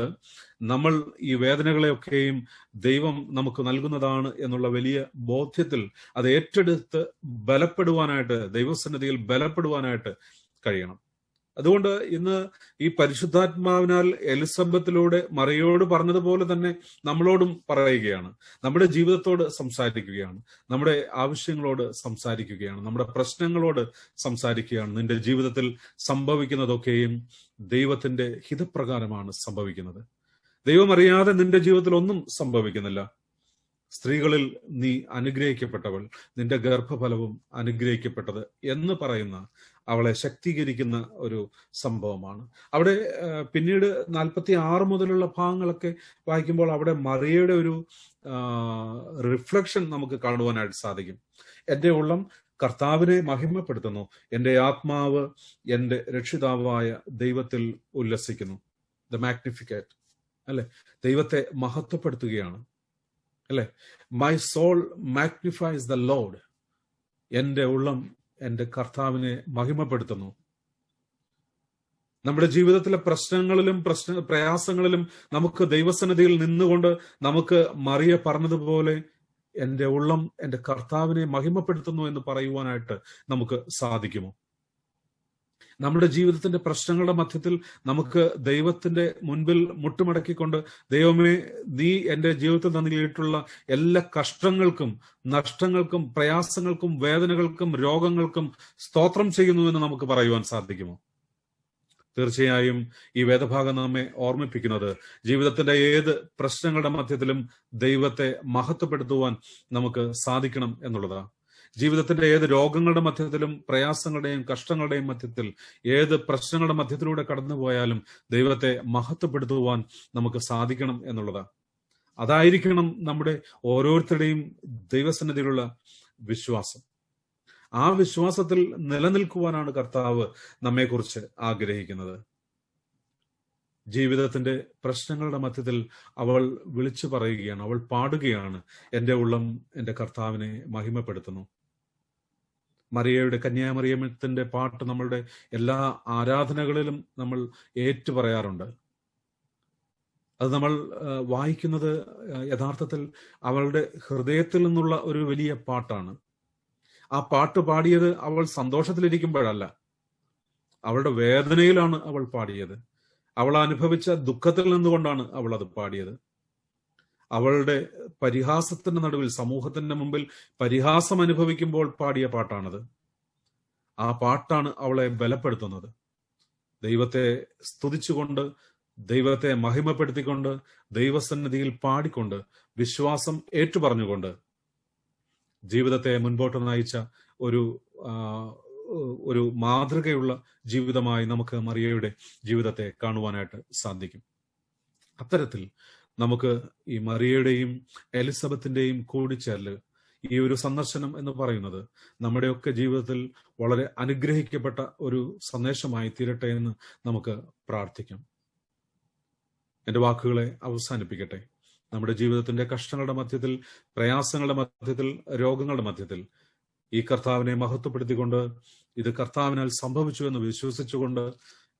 നമ്മൾ ഈ വേദനകളെയൊക്കെയും ദൈവം നമുക്ക് നൽകുന്നതാണ് എന്നുള്ള വലിയ ബോധ്യത്തിൽ അത് ഏറ്റെടുത്ത് ബലപ്പെടുവാനായിട്ട്, ദൈവസന്നിധിയിൽ ബലപ്പെടുവാനായിട്ട് കഴിയണം. അതുകൊണ്ട് ഇന്ന് ഈ പരിശുദ്ധാത്മാവിനാൽ എലിസബത്തിലൂടെ മറിയോട് പറഞ്ഞതുപോലെ തന്നെ നമ്മളോടും പറയുകയാണ്. നമ്മുടെ ജീവിതത്തോട് സംസാരിക്കുകയാണ്, നമ്മുടെ ആവശ്യങ്ങളോട് സംസാരിക്കുകയാണ്, നമ്മുടെ പ്രശ്നങ്ങളോട് സംസാരിക്കുകയാണ്. നിന്റെ ജീവിതത്തിൽ സംഭവിക്കുന്നതൊക്കെയും ദൈവത്തിന്റെ ഹിതപ്രകാരമാണ് സംഭവിക്കുന്നത്. ദൈവം അറിയാതെ നിന്റെ ജീവിതത്തിൽ ഒന്നും സംഭവിക്കുന്നില്ല. സ്ത്രീകളിൽ നീ അനുഗ്രഹിക്കപ്പെട്ടവൾ, നിന്റെ ഗർഭഫലവും അനുഗ്രഹിക്കപ്പെട്ടത് എന്ന് പറയുന്ന, അവളെ ശക്തീകരിക്കുന്ന ഒരു സംഭവമാണ്. അവിടെ പിന്നീട് 46 മുതലുള്ള ഭാഗങ്ങളൊക്കെ വായിക്കുമ്പോൾ അവിടെ മറിയയുടെ ഒരു റിഫ്ലക്ഷൻ നമുക്ക് കാണുവാനായിട്ട് സാധിക്കും. എന്റെ ഉള്ളം കർത്താവിനെ മഹിമപ്പെടുത്തുന്നു, എന്റെ ആത്മാവ് എന്റെ രക്ഷിതാവായ ദൈവത്തിൽ ഉല്ലസിക്കുന്നു. ദ മാഗ്നിഫിക്കറ്റ് അല്ലെ, ദൈവത്തെ മഹത്വപ്പെടുത്തുകയാണ് അല്ലെ. My soul magnifies the lord, എന്റെ ഉള്ളം എന്റെ കർത്താവിനെ മഹിമപ്പെടുത്തുന്നു. നമ്മുടെ ജീവിതത്തിലെ പ്രശ്നങ്ങളിലും പ്രയാസങ്ങളിലും നമുക്ക് ദൈവസന്നിധിയിൽ നിന്നുകൊണ്ട് നമുക്ക് മറിയ പറഞ്ഞതുപോലെ എന്റെ ഉള്ളം എന്റെ കർത്താവിനെ മഹിമപ്പെടുത്തുന്നു എന്ന് പറയുവാനായിട്ട് നമുക്ക് സാധിക്കുമോ? നമ്മുടെ ജീവിതത്തിന്റെ പ്രശ്നങ്ങളുടെ മധ്യത്തിൽ നമുക്ക് ദൈവത്തിന്റെ മുൻപിൽ മുട്ടുമടക്കിക്കൊണ്ട്, ദൈവമേ, നീ എന്റെ ജീവിതത്തിൽ നൽകിയിട്ടുള്ള എല്ലാ കഷ്ടങ്ങൾക്കും, നഷ്ടങ്ങൾക്കും, പ്രയാസങ്ങൾക്കും, വേദനകൾക്കും, രോഗങ്ങൾക്കും സ്തോത്രം ചെയ്യുന്നുവെന്ന് നമുക്ക് പറയുവാൻ സാധിക്കുമോ? തീർച്ചയായും ഈ വേദഭാഗം നമ്മെ ഓർമ്മിപ്പിക്കുന്നത് ജീവിതത്തിന്റെ ഏത് പ്രശ്നങ്ങളുടെ മധ്യത്തിലും ദൈവത്തെ മഹത്വപ്പെടുത്തുവാൻ നമുക്ക് സാധിക്കണം എന്നുള്ളതാണ്. ജീവിതത്തിന്റെ ഏത് രോഗങ്ങളുടെ മധ്യത്തിലും, പ്രയാസങ്ങളുടെയും കഷ്ടങ്ങളുടെയും മധ്യത്തിൽ, ഏത് പ്രശ്നങ്ങളുടെ മധ്യത്തിലൂടെ കടന്നുപോയാലും ദൈവത്തെ മഹത്വപ്പെടുത്തുവാൻ നമുക്ക് സാധിക്കണം എന്നുള്ളതാണ്. അതായിരിക്കണം നമ്മുടെ ഓരോരുത്തരുടെയും ദൈവസന്നിധിയിലുള്ള വിശ്വാസം. ആ വിശ്വാസത്തിൽ നിലനിൽക്കുവാനാണ് കർത്താവ് നമ്മെക്കുറിച്ച് ആഗ്രഹിക്കുന്നത്. ജീവിതത്തിന്റെ പ്രശ്നങ്ങളുടെ മധ്യത്തിൽ അവൾ വിളിച്ചു പറയുകയാണ്, അവൾ പാടുകയാണ്, എന്റെ ഉള്ളം എന്റെ കർത്താവിനെ മഹിമപ്പെടുത്തുന്നു. മറിയയുടെ, കന്യാമറിയത്തിന്റെ പാട്ട് നമ്മളുടെ എല്ലാ ആരാധനകളിലും നമ്മൾ ഏറ്റുപറയാറുണ്ട്. അത് നമ്മൾ വായിക്കുന്നത് യഥാർത്ഥത്തിൽ അവളുടെ ഹൃദയത്തിൽ നിന്നുള്ള ഒരു വലിയ പാട്ടാണ്. ആ പാട്ട് പാടിയത് അവൾ സന്തോഷത്തിലിരിക്കുമ്പോഴല്ല, അവളുടെ വേദനയിലാണ് അവൾ പാടിയത്. അവൾ അനുഭവിച്ച ദുഃഖത്തിൽ നിന്നുകൊണ്ടാണ് അവൾ അത് പാടിയത്. അവളുടെ പരിഹാസത്തിന്റെ നടുവിൽ, സമൂഹത്തിന്റെ മുമ്പിൽ പരിഹാസം അനുഭവിക്കുമ്പോൾ പാടിയ പാട്ടാണത്. ആ പാട്ടാണ് അവളെ ബലപ്പെടുത്തുന്നത്. ദൈവത്തെ സ്തുതിച്ചുകൊണ്ട്, ദൈവത്തെ മഹിമപ്പെടുത്തിക്കൊണ്ട്, ദൈവസന്നിധിയിൽ പാടിക്കൊണ്ട്, വിശ്വാസം ഏറ്റുപറഞ്ഞുകൊണ്ട് ജീവിതത്തെ മുൻപോട്ട് നയിച്ച ഒരു മാതൃകയുള്ള ജീവിതമായി നമുക്ക് മറിയയുടെ ജീവിതത്തെ കാണുവാനായിട്ട് സാധിക്കും. അത്തരത്തിൽ നമുക്ക് ഈ മറിയയുടെയും എലിസബത്തിന്റെയും കൂടിച്ചേരല്, ഈ ഒരു സന്ദർശനം എന്ന് പറയുന്നത് നമ്മുടെയൊക്കെ ജീവിതത്തിൽ വളരെ അനുഗ്രഹിക്കപ്പെട്ട ഒരു സന്ദേശമായി തീരട്ടെ എന്ന് നമുക്ക് പ്രാർത്ഥിക്കാം. എന്റെ വാക്കുകളെ അവസാനിപ്പിക്കട്ടെ. നമ്മുടെ ജീവിതത്തിന്റെ കഷ്ടങ്ങളുടെ മധ്യത്തിൽ, പ്രയാസങ്ങളുടെ മധ്യത്തിൽ, രോഗങ്ങളുടെ മധ്യത്തിൽ ഈ കർത്താവിനെ മഹത്വപ്പെടുത്തിക്കൊണ്ട്, ഇത് കർത്താവിനാൽ സംഭവിച്ചു എന്ന് വിശ്വസിച്ചുകൊണ്ട്,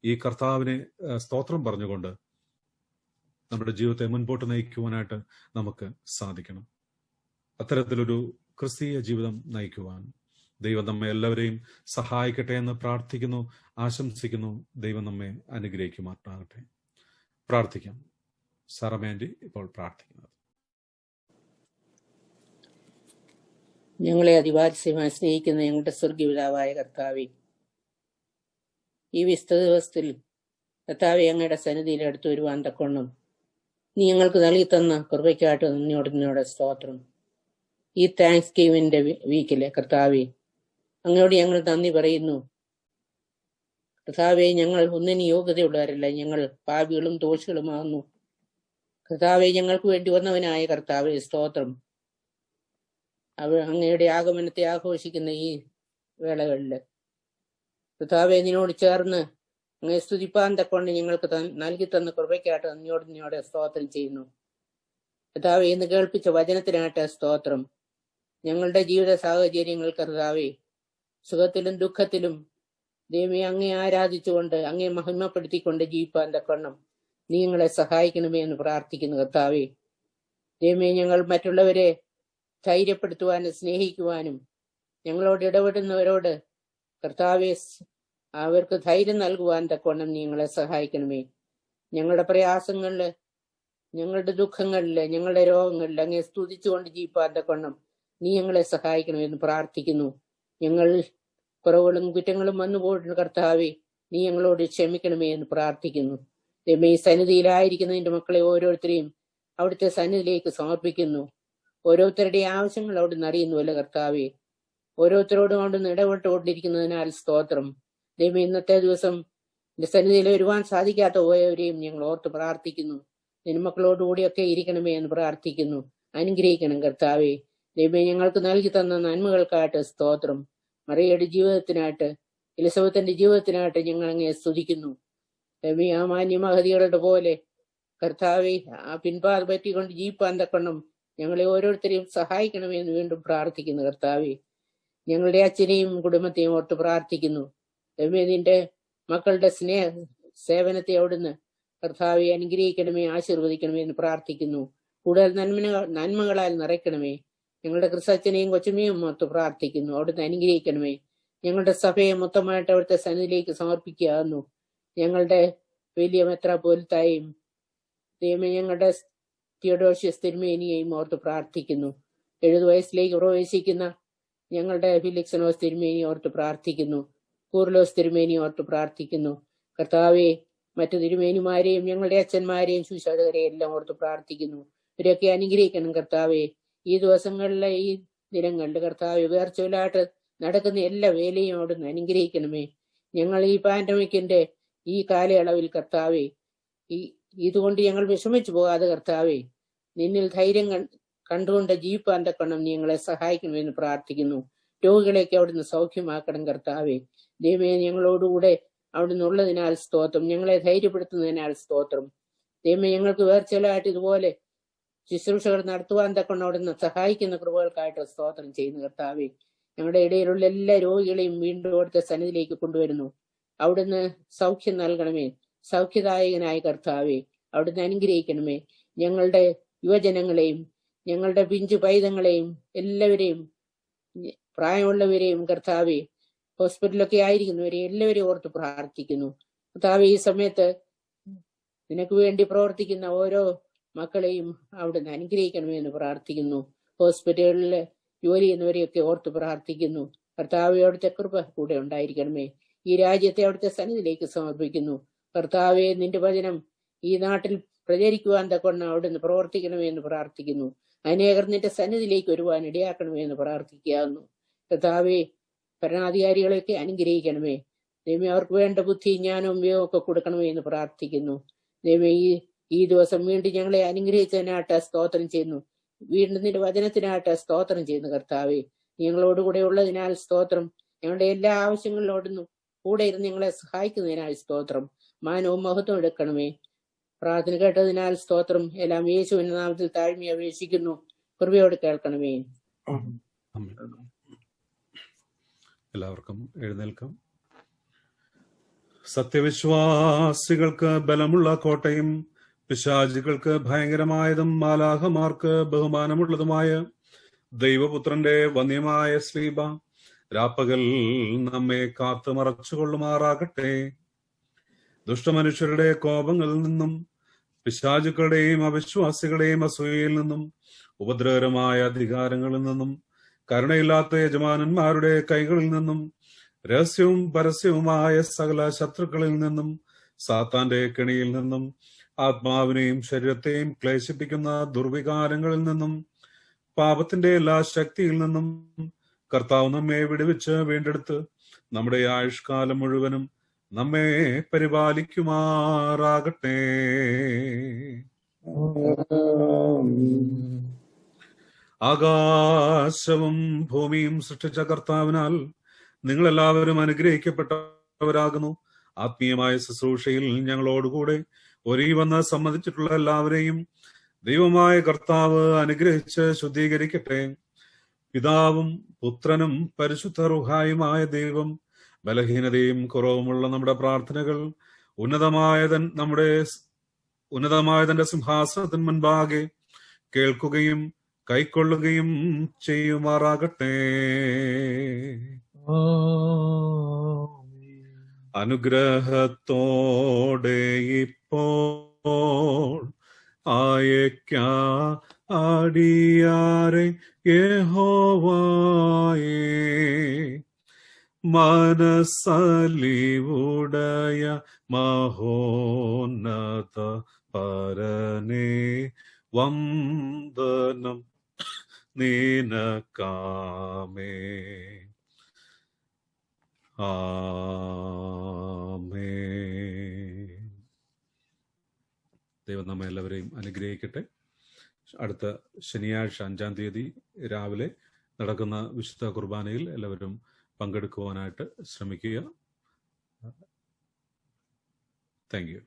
ഈ കർത്താവിനെ സ്തോത്രം പറഞ്ഞുകൊണ്ട് നമ്മുടെ ജീവിതത്തെ മുൻപോട്ട് നയിക്കുവാനായിട്ട് നമുക്ക് സാധിക്കണം. അത്തരത്തിലൊരു ക്രിസ്തീയ ജീവിതം നയിക്കുവാൻ ദൈവം നമ്മെ എല്ലാവരെയും സഹായിക്കട്ടെ എന്ന് പ്രാർത്ഥിക്കുന്നു, ആശംസിക്കുന്നു. ദൈവം നമ്മെ അനുഗ്രഹിക്കുമാറാകട്ടെ. പ്രാർത്ഥിക്കാം. സാറമേന്റി ഇപ്പോൾ പ്രാർത്ഥിക്കുന്നത്. ഞങ്ങളെ അതിവാത്സ്യമായി സ്നേഹിക്കുന്ന ഞങ്ങളുടെ സ്വർഗീയപിതാവായ കർത്താവേ, ഈ വിസ്തൃത ദിവസത്തിൽ കർത്താവെ, അങ്ങയുടെ സന്നിധിയിൽ അടുത്ത് വരുവാൻ തക്കവണ്ണം നീ ഞങ്ങൾക്ക് നൽകി തന്ന കൃപയ്ക്കായിട്ട് നന്ദിയോടെ സ്തോത്രം. ഈ താങ്ക്സ് ഗിവിന്റെ വീക്കിലെ കർത്താവെ, അങ്ങയോട് ഞങ്ങൾ നന്ദി പറയുന്നു. കർത്താവെ, ഞങ്ങൾ ഒന്നിന് യോഗ്യതയുള്ളവരല്ല, ഞങ്ങൾ പാപികളും ദോഷികളുമാകുന്നു. കർത്താവെ, ഞങ്ങൾക്ക് വേണ്ടി വന്നവനായ കർത്താവെ, സ്തോത്രം. അങ്ങയുടെ ആഗമനത്തെ ആഘോഷിക്കുന്ന ഈ വേളകളില് കർത്താവെ, നിന്നോട് ചേർന്ന് അങ്ങയെ സ്തുതിപ്പാൻ തക്കൊണ്ട് ഞങ്ങൾക്ക് നൽകി തന്ന കൃപയ്ക്കായിട്ട് നന്ദിയോടെ സ്തോത്രം ചെയ്യുന്നു. കർത്താവെ, ഇന്ന് കേൾപ്പിച്ച വചനത്തിനായിട്ട് സ്തോത്രം. ഞങ്ങളുടെ ജീവിത സാഹചര്യങ്ങൾ കർത്താവെ, സുഖത്തിലും ദുഃഖത്തിലും ദൈവമേ അങ്ങയെ ആരാധിച്ചുകൊണ്ട്, അങ്ങയെ മഹിമപ്പെടുത്തിക്കൊണ്ട് ജീവിപ്പാൻ തക്കവണ്ണം നീ ഞങ്ങളെ സഹായിക്കണമേ എന്ന് പ്രാർത്ഥിക്കുന്നു. കർത്താവെ, ദൈവമേ, ഞങ്ങൾ മറ്റുള്ളവരെ ധൈര്യപ്പെടുത്തുവാനും സ്നേഹിക്കുവാനും ഞങ്ങളോട് ഇടപെടുന്നവരോട് കർത്താവെ അവർക്ക് ധൈര്യം നൽകുവാൻ തക്കവണ്ണം നീ ഞങ്ങളെ സഹായിക്കണമേ. ഞങ്ങളുടെ പ്രയാസങ്ങളില്, ഞങ്ങളുടെ ദുഃഖങ്ങളില്, ഞങ്ങളുടെ രോഗങ്ങളില് അങ്ങയെ സ്തുതിച്ചുകൊണ്ട് ജീവിപ്പാൻ തക്കവണ്ണം നീ ഞങ്ങളെ സഹായിക്കണമെന്ന് പ്രാർത്ഥിക്കുന്നു. ഞങ്ങൾ കുറവുകളും കുറ്റങ്ങളും വന്നു പോയിട്ടുണ്ട് കർത്താവെ, നീ ഞങ്ങളോട് ക്ഷമിക്കണമേ എന്ന് പ്രാർത്ഥിക്കുന്നു. ദൈവമേ, ഈ സന്നിധിയിലായിരിക്കുന്ന നിന്റെ മക്കളെ ഓരോരുത്തരെയും അവിടുത്തെ സന്നിധിയിലേക്ക് സമർപ്പിക്കുന്നു. ഓരോരുത്തരുടെ ആവശ്യങ്ങൾ അവിടുന്ന് അറിയുന്നുവല്ലോ കർത്താവെ. ഓരോരുത്തരോടും അവിടുന്ന് ഇടപെട്ടുകൊണ്ടിരിക്കുന്നതിനാൽ സ്തോത്രം. ദൈവമേ, ഇന്നത്തെ ദിവസം നിന്റെ സന്നിധിയിൽ വരുവാൻ സാധിക്കാത്ത പോയവരെയും ഞങ്ങൾ ഓർത്ത് പ്രാർത്ഥിക്കുന്നു. നിന്റെ മക്കളോടുകൂടിയൊക്കെ ഇരിക്കണമേ എന്ന് പ്രാർത്ഥിക്കുന്നു. അനുഗ്രഹിക്കണം കർത്താവെ. ദൈവമേ, ഞങ്ങൾക്ക് നൽകി തന്ന നന്മകൾക്കായിട്ട് സ്തോത്രം. മറിയയുടെ ജീവിതത്തിനായിട്ട്, എലിസബത്തിന്റെ ജീവിതത്തിനായിട്ട് ഞങ്ങൾ അങ്ങയെ സ്തുതിക്കുന്നു. ദൈവമേ, ആ മാന്യമഹതികളുടെ പോലെ കർത്താവെ, ആ പിൻപാത പറ്റിക്കൊണ്ട് ജീവിപ്പാൻ തക്കണം ഞങ്ങളെ ഓരോരുത്തരെയും സഹായിക്കണമേ എന്ന് വീണ്ടും പ്രാർത്ഥിക്കുന്നു. കർത്താവെ, ഞങ്ങളുടെ അച്ഛനെയും കുടുംബത്തെയും ഓർത്ത് പ്രാർത്ഥിക്കുന്നു. ദൈവമേ, നിന്റെ മക്കളുടെ സേവനത്തെ അവിടുന്ന് കർത്താവെ അനുഗ്രഹിക്കണമേ, ആശീർവദിക്കണമേ എന്ന് പ്രാർത്ഥിക്കുന്നു. കൂടുതൽ നന്മകളാൽ നിറയ്ക്കണമേ. ഞങ്ങളുടെ ക്രിസ്തച്ഛനെയും കൊച്ചുമയും ഓർത്ത് പ്രാർത്ഥിക്കുന്നു. അവിടുന്ന് അനുഗ്രഹിക്കണമേ. ഞങ്ങളുടെ സഭയെ മൊത്തമായിട്ട് അവിടുത്തെ സന്നിധിയിലേക്ക് സമർപ്പിക്കുകയാകുന്നു. ഞങ്ങളുടെ വലിയ മെത്രാപ്പോലിത്തായും ദൈവമേ ഞങ്ങളുടെ തിയോഡോഷ്യസ് തിരുമേനിയെയും ഓർത്ത് പ്രാർത്ഥിക്കുന്നു. 70 വയസ്സിലേക്ക് പ്രവേശിക്കുന്ന ഞങ്ങളുടെ ഫിലിക്സനോസ് തിരുമേനി ഓർത്ത് പ്രാർത്ഥിക്കുന്നു. കൂർലോസ് തിരുമേനി ഓർത്ത് പ്രാർത്ഥിക്കുന്നു. കർത്താവെ, മറ്റു തിരുമേനിമാരെയും ഞങ്ങളുടെ അച്ഛന്മാരെയും ശുശ്രൂഷകരെയും എല്ലാം ഓർത്ത് പ്രാർത്ഥിക്കുന്നു. ഇവരൊക്കെ അനുഗ്രഹിക്കണം കർത്താവെ. ഈ ദിവസങ്ങളിലെ ഈ ദിനങ്ങളിൽ കർത്താവെ, വേർച്ചയിലായിട്ട് നടക്കുന്ന എല്ലാ വേലയും അവിടുന്ന് അനുഗ്രഹിക്കണമേ. ഞങ്ങൾ ഈ പാൻഡമിക്കിന്റെ ഈ കാലയളവിൽ കർത്താവെ, ഇതുകൊണ്ട് ഞങ്ങൾ വിഷമിച്ചു പോകാതെ കർത്താവെ, നിന്നിൽ ധൈര്യം കണ്ടുകൊണ്ട് ജീവിപ്പാൻ തക്കണം ഞങ്ങളെ സഹായിക്കണമെന്ന് പ്രാർത്ഥിക്കുന്നു. രോഗികളെയൊക്കെ അവിടുന്ന് സൗഖ്യമാക്കണം കർത്താവെ. ദൈവമേ, ഞങ്ങളോടുകൂടെ അവിടുന്ന് ഉള്ളതിനാൽ സ്തോത്രം. ഞങ്ങളെ ധൈര്യപ്പെടുത്തുന്നതിനാൽ സ്തോത്രം. ദൈവമേ, ഞങ്ങൾക്ക് വേർച്ചലായിട്ട് ഇതുപോലെ ശുശ്രൂഷകൾ നടത്തുവാൻ തക്കണം അവിടുന്ന് സഹായിക്കുന്ന കൃപകൾക്കായിട്ട് സ്തോത്രം ചെയ്യുന്നു കർത്താവെ. ഞങ്ങളുടെ ഇടയിലുള്ള എല്ലാ രോഗികളെയും വീണ്ടും അവിടുത്തെ സന്നിധിയിലേക്ക് കൊണ്ടുവരുന്നു. അവിടുന്ന് സൗഖ്യം നൽകണമേ. സൗഖ്യദായകനായ കർത്താവെ, അവിടുന്ന് അനുഗ്രഹിക്കണമേ. ഞങ്ങളുടെ യുവജനങ്ങളെയും ഞങ്ങളുടെ പിഞ്ചു പൈതങ്ങളെയും എല്ലാവരെയും പ്രായമുള്ളവരെയും കർത്താവെ, ഹോസ്പിറ്റലൊക്കെ ആയിരിക്കുന്നവരെയും എല്ലാവരെയും ഓർത്ത് പ്രാർത്ഥിക്കുന്നു കർത്താവെ. ഈ സമയത്ത് നിനക്ക് വേണ്ടി പ്രവർത്തിക്കുന്ന ഓരോ മക്കളെയും അവിടുന്ന് അനുഗ്രഹിക്കണമെന്ന് പ്രാർത്ഥിക്കുന്നു. ഹോസ്പിറ്റലുകളിൽ ജോലി ചെയ്യുന്നവരെയൊക്കെ ഓർത്ത് പ്രാർത്ഥിക്കുന്നു കർത്താവെ. അവിടുത്തെ കൃപ കൂടെ ഉണ്ടായിരിക്കണമേ. ഈ രാജ്യത്തെ അവിടുത്തെ സന്നിധിയിലേക്ക് സമർപ്പിക്കുന്നു കർത്താവെ. നിന്റെ വചനം ഈ നാട്ടിൽ പ്രചരിക്കുവാൻ തക്കവണ്ണം അവിടുന്ന് പ്രവർത്തിക്കണമെന്ന് പ്രാർത്ഥിക്കുന്നു. അനേകർ നിന്റെ സന്നിധിയിലേക്ക് വരുവാൻ ഇടയാക്കണമെന്ന് പ്രാർത്ഥിക്കാവുന്നു കർത്താവെ. ഭരണാധികാരികളെയൊക്കെ അനുഗ്രഹിക്കണമേ. ദൈവമേ, അവർക്ക് വേണ്ട ബുദ്ധി ജ്ഞാനവും വിവേകവും ഒക്കെ കൊടുക്കണമേ എന്ന് പ്രാർത്ഥിക്കുന്നു. ദൈവമേ, ഈ ദിവസം വീണ്ടും ഞങ്ങളെ അനുഗ്രഹിച്ചതിനായിട്ട് സ്തോത്രം ചെയ്യുന്നു. വീണ്ടും നിന്റെ വചനത്തിനായിട്ട് സ്തോത്രം ചെയ്യുന്നു കർത്താവെ. ഞങ്ങളോടുകൂടെ ഉള്ളതിനാൽ സ്തോത്രം. ഞങ്ങളുടെ എല്ലാ ആവശ്യങ്ങളിലോടുന്നു കൂടെ ഇരുന്ന് ഞങ്ങളെ സഹായിക്കുന്നതിനാൽ സ്തോത്രം. മാനവും മഹത്വം എടുക്കണമേ. പ്രാർത്ഥന കേട്ടതിനാൽ സ്തോത്രം. എല്ലാം യേശുവിന്റെ നാമത്തിൽ താഴ്മയെ അപേക്ഷിക്കുന്നു. കൃപയോട് കേൾക്കണമേ. എല്ലാവർക്കും എഴുന്നേൽക്കാം. സത്യവിശ്വാസികൾക്ക് ബലമുള്ള കോട്ടയും പിശാചുകൾക്ക് ഭയങ്കരമായതും മാലാഖമാർക്ക് ബഹുമാനമുള്ളതുമായ ദൈവപുത്രന്റെ വന്യമായ ശ്ലീബ രാപ്പകൽ നമ്മെ കാത്തു മറച്ചുകൊള്ളുമാറാകട്ടെ. ദുഷ്ടമനുഷ്യരുടെ കോപങ്ങളിൽ നിന്നും പിശാചുക്കളുടെയും അവിശ്വാസികളുടെയും അസൂയയിൽ നിന്നും ഉപദ്രവകരമായ അധികാരങ്ങളിൽ നിന്നും കരുണയില്ലാത്ത യജമാനന്മാരുടെ കൈകളിൽ നിന്നും രഹസ്യവും പരസ്യവുമായ സകല ശത്രുക്കളിൽ നിന്നും സാത്താന്റെ കെണിയിൽ നിന്നും ആത്മാവിനെയും ശരീരത്തെയും ക്ലേശിപ്പിക്കുന്ന ദുർവികാരങ്ങളിൽ നിന്നും പാപത്തിന്റെ എല്ലാ ശക്തിയിൽ നിന്നും കർത്താവ് നമ്മെ വിടുവിച്ച് വീണ്ടെടുത്ത് നമ്മുടെ ആയുഷ്കാലം മുഴുവനും നമ്മെ പരിപാലിക്കുമാറാകട്ടെ. ആകാശവും ഭൂമിയും സൃഷ്ടിച്ച കർത്താവിനാൽ നിങ്ങളെല്ലാവരും അനുഗ്രഹിക്കപ്പെട്ടവരാകുന്നു. ആത്മീയമായ ശുശ്രൂഷയിൽ ഞങ്ങളോടുകൂടെ ഒരുങ്ങി വന്ന് സമ്മതിച്ചിട്ടുള്ള എല്ലാവരെയും ദൈവമായ കർത്താവ് അനുഗ്രഹിച്ച് ശുദ്ധീകരിക്കട്ടെ. പിതാവും പുത്രനും പരിശുദ്ധ റൂഹായുമായ ദൈവം ബലഹീനതയും കുറവുമുള്ള നമ്മുടെ പ്രാർത്ഥനകൾ ഉന്നതമായതന്റെ സിംഹാസനത്തിന് മുൻപാകെ കേൾക്കുകയും കൈക്കൊള്ളുകയും ചെയ്യുമാറാകട്ടെ. അനുഗ്രഹത്തോടെ ഇപ്പോൾ അടിയാരെ യഹോവായേ മനസ്സലിവുടയ മഹോന്നത പരനേ വന്ദനം നിനക്കാമേ. ആമേൻ. ദൈവം നമ്മെ എല്ലാവരെയും അനുഗ്രഹിക്കട്ടെ. അടുത്ത ശനിയാഴ്ച 5-ാം തീയതി രാവിലെ നടക്കുന്ന വിശുദ്ധ കുർബാനയിൽ എല്ലാവരും പങ്കെടുക്കുവാനായിട്ട് ശ്രമിക്കുക. Thank you.